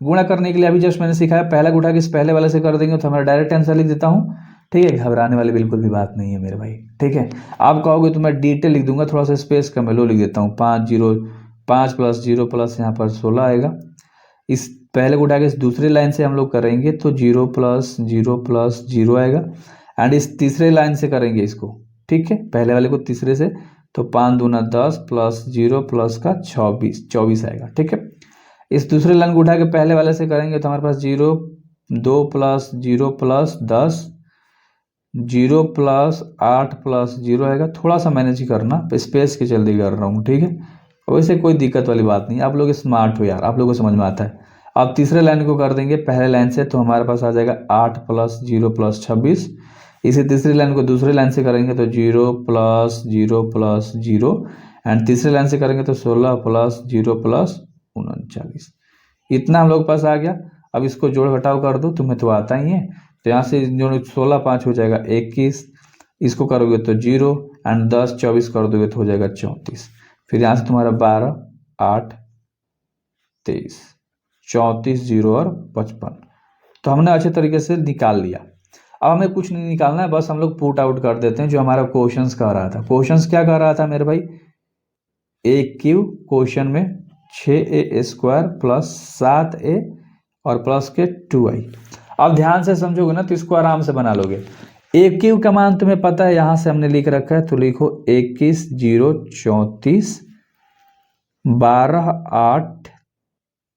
गुणा करने के लिए अभी जस्ट मैंने सिखाया, पहला को उठा के इस पहले वाले से कर देंगे तो हमारा डायरेक्ट आंसर लिख देता हूँ, ठीक है। घबराने वाली बिल्कुल भी बात नहीं है मेरे भाई, ठीक है। आप कहोगे तो मैं डिटेल लिख दूंगा, थोड़ा सा स्पेस कम है, लो लिख देता हूँ। 5 प्लस 0 प्लस यहाँ पर 16 आएगा। इस पहले को उठा के इस दूसरे लाइन से हम लोग करेंगे तो 0 प्लस 0 प्लस 0 आएगा, एंड इस तीसरे लाइन से करेंगे इसको, ठीक है, पहले वाले को तीसरे से, तो 5 दूना 10 प्लस 0 प्लस का 24 आएगा, ठीक है। इस दूसरे लाइन को उठा के पहले वाले से करेंगे तो हमारे पास 0 2 प्लस 0 प्लस 10 0 प्लस 8 प्लस 0 आएगा। थोड़ा सा मैनेज ही करना, स्पेस की जल्दी कर रहा हूँ, ठीक है। वैसे कोई दिक्कत वाली बात नहीं, आप लोग स्मार्ट हो यार, आप लोगों को समझ में आता है। अब तीसरे लाइन को कर देंगे पहले लाइन से तो हमारे पास आ जाएगा 8 प्लस 0 प्लस 26। इसी तीसरी लाइन को दूसरे लाइन से करेंगे तो 0 प्लस 0 प्लस 0, एंड तीसरे लाइन से करेंगे तो 16 प्लस 0 प्लस 39। इतना हम लोग पास आ गया। अब इसको जोड़ घटाव कर दो, तुम्हें तो आता ही है, तो यहाँ से जो 16 5 हो जाएगा 21, इसको करोगे तो 0, एंड 10 24 कर दोगे तो हो जाएगा 34। फिर यहाँ से तुम्हारा 12 8 23 34 0 और 55। तो हमने अच्छे तरीके से निकाल लिया। अब हमें कुछ नहीं निकालना है, बस हम लोग पुट आउट कर देते हैं जो हमारा क्वेश्चंस कह रहा था। क्वेश्चंस क्या कह रहा था मेरे भाई, ए क्यू क्वेश्चन में 6a स्क्वायर प्लस 7a और प्लस के 2i। अब ध्यान से समझोगे ना तो इसको आराम से बना लोगे। ए क्यू का मान तुम्हें पता है, यहां से हमने लिख रखा है, तो लिखो 21 0 34 12 8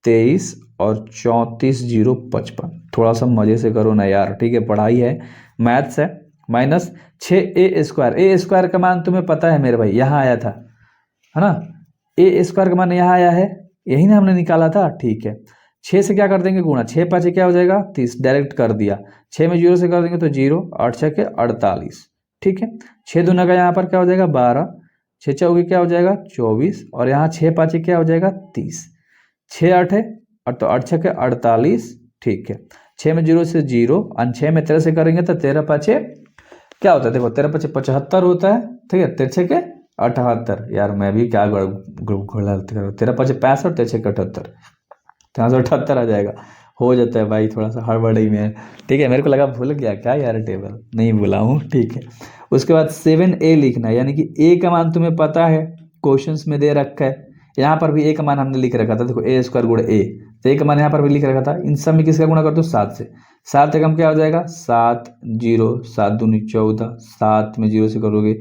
23 और 34 0 55। थोड़ा सा मजे से करो ना यार, ठीक है, पढ़ाई है, मैथ्स है। माइनस 6a स्क्वायर, ए स्क्वायर का मान तुम्हें पता है मेरे भाई, यहाँ आया था, है ना। ए स्क्वायर का मान यहाँ आया है, यही ना हमने निकाला था, ठीक है। 6 से क्या कर देंगे गुणा, 6 5 क्या हो जाएगा 30, डायरेक्ट कर दिया। 6 में 0 से कर देंगे तो 0, 8 6 के 48, ठीक है। 6 दूना का यहाँ पर क्या हो जाएगा 12, 6 चौके क्या हो जाएगा 24, और यहाँ 6 5 क्या हो जाएगा 30, 6 8 है, और तो 8 6 के 48, ठीक है। 6 में 0 से 0, और 6 में 13 से करेंगे तो 13 5 क्या होता है, देखो 13 5 75 होता है, ठीक है। 13 के 78, यार मैं भी क्या गलत कर, 13 5 65, 13 के 78, 378 आ जाएगा। हो जाता है भाई, थोड़ा सा हड़बड़ी में, ठीक है। मेरे को लगा भूल गया क्या यार, टेबल नहीं भूला हूँ, ठीक है। उसके बाद 7a लिखना है, यानी कि a का मान तुम्हें पता है, क्वेश्चंस में दे रखा है। यहाँ पर भी a का मान हमने लिख रखा था, देखो a स्क्वायर गुणा a, तो a का मान यहाँ पर भी लिख रखा था। इन सब में किसका गुणा कर दो 7 से, 7 एकम क्या हो जाएगा 7 0, 7 दूनी 14, 7 में 0 से करोगे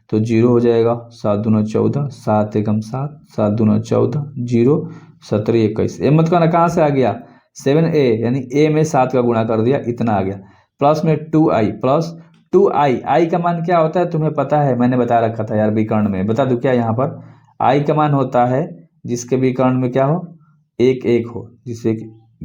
तो 0 हो जाएगा, 7 दूना 14, 7 एकम 7, 7 दूना 14 0 17 21। ए मत कहना कहाँ से आ गया 7a, यानी a में 7 का गुणा कर दिया, इतना आ गया। प्लस में 2i, प्लस 2i, i का मान क्या होता है तुम्हें पता है, मैंने बता रखा था यार विकर्ण में, बता दूं क्या, यहाँ पर i का मान होता है जिसके विकर्ण में क्या हो 1 1 हो, जिससे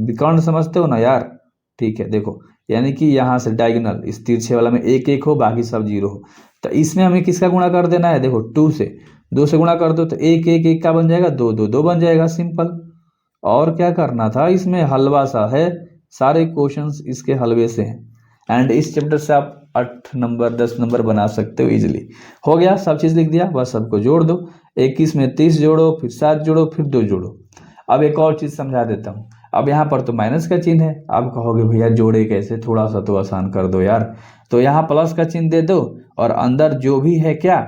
विकर्ण समझते हो ना यार, ठीक है। देखो यानी कि यहाँ से डायगोनल इस तिरछे वाला में 1 1 हो, बाकी सब 0 हो, तो इसमें हमें किसका गुणा कर देना है, देखो 2 से गुणा कर दो तो 1 1 1 का बन जाएगा 2 2 2 बन जाएगा, सिंपल। और क्या करना था, इसमें हलवा सा है, सारे क्वेश्चंस इसके हलवे से हैं। एंड इस चैप्टर से आप 8 नंबर 10 नंबर बना सकते हो इजीली। हो गया, सब चीज़ लिख दिया, बस सबको जोड़ दो। 21 में 30 जोड़ो, फिर 7 जोड़ो, फिर 2 जोड़ो। अब एक और चीज़ समझा देता हूँ। अब यहाँ पर तो माइनस का चिन्ह है, आप कहोगे भैया जोड़े कैसे, थोड़ा सा तो आसान कर दो यार। तो यहाँ प्लस का चिन्ह दे दो और अंदर जो भी है क्या,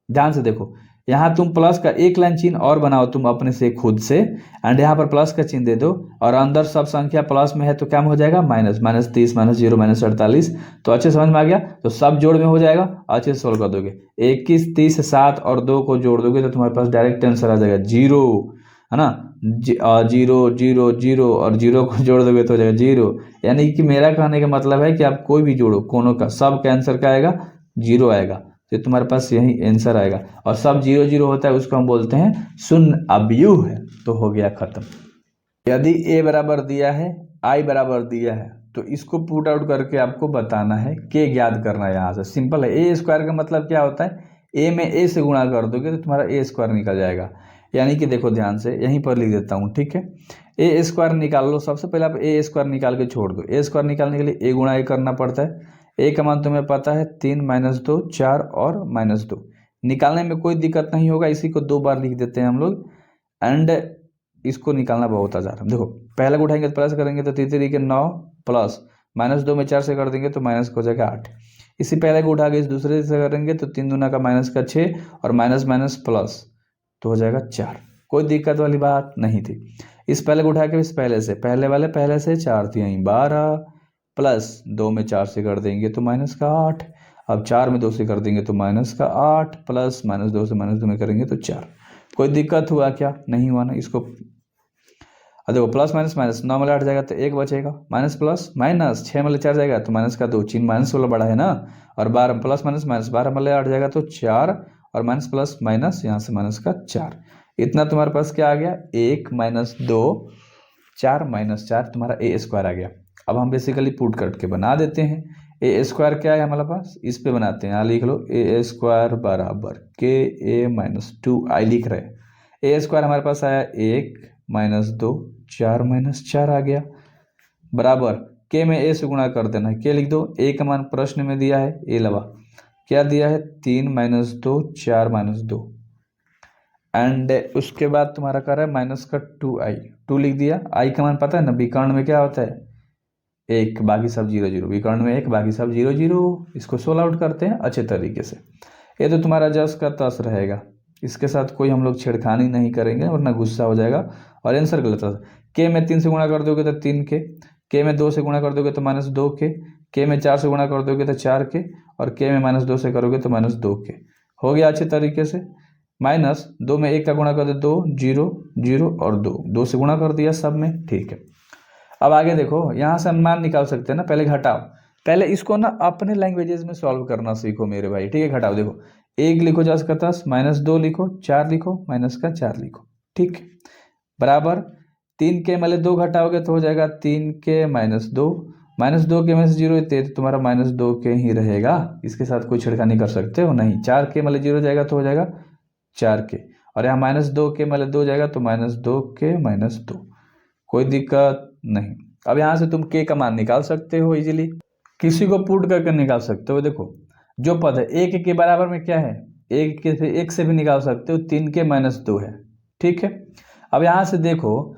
ध्यान से देखो, यहाँ तुम प्लस का एक लाइन चिन्ह और बनाओ तुम अपने से खुद से, एंड यहाँ पर प्लस का चिन्ह दे दो और अंदर सब संख्या प्लस में है तो क्या हो जाएगा, माइनस, -30 -0 -48। तो अच्छे समझ में आ गया। तो सब जोड़ में हो जाएगा, अच्छे से सोल्व कर दोगे। 21, 30, 7 और 2 को जोड़ दोगे तो तुम्हारे पास डायरेक्ट आंसर आ जाएगा 0, है ना। 0 0 0 और 0 को जोड़ दोगे तो हो जाएगा 0। यानी कि मेरा कहने का मतलब है कि आप कोई भी जोड़ो, कोनो का, सब का आंसर क्या आएगा, 0 आएगा। तो तुम्हारे पास यही आंसर आएगा। और सब 0 0 होता है उसको हम बोलते हैं शून्य अवयव है। तो हो गया खत्म। यदि a बराबर दिया है, i बराबर दिया है, तो इसको पुट आउट करके आपको बताना है, k ज्ञात करना है। यहाँ से सिंपल है। a स्क्वायर का मतलब क्या होता है, a में a से गुणा कर दोगे तो तुम्हारा a स्क्वायर निकल जाएगा। यानी कि देखो ध्यान से, यहीं पर लिख देता हूँ, ठीक है। a स्क्वायर निकाल लो। सबसे पहले आप a स्क्वायर निकाल के छोड़ दो। a स्क्वायर निकालने के लिए a गुणा a करना पड़ता है। a का मान तुम्हें पता है 3 -2 4 और -2। निकालने में कोई दिक्कत नहीं होगा, इसी को 2 बार लिख देते हैं हम लोग। एंड इसको निकालना बहुत आसान है। देखो पहले को उठाएंगे तो प्लस करेंगे तो 3 3 के 9 प्लस -2 में 4 से कर देंगे तो माइनस हो जाएगा 8। इसी पहले को उठा के इस दूसरे से करेंगे तो 3 दूना का माइनस का 6 और माइनस माइनस प्लस तो हो जाएगा 4। कोई दिक्कत वाली बात नहीं थी। इस पहले को उठा के इस पहले से, पहले वाले पहले से 4 थी, यहीं 12 प्लस 2 में 4 से कर देंगे तो माइनस का 8। अब 4 में 2 से कर देंगे तो माइनस का 8 प्लस -2 से -2 में करेंगे तो 4। कोई दिक्कत हुआ क्या, नहीं हुआ ना। इसको देखो प्लस माइनस माइनस, 9 में 8 जाएगा तो 1 बचेगा, माइनस प्लस माइनस 6 में 4 जाएगा तो माइनस का 2, चिन्ह माइनस वाला बड़ा है ना। और 12 प्लस माइनस माइनस, 12 में 8 जाएगा तो 4 और माइनस प्लस माइनस, यहाँ से माइनस का 4। इतना तुम्हारे पास क्या आ गया, 1 -2 4 -4 तुम्हारा a स्क्वायर आ गया। अब हम बेसिकली पुट करके बना देते हैं। a स्क्वायर क्या है हमारे पास, इस पे बनाते हैं। यहाँ लिख लो a स्क्वायर बराबर k a - 2i लिख रहे हैं। a स्क्वायर हमारे पास आया 1 -2 4 -4 आ गया, बराबर k में a से गुणा कर देना है। k लिख दो। a का मान प्रश्न में दिया है, a लवा क्या दिया है, 3 -2 4 -2 एंड उसके बाद तुम्हारा कर रहा है माइनस का 2i, 2 लिख दिया। i का मान पता है ना, विकर्ण में क्या होता है, 1, बाकी सब 0 0, विकर्ण में 1 बाकी सब 0 0। इसको सोल्व आउट करते हैं अच्छे तरीके से। ये तो तुम्हारा जस का तस रहेगा, इसके साथ कोई हम लोग छेड़खानी नहीं करेंगे वरना गुस्सा हो जाएगा और आंसर गलत है। के में 3 से गुणा कर दोगे तो 3 के में 2 से गुणा कर दोगे तो -2 के में 4 से गुणा कर दोगे तो 4 के, और के में -2 से करोगे तो -2 के। हो गया अच्छे तरीके से। -2 में 1 का गुणा कर दो 2 0 0 और 2 से गुणा कर दिया सब में, ठीक है। अब आगे देखो, यहाँ से हम मान निकाल सकते हैं ना। पहले घटाओ, पहले इसको ना अपने लैंग्वेजेस में सॉल्व करना सीखो मेरे भाई, ठीक है। घटाओ, देखो 1 लिखो 10 का 10, -2 लिखो 4 लिखो माइनस का 4 लिखो, ठीक, बराबर 3 के में 2 घटाओगे तो हो जाएगा 3 के -2, -2 के में से 0 तो तुम्हारा -2 के ही रहेगा, इसके साथ कोई छेड़खानी कर सकते हो नहीं। 4 के में 0 जाएगा तो हो जाएगा 4 के, और यहाँ -2 के में 2 जाएगा तो -2 के -2, कोई दिक्कत नहीं। अब यहाँ से तुम k का मान निकाल सकते हो इजीली, किसी को पुट करके निकाल सकते हो। देखो जो पद है 1 के बराबर में क्या है, 1 से भी निकाल सकते हो, 3 के -2 है, ठीक है। अब यहाँ से देखो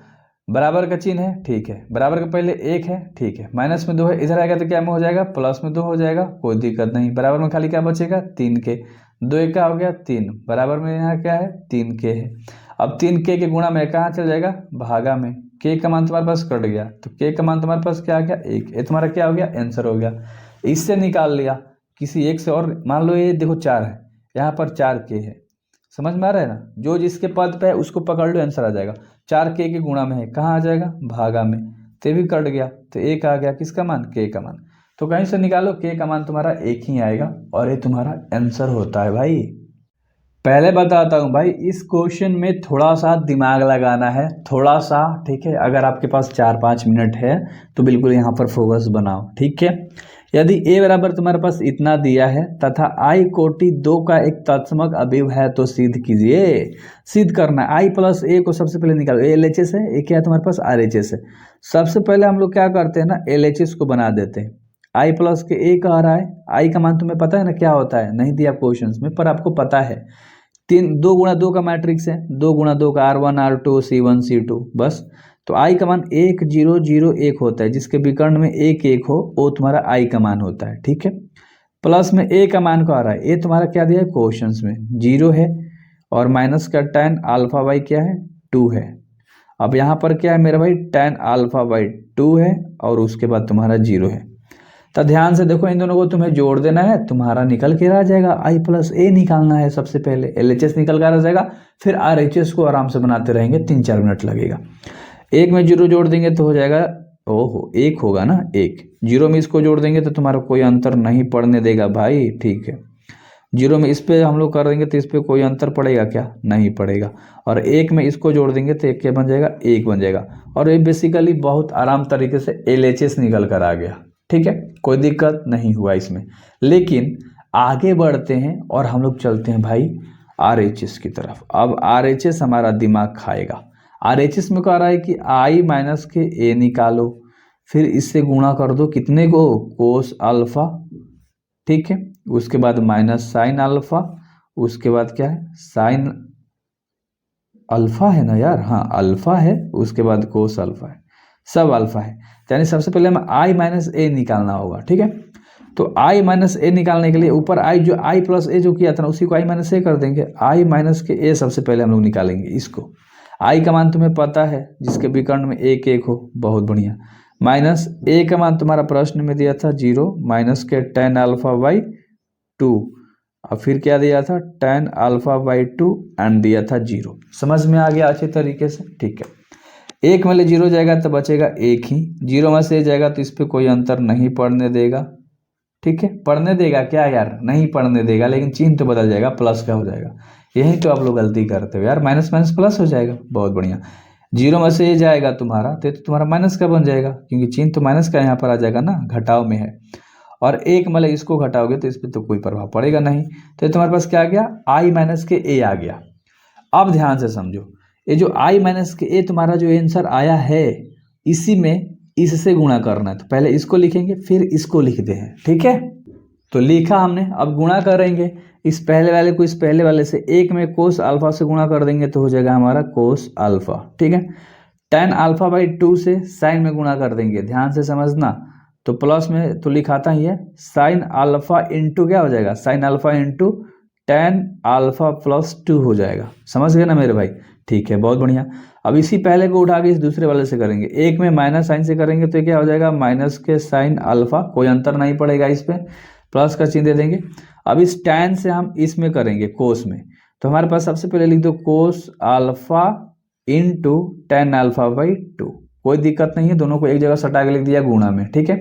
बराबर का चिन्ह है, ठीक है, बराबर के पहले 1 है, ठीक है, माइनस में 2 है, इधर आएगा तो क्या में हो जाएगा, प्लस में 2 हो जाएगा, कोई दिक्कत नहीं। बराबर में खाली क्या बचेगा, 3 के, 2 1 का हो गया 3, बराबर में यहाँ क्या है 3 के है। अब 3 के गुणा में कहाँ चल जाएगा, भागा में, के का मान तुम्हारे पास कट गया तो के का मान तुम्हारे पास क्या आ गया 1, ये तुम्हारा क्या हो गया, आंसर हो गया। इससे निकाल लिया किसी एक से, और मान लो ये देखो 4 है, यहाँ पर 4 के है, समझ में आ रहा है ना। जो जिसके पद पे है उसको पकड़ लो, आंसर आ जाएगा। 4 के गुणा में है, कहाँ आ जाएगा, भागा में, ते भी कट गया तो 1 आ गया, किसका मान, के का मान। तो कहीं से निकालो, के का मान तुम्हारा 1 ही आएगा और ये तुम्हारा आंसर होता है भाई। पहले बताता हूँ भाई, इस क्वेश्चन में थोड़ा सा दिमाग लगाना है, थोड़ा सा, ठीक है। अगर आपके पास 4-5 मिनट है तो बिल्कुल यहाँ पर फोकस बनाओ, ठीक है। यदि a बराबर तुम्हारे पास इतना दिया है तथा i कोटि 2 का एक तत्समक अवयव है तो सिद्ध कीजिए। सिद्ध करना है, i प्लस a को सबसे पहले निकालो। LHS है, एक क्या है तुम्हारे पास, RHS है। सबसे पहले हम लोग क्या करते हैं ना, LHS को बना देते हैं। i प्लस के a कह रहा है, i का मान तुम्हें पता है ना क्या होता है, नहीं दिया क्वेश्चन में पर आपको पता है, दो गुणा दो का मैट्रिक्स है, 2 × 2 का R1 R2 C1 C2 बस। तो I का मान 1 0 0 1 होता है, जिसके विकर्ण में 1 1 हो वो तुम्हारा I का मान होता है, ठीक है। प्लस में A का मान को आ रहा है, ये तुम्हारा क्या दिया है क्वेश्चंस में 0 है, और माइनस का tan अल्फा बाई क्या है 2 है। अब यहाँ पर क्या है मेरा भाई tan अल्फा बाई 2 है, और उसके बाद तुम्हारा 0 है। तो ध्यान से देखो, इन दोनों को तुम्हें जोड़ देना है, तुम्हारा निकल के आ जाएगा I + A निकालना है सबसे पहले, LHS निकल कर आ जाएगा, फिर RHS को आराम से बनाते रहेंगे, 3-4 मिनट लगेगा। 1 में 0 जोड़ देंगे तो हो जाएगा, ओहो 1 होगा ना, 1 0 में इसको जोड़ देंगे तो तुम्हारा कोई अंतर नहीं पड़ने देगा भाई, ठीक है। 0 में इस पे हम लोग कर देंगे तो इस पे कोई अंतर पड़ेगा क्या, नहीं पड़ेगा। और 1 में इसको जोड़ देंगे तो 1 क्या बन जाएगा, 1 बन जाएगा। और ये बेसिकली बहुत आराम तरीके से LHS निकल कर आ गया, ठीक है, कोई दिक्कत नहीं हुआ इसमें। लेकिन आगे बढ़ते हैं और हम लोग चलते हैं भाई RHS की तरफ। अब RHS हमारा दिमाग खाएगा। RHS में कह रहा है कि I - के A निकालो, फिर इससे गुणा कर दो कितने को, कोस अल्फा, ठीक है, उसके बाद माइनस साइन अल्फा, उसके बाद क्या है साइन अल्फा है ना यार, हाँ अल्फा है, उसके बाद कोस अल्फा है, सब अल्फा है। यानी सबसे पहले हमें I - A निकालना होगा, ठीक है। तो I - A निकालने के लिए ऊपर I + A जो किया था ना, उसी को I - A कर देंगे। I - के A सबसे पहले हम लोग निकालेंगे इसको। I का मान तुम्हें पता है, जिसके विकर्ण में 1 1 हो, बहुत बढ़िया। माइनस A का मान तुम्हारा प्रश्न में दिया था 0, माइनस के tan अल्फा बाई 2, और फिर क्या दिया था tan अल्फा बाई 2 एंड दिया था 0। समझ में आ गया अच्छे तरीके से, ठीक है। 1 में 0 जाएगा तो बचेगा 1 ही, 0 में से जाएगा तो इस पर कोई अंतर नहीं पड़ने देगा, ठीक है। पढ़ने देगा क्या यार, नहीं पढ़ने देगा, लेकिन चिन्ह तो बदल जाएगा, प्लस का हो जाएगा। यही तो आप लोग गलती करते हो यार, माइनस माइनस प्लस हो जाएगा, बहुत बढ़िया। 0 में से ये जाएगा तुम्हारा तो तुम्हारा माइनस का बन जाएगा, क्योंकि चिन्ह तो माइनस का यहाँ पर आ जाएगा ना, घटाव में है। और 1 में इसको घटाओगे तो इस पर तो कोई प्रभाव पड़ेगा नहीं। तो तुम्हारे पास क्या आ गया, I - के A आ गया। अब ध्यान से समझो, ये जो I - के A तुम्हारा जो आंसर आया है, इसी में इससे गुणा करना है। तो पहले इसको लिखेंगे, फिर इसको लिखते हैं, ठीक है। तो लिखा हमने, अब गुणा करेंगे इस पहले वाले को इस पहले वाले से। 1 में कोस अल्फा से गुणा कर देंगे तो हो जाएगा हमारा कोस अल्फा, ठीक है। tan अल्फा बाई 2 से साइन में गुणा कर देंगे, ध्यान से समझना। तो प्लस में तो लिखाता ही है, साइन अल्फा इंटू क्या हो जाएगा, sine alpha into tan alpha plus 2 हो जाएगा। समझ गए ना मेरे भाई, ठीक है, बहुत बढ़िया। अब इसी पहले को उठा के इस दूसरे वाले से करेंगे। 1 में माइनस साइन से करेंगे तो क्या हो जाएगा, माइनस के साइन अल्फा, कोई अंतर नहीं पड़ेगा इस पे, प्लस का चिन्ह दे देंगे। अब इस tan से हम इसमें करेंगे कोस में, तो हमारे पास सबसे पहले लिख दो cos alpha into tan alpha by 2, कोई दिक्कत नहीं है, दोनों को एक जगह सटा के लिख दिया गुणा में, ठीक है।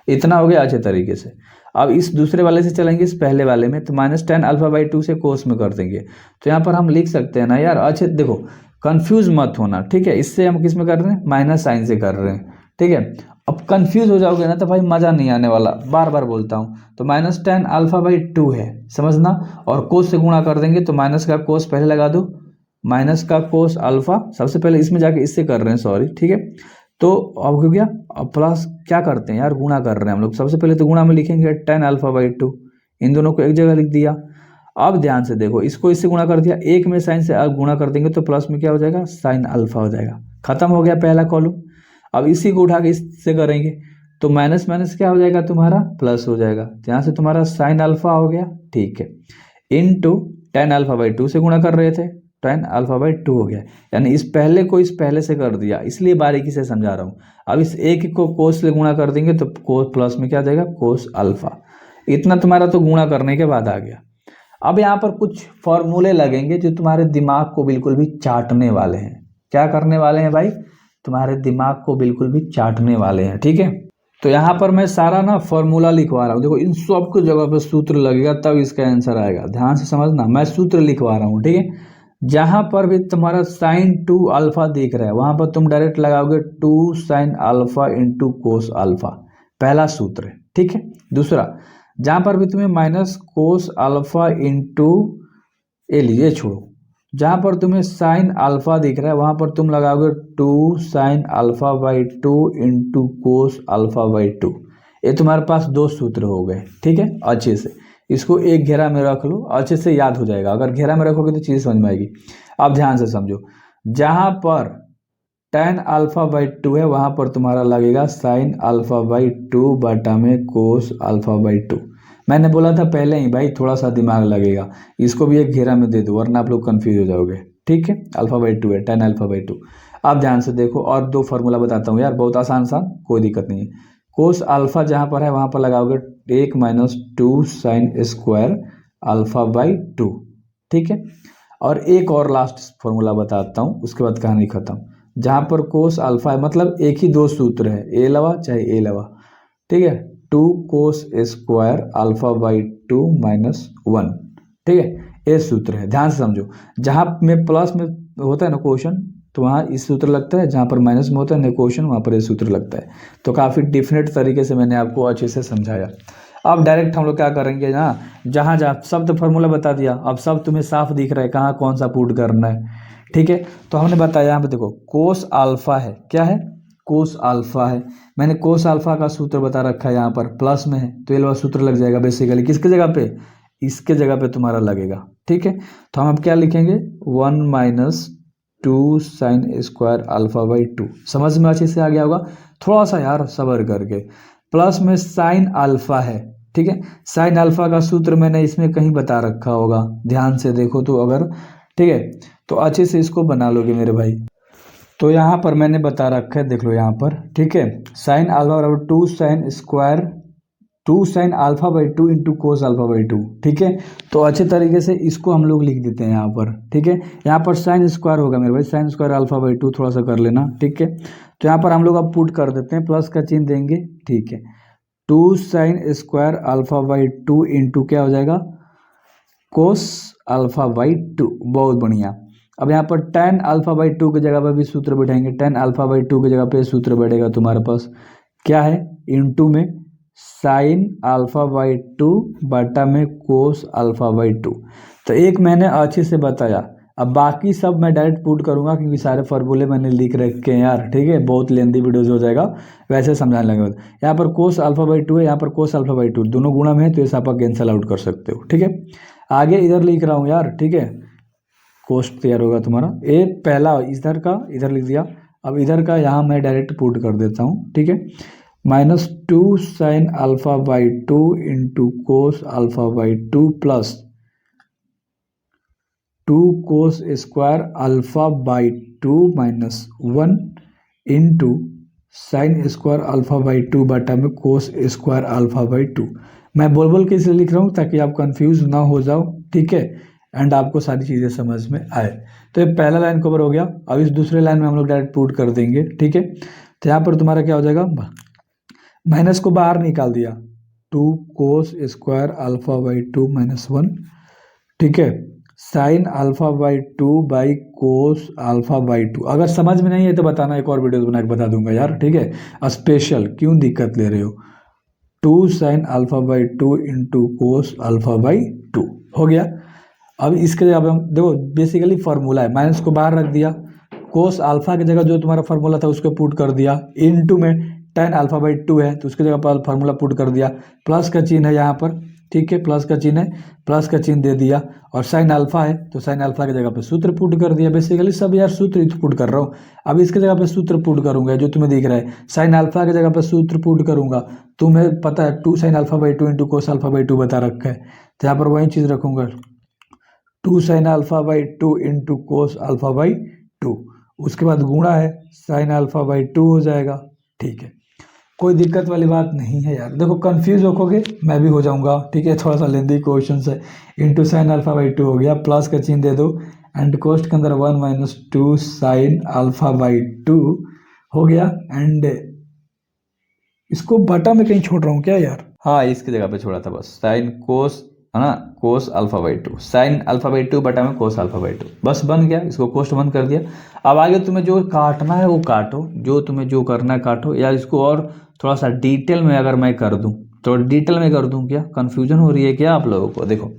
इतना हो गया अच्छे तरीके से। अब इस दूसरे वाले से चलेंगे इस पहले वाले में, तो माइनस tan अल्फा बाई 2 से कोस में कर देंगे। तो यहाँ पर हम लिख सकते हैं ना यार, अच्छे देखो कंफ्यूज मत होना, ठीक है। इससे हम किस में कर रहे हैं, माइनस साइन से कर रहे हैं, ठीक है। अब कंफ्यूज हो जाओगे ना तो भाई मज़ा नहीं आने वाला, बार बार बोलता हूँ। तो माइनस tan अल्फा बाई 2 है, समझना, और कोस से गुणा कर देंगे तो माइनस का कोस पहले लगा दो, माइनस का कोस अल्फा, सबसे पहले इसमें जाके इससे कर रहे हैं, सॉरी, ठीक है। तो अब हो गया, अब प्लस क्या करते हैं यार, गुणा कर रहे हैं हम लोग। सबसे पहले तो गुणा में लिखेंगे tan अल्फा बाई 2, इन दोनों को एक जगह लिख दिया। अब ध्यान से देखो, इसको इससे गुणा कर दिया, 1 में साइन से अब गुणा कर देंगे तो प्लस में क्या हो जाएगा, साइन अल्फा हो जाएगा। खत्म हो गया पहला कॉलम। अब इसी को उठा के इससे करेंगे तो माइनस माइनस क्या हो जाएगा तुम्हारा, प्लस हो जाएगा। यहाँ से तुम्हारा साइन अल्फा हो गया, ठीक है, इनटू tan अल्फा बाई 2 से गुणा कर रहे थे, tan अल्फा बाई 2 हो गया। यानी इस पहले को इस पहले से कर दिया, इसलिए बारीकी से समझा रहा हूँ। अब इस एक को कोस से गुणा कर देंगे तो कोस प्लस में क्या आ जाएगा, कोस अल्फा। इतना तुम्हारा तो गुणा करने के बाद आ गया। अब यहाँ पर कुछ फॉर्मूले लगेंगे जो तुम्हारे दिमाग को बिल्कुल भी चाटने वाले हैं। क्या करने वाले हैं भाई, तुम्हारे दिमाग को बिल्कुल भी चाटने वाले हैं, ठीक है। तो यहाँ पर मैं सारा ना फॉर्मूला लिखवा रहा हूँ, देखो इन सब की जगह पर सूत्र लगेगा तब इसका आंसर आएगा, ध्यान से समझना। मैं सूत्र लिखवा रहा हूँ, ठीक है। जहाँ पर भी तुम्हारा साइन 2 अल्फा दिख रहा है वहां पर तुम डायरेक्ट लगाओगे 2 sine alpha into cos alpha, पहला सूत्र है, ठीक है। दूसरा, जहाँ पर भी तुम्हें माइनस कोस अल्फा इंटू ए लिए छोड़ो, जहाँ पर तुम्हें साइन अल्फा दिख रहा है वहां पर तुम लगाओगे 2 sine alpha by 2 into cos alpha by 2। ये तुम्हारे पास दो सूत्र हो गए, ठीक है, अच्छे से। इसको एक घेरा में रख लो, अच्छे से याद हो जाएगा। अगर घेरा में रखोगे तो चीज़ समझ में आएगी। अब ध्यान से समझो, जहाँ पर tan α/2 है वहाँ पर तुम्हारा लगेगा sin α/2 बटा में cos α/2। मैंने बोला था पहले ही भाई थोड़ा सा दिमाग लगेगा, इसको भी एक घेरा में दे दो वरना आप लोग कंफ्यूज हो जाओगे। ठीक है, α/2 है, tan α/2। अब ध्यान से देखो, और दो फार्मूला बताता हूँ यार, बहुत आसान सा, कोई दिक्कत नहीं है। कोस अल्फा जहाँ पर है वहाँ पर लगाओगे 1 - 2 sin स्क्वायर α/2। ठीक है, और एक और लास्ट फार्मूला बताता हूँ, उसके बाद कहानी खत्म। जहाँ पर कोस अल्फा है, मतलब एक ही दो सूत्र है, ए लवा चाहे ए लवा। ठीक है, 2 कोस स्क्वायर α/2 -1। ठीक है, ये सूत्र है, ध्यान से समझो। जहाँ में प्लस में होता है ना क्वेश्चन, तो वहाँ इस सूत्र लगता है, जहाँ पर माइनस में होता है ना क्वेश्चन, वहाँ पर ये सूत्र लगता है। तो काफ़ी डिफिनेट तरीके से मैंने आपको अच्छे से समझाया। अब डायरेक्ट हम लोग क्या करेंगे ना, जहाँ जहाँ सब तो फार्मूला बता दिया, अब सब तुम्हें साफ दिख रहा है कहाँ कौन सा पुट करना है। ठीक है, तो हमने बताया यहाँ पे देखो कोस अल्फा है, क्या है, कोस अल्फा है। मैंने कोस अल्फा का सूत्र बता रखा है, यहाँ पर प्लस में है तो ये वाला सूत्र लग जाएगा बेसिकली किसके जगह पे, इसके जगह पे तुम्हारा लगेगा। ठीक है, तो हम अब क्या लिखेंगे, 1 - 2 sin स्क्वायर α/2। समझ में अच्छे से आ गया होगा, थोड़ा सा यार सब्र करके। प्लस में साइन अल्फा है। ठीक है, साइन अल्फा का सूत्र मैंने इसमें कहीं बता रखा होगा, ध्यान से देखो तो अगर, ठीक है, तो अच्छे से इसको बना लोगे मेरे भाई। तो यहाँ पर मैंने बता रखा है, देख लो यहाँ पर। ठीक है, साइन अल्फा बराबर 2 sin square 2 sin α/2 into cos α/2। ठीक है, तो अच्छे तरीके से इसको हम लोग लिख देते हैं यहाँ पर। ठीक है, यहाँ पर साइन स्क्वायर होगा मेरे भाई, साइन स्क्वायर α/2 थोड़ा सा कर लेना। ठीक है, तो यहाँ पर हम लोग अब पुट कर देते हैं, प्लस का चिन्ह देंगे। ठीक है, 2 sin स्क्वायर α/2 इंटू क्या हो जाएगा, कोस α/2। बहुत बढ़िया। अब यहाँ पर tan α/2 की जगह पर भी सूत्र बैठेंगे, tan α/2 की जगह पे सूत्र बैठेगा तुम्हारे पास, क्या है, इंटू में साइन α/2 बटा में कोस α/2। तो एक मैंने अच्छे से बताया, अब बाकी सब मैं डायरेक्ट पुट करूंगा क्योंकि सारे फार्मूले मैंने लिख रखे हैं यार। ठीक है, बहुत लेंदी वीडियोज हो जाएगा, वैसे समझाने लगेगा। यहाँ पर कोस α/2 है, यहाँ पर कोस α/2, दोनों गुणा में है तो इसे आप कैंसिल आउट कर सकते हो। ठीक है, आगे इधर लिख रहा हूँ यार। ठीक है, कोस्ट तैयार होगा तुम्हारा, ए पहला इधर का इधर लिख दिया, अब इधर का यहाँ मैं डायरेक्ट पुट कर देता हूँ। ठीक है, -2 sin α/2 into cos α/2 plus 2 cos square α/2 -1 into sine square α/2 बटा में कोस स्क्वायर α/2। मैं बोल बोल के इसलिए लिख रहा हूँ ताकि आप कंफ्यूज ना हो जाओ। ठीक है, एंड आपको सारी चीज़ें समझ में आए। तो ये पहला लाइन कवर हो गया। अब इस दूसरे लाइन में हम लोग डायरेक्ट पुट कर देंगे। ठीक है, तो यहाँ पर तुम्हारा क्या हो जाएगा, माइनस को बाहर निकाल दिया, 2 कोस स्क्वायर α/2 -1। ठीक है, साइन α/2 बाई कोस α/2। अगर समझ में नहीं है तो बताना, एक और वीडियो बना के बता दूंगा यार। ठीक है, स्पेशल क्यों दिक्कत ले रहे हो। 2 sin α/2 इंटू कोस α/2 हो गया। अब इसके जगह पे हम देखो बेसिकली फार्मूला है, माइनस को बाहर रख दिया, कोस अल्फा की जगह जो तुम्हारा फार्मूला था उसको पुट कर दिया, इनटू में tan α/2 है तो उसके जगह पर फार्मूला पुट कर दिया, प्लस का चिन्ह है यहाँ पर। ठीक है, प्लस का चिन्ह है, प्लस का चिन्ह दे दिया, और साइन अल्फा है तो साइन अल्फा की जगह पे सूत्र पुट कर दिया। बेसिकली सब यार सूत्र ही पुट कर रहा हूँ। अब इसके जगह पे सूत्र पुट करूंगा जो तुम्हें दिख रहा है, साइन अल्फा की जगह पे सूत्र पुट करूंगा। तुम्हें पता है 2 sin α/2 इंटू कोस α/2 बता रखा है, तो यहाँ पर वही चीज़ रखूंगा, 2 sin α/2 इंटू कोस α/2। उसके बाद गुणा है, साइन α/2 हो जाएगा। ठीक है, कोई दिक्कत वाली बात नहीं है यार। देखो कंफ्यूज होगे मैं भी हो जाऊंगा। ठीक है, थोड़ा सा लेंदी क्वेश्चन है। इंटू साइन α/2 हो गया, प्लस का चिन्ह दे दो, एंड कोस्ट के अंदर 1 - 2 साइन α/2 हो गया। एंड इसको बटा में कहीं छोड़ रहा हूँ क्या यार, हाँ इसकी जगह पे छोड़ा था बस, साइन कोस है ना, कोस α/2, साइन α/2 बटा में कोस α/2, बस बन गया। इसको कोस्ट बंद कर दिया। अब आगे तुम्हें जो काटना है वो काटो, जो तुम्हें जो करना है काटो, या इसको और थोड़ा सा डिटेल में अगर मैं कर दूं तो डिटेल में कर दूं क्या, कंफ्यूजन हो रही है क्या आप लोगों को। देखो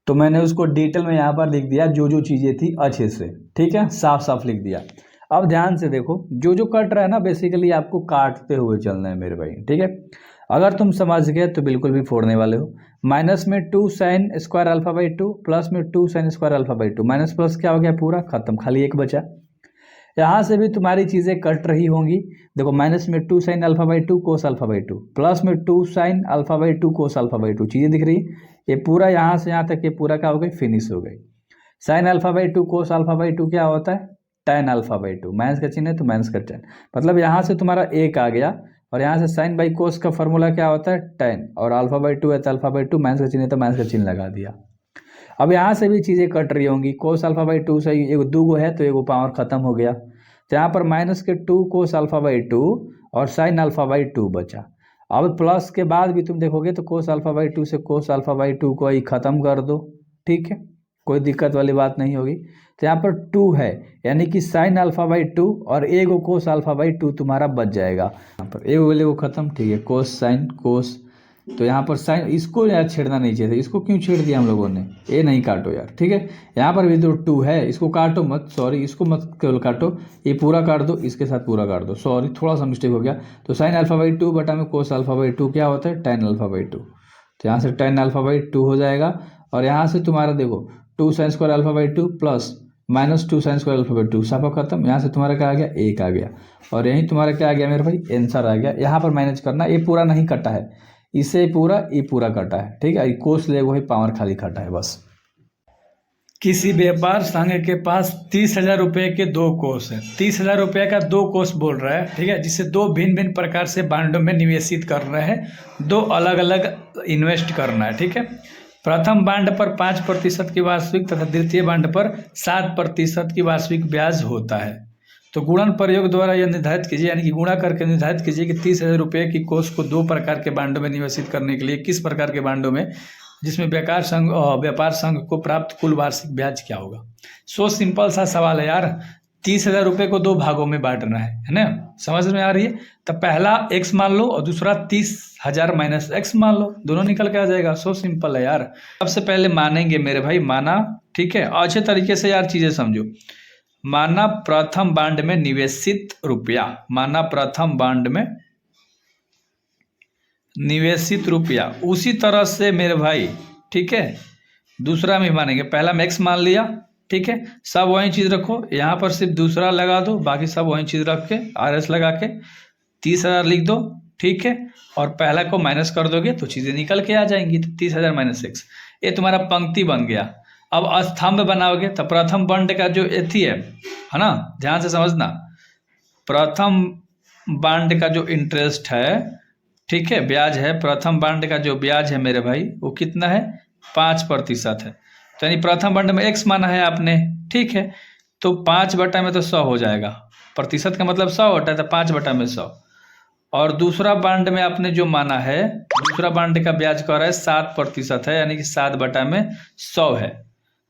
तो मैंने उसको डिटेल में यहाँ पर लिख दिया, जो जो चीज़ें थी अच्छे से। ठीक है, साफ साफ लिख दिया। अब ध्यान से देखो, जो जो कट रहा है ना बेसिकली आपको काटते हुए चलना है मेरे भाई। ठीक है, अगर तुम समझ गए तो बिल्कुल भी फोड़ने वाले हो, माइनस में 2 sine square alpha by 2 plus में 2 sine square alpha by 2 minus plus क्या हो गया पूरा खत्म, खाली एक बचा। यहाँ से भी तुम्हारी चीज़ें कट रही होंगी। देखो माइनस में 2 sine alpha by 2 cos alpha by 2 plus में 2 sine alpha by 2 cos alpha by 2 चीज़ें दिख रही। ये पूरा यहाँ से यहाँ तक ये पूरा क्या हो गई, फिनिश हो गई। Sine alpha by 2 cos alpha by 2 क्या होता है, tan अल्फा बाई 2, माइनस का चिन्ह है तो माइनस का tan, मतलब यहाँ से तुम्हारा एक आ गया। और यहाँ से साइन बाई कोस का फॉर्मूला क्या होता है tan, और अल्फा बाई 2 है तो अल्फा बाई 2, माइनस का चिन्ह है तो माइनस का चिन्ह लगा दिया। अब यहाँ से भी चीज़ें कट रही होंगी। कोस अल्फा बाई 2 से एक दो गो है तो एगो पावर खत्म हो गया, तो यहाँ पर माइनस के 2 कोस अल्फा बाई 2 और साइन अल्फा बाई 2 बचा। अब प्लस के बाद भी तुम देखोगे तो कोस अल्फा बाई 2 से कोस अल्फा बाई 2 को ही खत्म कर दो, ठीक है, कोई दिक्कत वाली बात नहीं होगी। तो यहाँ पर 2 है, यानी कि साइन अल्फा बाई 2 और एगो कोस अल्फा बाई 2 तुम्हारा बच जाएगा। यहाँ पर एगो वाले को खत्म, ठीक है, कोस साइन कोस। तो यहाँ पर साइन इसको यार छेड़ना नहीं चाहिए था, इसको क्यों छेड़ दिया हम लोगों ने, ये नहीं काटो यार, ठीक है। यहाँ पर भी तो 2 है, इसको काटो मत, सॉरी इसको मत केवल काटो, ये पूरा काट दो, इसके साथ पूरा काट दो, सॉरी थोड़ा सा मिस्टेक हो गया। तो साइन अल्फा बाई 2 बटा में कोस अल्फा बाई 2 क्या होता है, tan अल्फा बाई 2। तो यहाँ से tan अल्फा बाई 2 हो जाएगा। और यहाँ से तुम्हारा देखो 2 sine square alpha by 2 plus minus 2 sine square alpha by 2 साफा खत्म। यहाँ से तुम्हारा क्या आ गया, 1 आ गया। और यहीं तुम्हारा क्या आ गया मेरे भाई, आंसर आ गया। यहाँ पर मैनेज करना, ये पूरा नहीं कटा है, इसे पूरा ये पूरा कटा है, ठीक है, कोस ले वही पावर खाली कटा है बस। किसी व्यापार संघ के पास 30,000 रुपये के 2 कोष है। 30,000 रुपये का 2 कोष बोल रहा है, ठीक है, जिसे 2 भिन्न भिन्न प्रकार से बांडों में निवेशित कर रहे हैं, 2 अलग अलग इन्वेस्ट करना है, ठीक है। प्रथम बांड पर 5% की वार्षिक तथा द्वितीय बांड पर 7% की वार्षिक ब्याज होता है। तो गुणन प्रयोग द्वारा यह निर्धारित कीजिए, यानी कि गुणा करके निर्धारित कीजिए कि 30,000 रुपये की कोष को 2 प्रकार के बांडों में निवेशित करने के लिए किस प्रकार के बांडों में, जिसमें व्यापार संघ को प्राप्त कुल वार्षिक ब्याज क्या होगा। सो सिंपल सा सवाल है यार, 30,000 रुपये को 2 भागों में बांटना है ना, समझ में आ रही है। तो पहला x मान लो और दूसरा 30,000 माइनस x मान लो, दोनों निकल के आ जाएगा। सो सिंपल है यार। सबसे पहले मानेंगे मेरे भाई, माना, ठीक है, अच्छे तरीके से यार चीजें समझो। माना प्रथम बांड में निवेशित रुपया, माना प्रथम बांड में निवेशित रुपया, उसी तरह से मेरे भाई, ठीक है, दूसरा में मानेंगे। पहला में x मान लिया, ठीक है, सब वही चीज़ रखो, यहाँ पर सिर्फ दूसरा लगा दो, बाकी सब वही चीज़ रख के RS लगा के 30,000 लिख दो, ठीक है, और पहला को माइनस कर दोगे तो चीज़ें निकल के आ जाएंगी। तो 30,000 माइनस x, ये तुम्हारा पंक्ति बन गया। अब स्तंभ बनाओगे तो प्रथम बांड का जो एथी है ना, ध्यान से समझना, प्रथम बांड का जो इंटरेस्ट है, ठीक है, ब्याज है, प्रथम बांड का जो ब्याज है मेरे भाई वो कितना है, 5% है। तो यानी प्रथम बांड में x माना है आपने, ठीक है, तो 5 बटा में तो 100 हो जाएगा, प्रतिशत का मतलब 100 होता है, तो 5 बटा में 100। और दूसरा बांड में आपने जो माना है, दूसरा बांड का ब्याज कह रहा है 7% है, यानी कि 7 बटा में 100 है।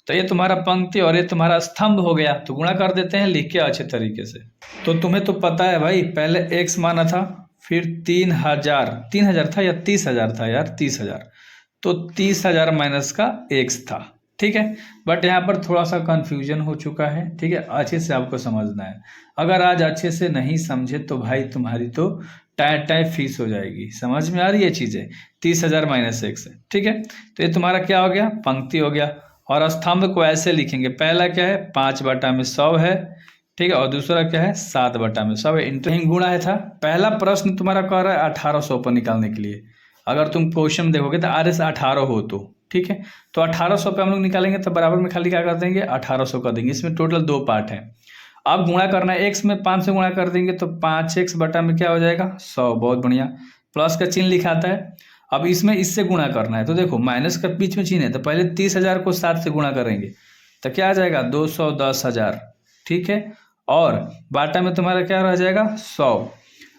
तो ये तुम्हारा पंक्ति और ये तुम्हारा स्तंभ हो गया। तो गुणा कर देते हैं लिख के अच्छे तरीके से। तो तुम्हें तो पता है भाई, पहले x माना था, फिर 3,000 था या 30,000 था यार, 30,000, तो 30,000 माइनस का x था, ठीक है। बट यहाँ पर थोड़ा सा कंफ्यूजन हो चुका है, ठीक है, अच्छे से आपको समझना है। अगर आज अच्छे से नहीं समझे तो भाई तुम्हारी तो टाइम फीस हो जाएगी। समझ में आ रही है चीज़ें, 30,000 माइनस x है, ठीक है। तो ये तुम्हारा क्या हो गया, पंक्ति हो गया। और स्तंभ को ऐसे लिखेंगे, पहला क्या है 5 बटा में 100 है, ठीक है, और दूसरा क्या है 7 बटा में 100 है। इंटरेस्ट गुणा है था। पहला प्रश्न तुम्हारा कह रहा है 1800 पर निकालने के लिए। अगर तुम क्वेश्चन देखोगे तो RS 18 हो तो, ठीक है, तो 1800 पे हम लोग निकालेंगे तो बराबर में खाली क्या कर देंगे, 1800 कर देंगे। इसमें टोटल 2 पार्ट है। अब गुणा करना है, x में 5 से गुणा कर देंगे तो 5x बटा में क्या हो जाएगा, 100, बहुत बढ़िया, प्लस का चिन्ह लिखाता है। अब इसमें इससे गुणा करना है, तो देखो माइनस का बीच में चिन्ह है, तो पहले 30,000 को 7 से गुणा करेंगे तो क्या आ जाएगा, 210,000, ठीक है, और बाटा में तुम्हारा क्या रह जाएगा, 100।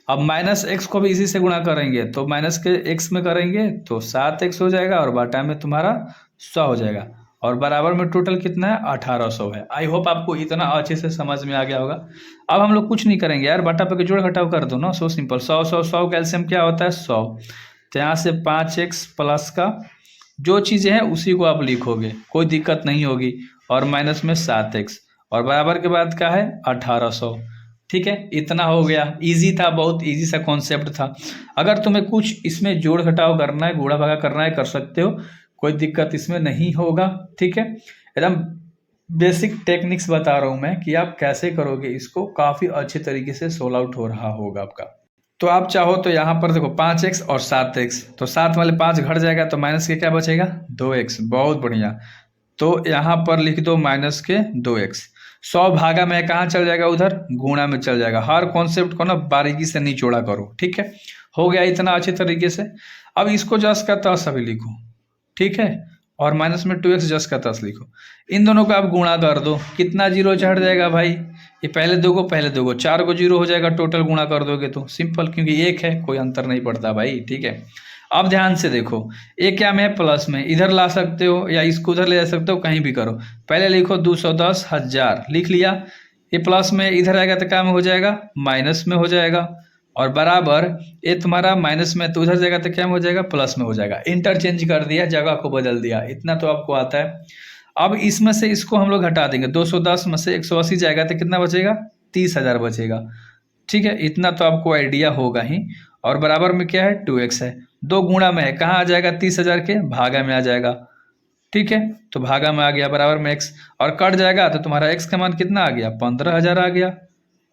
अब माइनस x को भी इसी से गुणा करेंगे, तो माइनस के x में करेंगे तो 7x हो जाएगा, और बाटा में तुम्हारा 100 हो जाएगा, और बराबर में टोटल कितना है, 1800 है। आई होप आपको इतना अच्छे से समझ में आ गया होगा। अब हम लोग कुछ नहीं करेंगे यार, बाटा पे जोड़ घटाव कर दो ना, सो सिंपल, 100 100 100 कैल्शियम क्या होता है, 100। तो यहाँ से 5x प्लस का जो चीज़ें हैं उसी को आप लिखोगे, कोई दिक्कत नहीं होगी, और माइनस में 7x, और बराबर के बाद क्या है 1800, ठीक है, इतना हो गया। इजी था, बहुत इजी सा कॉन्सेप्ट था। अगर तुम्हें कुछ इसमें जोड़ घटाव करना है, गुणा भागा करना है, कर सकते हो, कोई दिक्कत इसमें नहीं होगा। ठीक है, एकदम बेसिक टेक्निक्स बता रहा हूं मैं कि आप कैसे करोगे इसको, काफी अच्छे तरीके से सोल्व आउट हो रहा होगा आपका। तो आप चाहो तो यहाँ पर देखो 5x और 7x, तो 7 वाले 5 घट जाएगा तो माइनस के क्या बचेगा 2x। बहुत बढ़िया, तो यहाँ पर लिख दो माइनस के 2x। 100 भागा में कहाँ चल जाएगा, उधर गुणा में चल जाएगा। हर कॉन्सेप्ट को ना बारीकी से निचोड़ा करो। ठीक है, हो गया इतना अच्छे तरीके से। अब इसको जस का तस अभी लिखो, ठीक है, और माइनस में 2x जस का तस लिखो। इन दोनों को आप गुणा कर दो, कितना जीरो चढ़ जाएगा भाई, ये पहले दो को 4 को जीरो हो जाएगा टोटल, गुणा कर दोगे तो सिंपल, क्योंकि एक है, कोई अंतर नहीं पड़ता भाई। ठीक है, अब ध्यान से देखो, ये क्या में है, प्लस में, इधर ला सकते हो या इसको उधर ले जा सकते हो, कहीं भी करो। पहले लिखो 210,000 लिख लिया, ये प्लस में इधर आएगा तो क्या में हो जाएगा, माइनस में हो जाएगा, और बराबर ये तुम्हारा माइनस में तो उधर जाएगा तो क्या में हो जाएगा, प्लस में हो जाएगा। इंटरचेंज कर दिया, जगह को बदल दिया, इतना तो आपको आता है। अब इसमें से इसको हम लोग हटा देंगे, 210 में से 180 जाएगा तो कितना बचेगा, 30,000 बचेगा। ठीक है, इतना तो आपको आइडिया होगा ही। और बराबर में क्या है, 2x है, दो गुणा में है, कहाँ आ जाएगा, 30,000 के भागा में आ जाएगा। ठीक है, तो भागा में आ गया, बराबर में x, और कट जाएगा तो तुम्हारा x का मान कितना आ गया, 15,000 आ गया।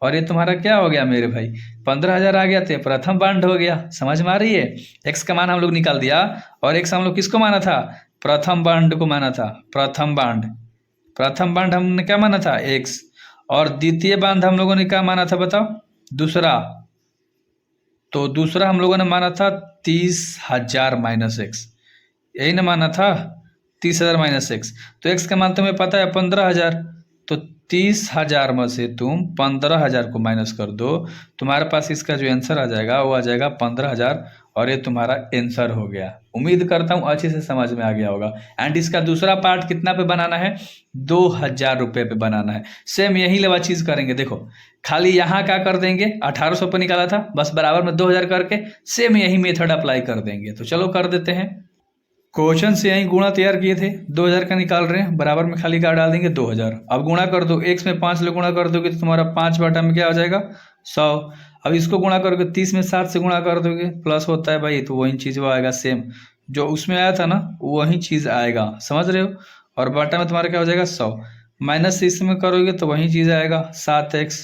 और ये तुम्हारा क्या हो गया मेरे भाई, 15,000 आ गया, तो ये प्रथम बांड हो गया। समझ में आ रही है, x का मान हम लोग निकाल दिया, और x हम लोग किसको माना था, प्रथम बांड को माना था। प्रथम बांड हमने क्या माना था, x, और द्वितीय बांध हम लोगों ने क्या माना था बताओ, दूसरा। तो दूसरा हम लोगों ने माना था 30,000 माइनस एक्स, यही ना माना था, 30,000 माइनस एक्स। तो एक्स का मान तुम्हें पता है 15,000, तो 30,000 में से तुम 15,000 को माइनस कर दो, तुम्हारे पास इसका जो आंसर आ जाएगा वो आ जाएगा 15,000, और ये तुम्हारा आंसर हो गया। उम्मीद करता हूँ अच्छे से समझ में आ गया होगा। एंड इसका दूसरा पार्ट कितना पे बनाना है, 2,000 रुपये पे बनाना है। सेम यही लेवा चीज करेंगे, देखो खाली यहाँ क्या कर देंगे, 1800 पे निकाला था, बस बराबर में 2,000 करके सेम यही मेथड अप्लाई कर देंगे। तो चलो कर देते हैं। क्वेश्चन से यही गुणा तैयार किए थे, 2,000 का निकाल रहे हैं, बराबर में खाली क्या डाल देंगे, 2,000। अब गुणा कर दो, x में 5 से गुणा कर दोगे तो तुम्हारा 5 बटा में क्या आ जाएगा, 100। अब इसको गुणा करोगे, 30 में 7 से गुणा कर दोगे, प्लस होता है भाई, तो वही चीज़ वो आएगा, सेम जो उसमें आया था ना वही चीज़ आएगा, समझ रहे हो। और बटा में तुम्हारा क्या हो जाएगा, 100, माइनस से इसमें करोगे तो वही चीज़ आएगा 7x,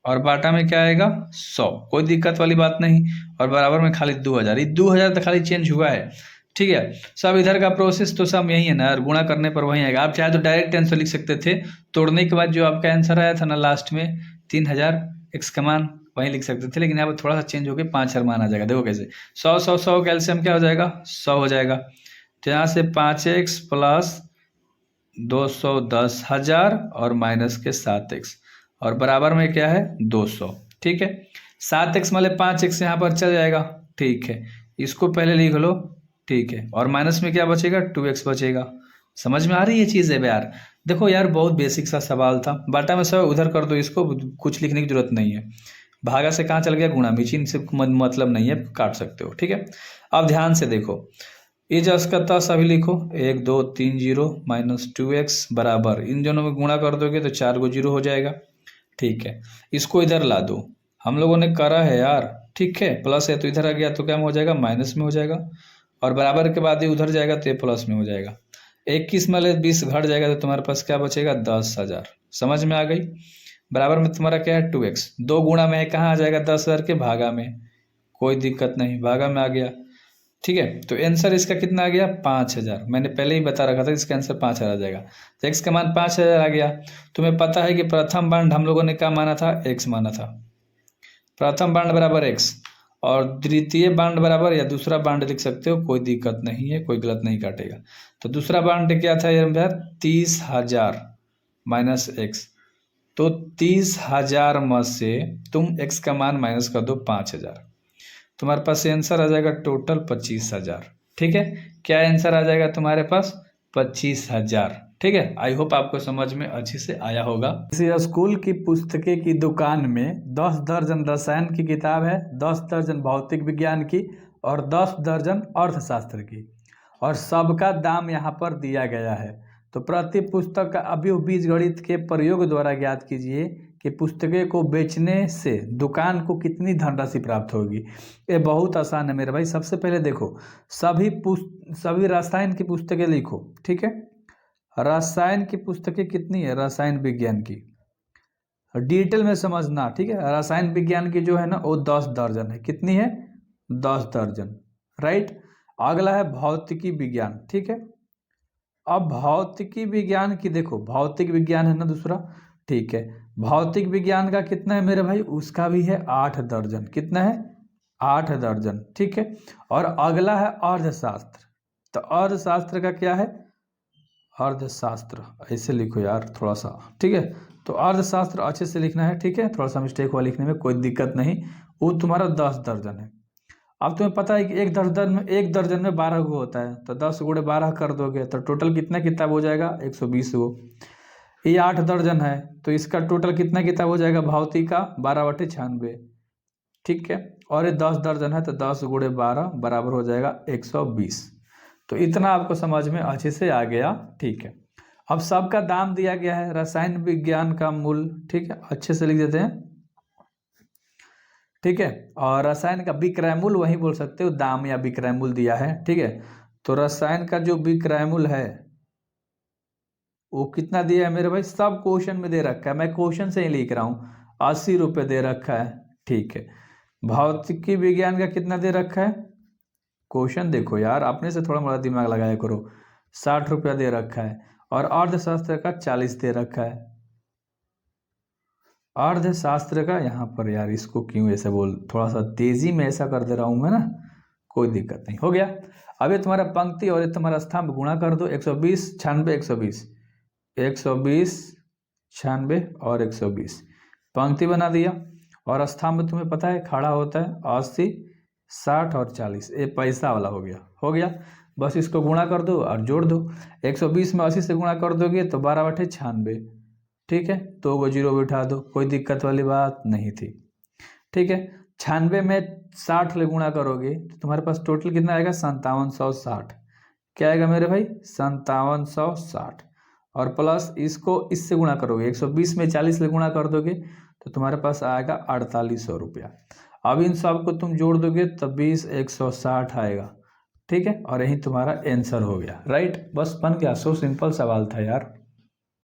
और बाटा में क्या आएगा, 100। कोई दिक्कत वाली बात नहीं। और बराबर में खाली 2,000, ये 2,000 तो खाली चेंज हुआ है। ठीक है, सब इधर का प्रोसेस तो सब यही है ना, गुणा करने पर वही आएगा। आप चाहे तो डायरेक्ट आंसर लिख सकते थे, तोड़ने के बाद जो आपका आंसर आया था ना लास्ट में 3,000 एक्स का मान, वही लिख सकते थे, लेकिन यहाँ पर थोड़ा सा चेंज होकर 5,000 मान आ जाएगा। देखो कैसे, 100 कैल्शियम क्या हो जाएगा, 100 हो जाएगा। तो यहाँ से 5x प्लस 210,000 और माइनस के 7x, और बराबर में क्या है, 200। ठीक है, 7x वाले 5x यहाँ पर चल जाएगा। ठीक है, इसको पहले लिख लो। ठीक है, और माइनस में क्या बचेगा, 2x बचेगा। समझ में आ रही है चीज़ है यार। देखो यार, बहुत बेसिक सा सवाल था। बाटा में सब उधर कर दो, इसको कुछ लिखने की जरूरत नहीं है। भागा से कहाँ चल गया, गुणा में, चिन्ह से मतलब नहीं है, काट सकते हो। ठीक है, अब ध्यान से देखो, ये जस का तस अभी लिखो, 1 2 3 0 माइनस 2x बराबर, इन दोनों में गुणा कर दोगे तो 4 को 0 हो जाएगा। ठीक है, इसको इधर ला दो, हम लोगों ने करा है यार। ठीक है, प्लस है तो इधर आ गया तो क्या में हो जाएगा, माइनस में हो जाएगा, और बराबर के बाद ये उधर जाएगा तो ये प्लस में हो जाएगा। 21 में 20 घट जाएगा तो तुम्हारे पास क्या बचेगा, 10,000। समझ में आ गई। बराबर में तुम्हारा क्या है, 2x, दो गुणा में है, कहाँ आ जाएगा, 10,000 के भागा में, कोई दिक्कत नहीं, भागा में आ गया। ठीक है, तो आंसर इसका कितना आ गया, 5,000। मैंने पहले ही बता रखा था इसका आंसर 5,000 आ जाएगा। तो x का मान 5,000 आ गया। तुम्हें पता है कि प्रथम बांड हम लोगों ने क्या माना था, x माना था। प्रथम बांड बराबर x, और द्वितीय बांड बराबर, या दूसरा बांड लिख सकते हो, कोई दिक्कत नहीं है, कोई गलत नहीं काटेगा। तो दूसरा बांड क्या था यार, 30,000 माइनस x। तो 30,000 में से तुम x का मान माइनस कर दो 5,000, तुम्हारे पास आंसर आ जाएगा टोटल 25,000। ठीक है, क्या आंसर आ जाएगा तुम्हारे पास, 25,000। ठीक है, आई होप आपको समझ में अच्छे से आया होगा। किसी स्कूल की पुस्तकें की दुकान में 10 दर्जन रसायन की किताब है, 10 दर्जन भौतिक विज्ञान की, और 10 दर्जन अर्थशास्त्र की, और सबका दाम यहाँ पर दिया गया है। तो प्रति पुस्तक का अवयव बीजगणित के प्रयोग द्वारा ज्ञात कीजिए कि पुस्तकें को बेचने से दुकान को कितनी धनराशि प्राप्त होगी। ये बहुत आसान है मेरे भाई। सबसे पहले देखो, सभी रसायन की पुस्तकें लिखो, ठीक है। रसायन की पुस्तकें कितनी है, रसायन विज्ञान की, डिटेल में समझना, ठीक है। रसायन विज्ञान की जो है ना वो 10 दर्जन है। कितनी है, 10 दर्जन, राइट। अगला है भौतिकी विज्ञान, ठीक है। अब भौतिकी विज्ञान की देखो, भौतिक विज्ञान है ना दूसरा, ठीक है। भौतिक विज्ञान का कितना है मेरे भाई, उसका भी है 8 दर्जन। कितना है, 8 दर्जन, ठीक है। और अगला है अर्थशास्त्र। तो अर्थशास्त्र का क्या है, अर्थशास्त्र ऐसे लिखो यार थोड़ा सा, ठीक है। तो अर्थशास्त्र अच्छे से लिखना है, ठीक है। थोड़ा सा मिस्टेक हुआ लिखने में, कोई दिक्कत नहीं। वो तुम्हारा 10 दर्जन है। अब तुम्हें पता है कि एक दर्जन में 12 गो होता है, तो 10 गुणे 12 कर दोगे तो टोटल कितना किताब हो जाएगा, 120 गो। ये 8 दर्जन है तो इसका टोटल कितना किताब हो जाएगा, भौतिक का 12/96, ठीक है। और ये 10 दर्जन है तो 10 गुणे 12 बराबर हो जाएगा 120। तो इतना आपको समझ में अच्छे से आ गया, ठीक है। अब सबका दाम दिया गया है, रसायन विज्ञान का मूल्य, ठीक है, अच्छे से लिख देते हैं, ठीक है। और रसायन का विक्रय मूल्य वही बोल सकते हो, दाम या विक्रय मूल्य दिया है, ठीक है। तो रसायन का जो विक्रय मूल्य है वो कितना दिया है मेरे भाई, सब क्वेश्चन में दे रखा है, मैं क्वेश्चन से ही लिख रहा हूँ, 80 रुपये दे रखा है, ठीक है। भौतिकी विज्ञान का कितना दे रखा है, क्वेश्चन देखो यार, अपने से थोड़ा मोड़ा दिमाग लगाया करो, 60 रुपया दे रखा है। और अर्थशास्त्र का 40 दे रखा है। अर्थशास्त्र का यहाँ पर यार, इसको क्यों ऐसे बोल, थोड़ा सा तेजी में ऐसा कर दे रहा हूँ मैं ना, कोई दिक्कत नहीं, हो गया। अब ये तुम्हारा पंक्ति और ये तुम्हारा स्तंभ गुणा कर दो, 120 96 120, 120 96 और 120, पंक्ति बना दिया। और स्तंभ तुम्हें पता है खड़ा होता है 80 60 और 40, ये पैसा वाला हो गया, हो गया। बस इसको गुणा कर दो और जोड़ दो, 120 में 80 से गुणा कर दोगे तो 12/96, ठीक है। 2 गो जीरो बिठा दो, कोई दिक्कत वाली बात नहीं थी, ठीक है। 96 में 60 ले गुणा करोगे तो तुम्हारे पास टोटल कितना आएगा, 5760। क्या आएगा मेरे भाई, 5760। और प्लस इसको इससे गुणा करोगे, 120 में 40 ले गुणा कर दोगे तो तुम्हारे पास आएगा 4800 रुपया। अब इन सब को तुम जोड़ दोगे तो 20 160 आएगा, ठीक है। और यही तुम्हारा आंसर हो गया, राइट। बस बन गया, सो सिंपल सवाल था यार।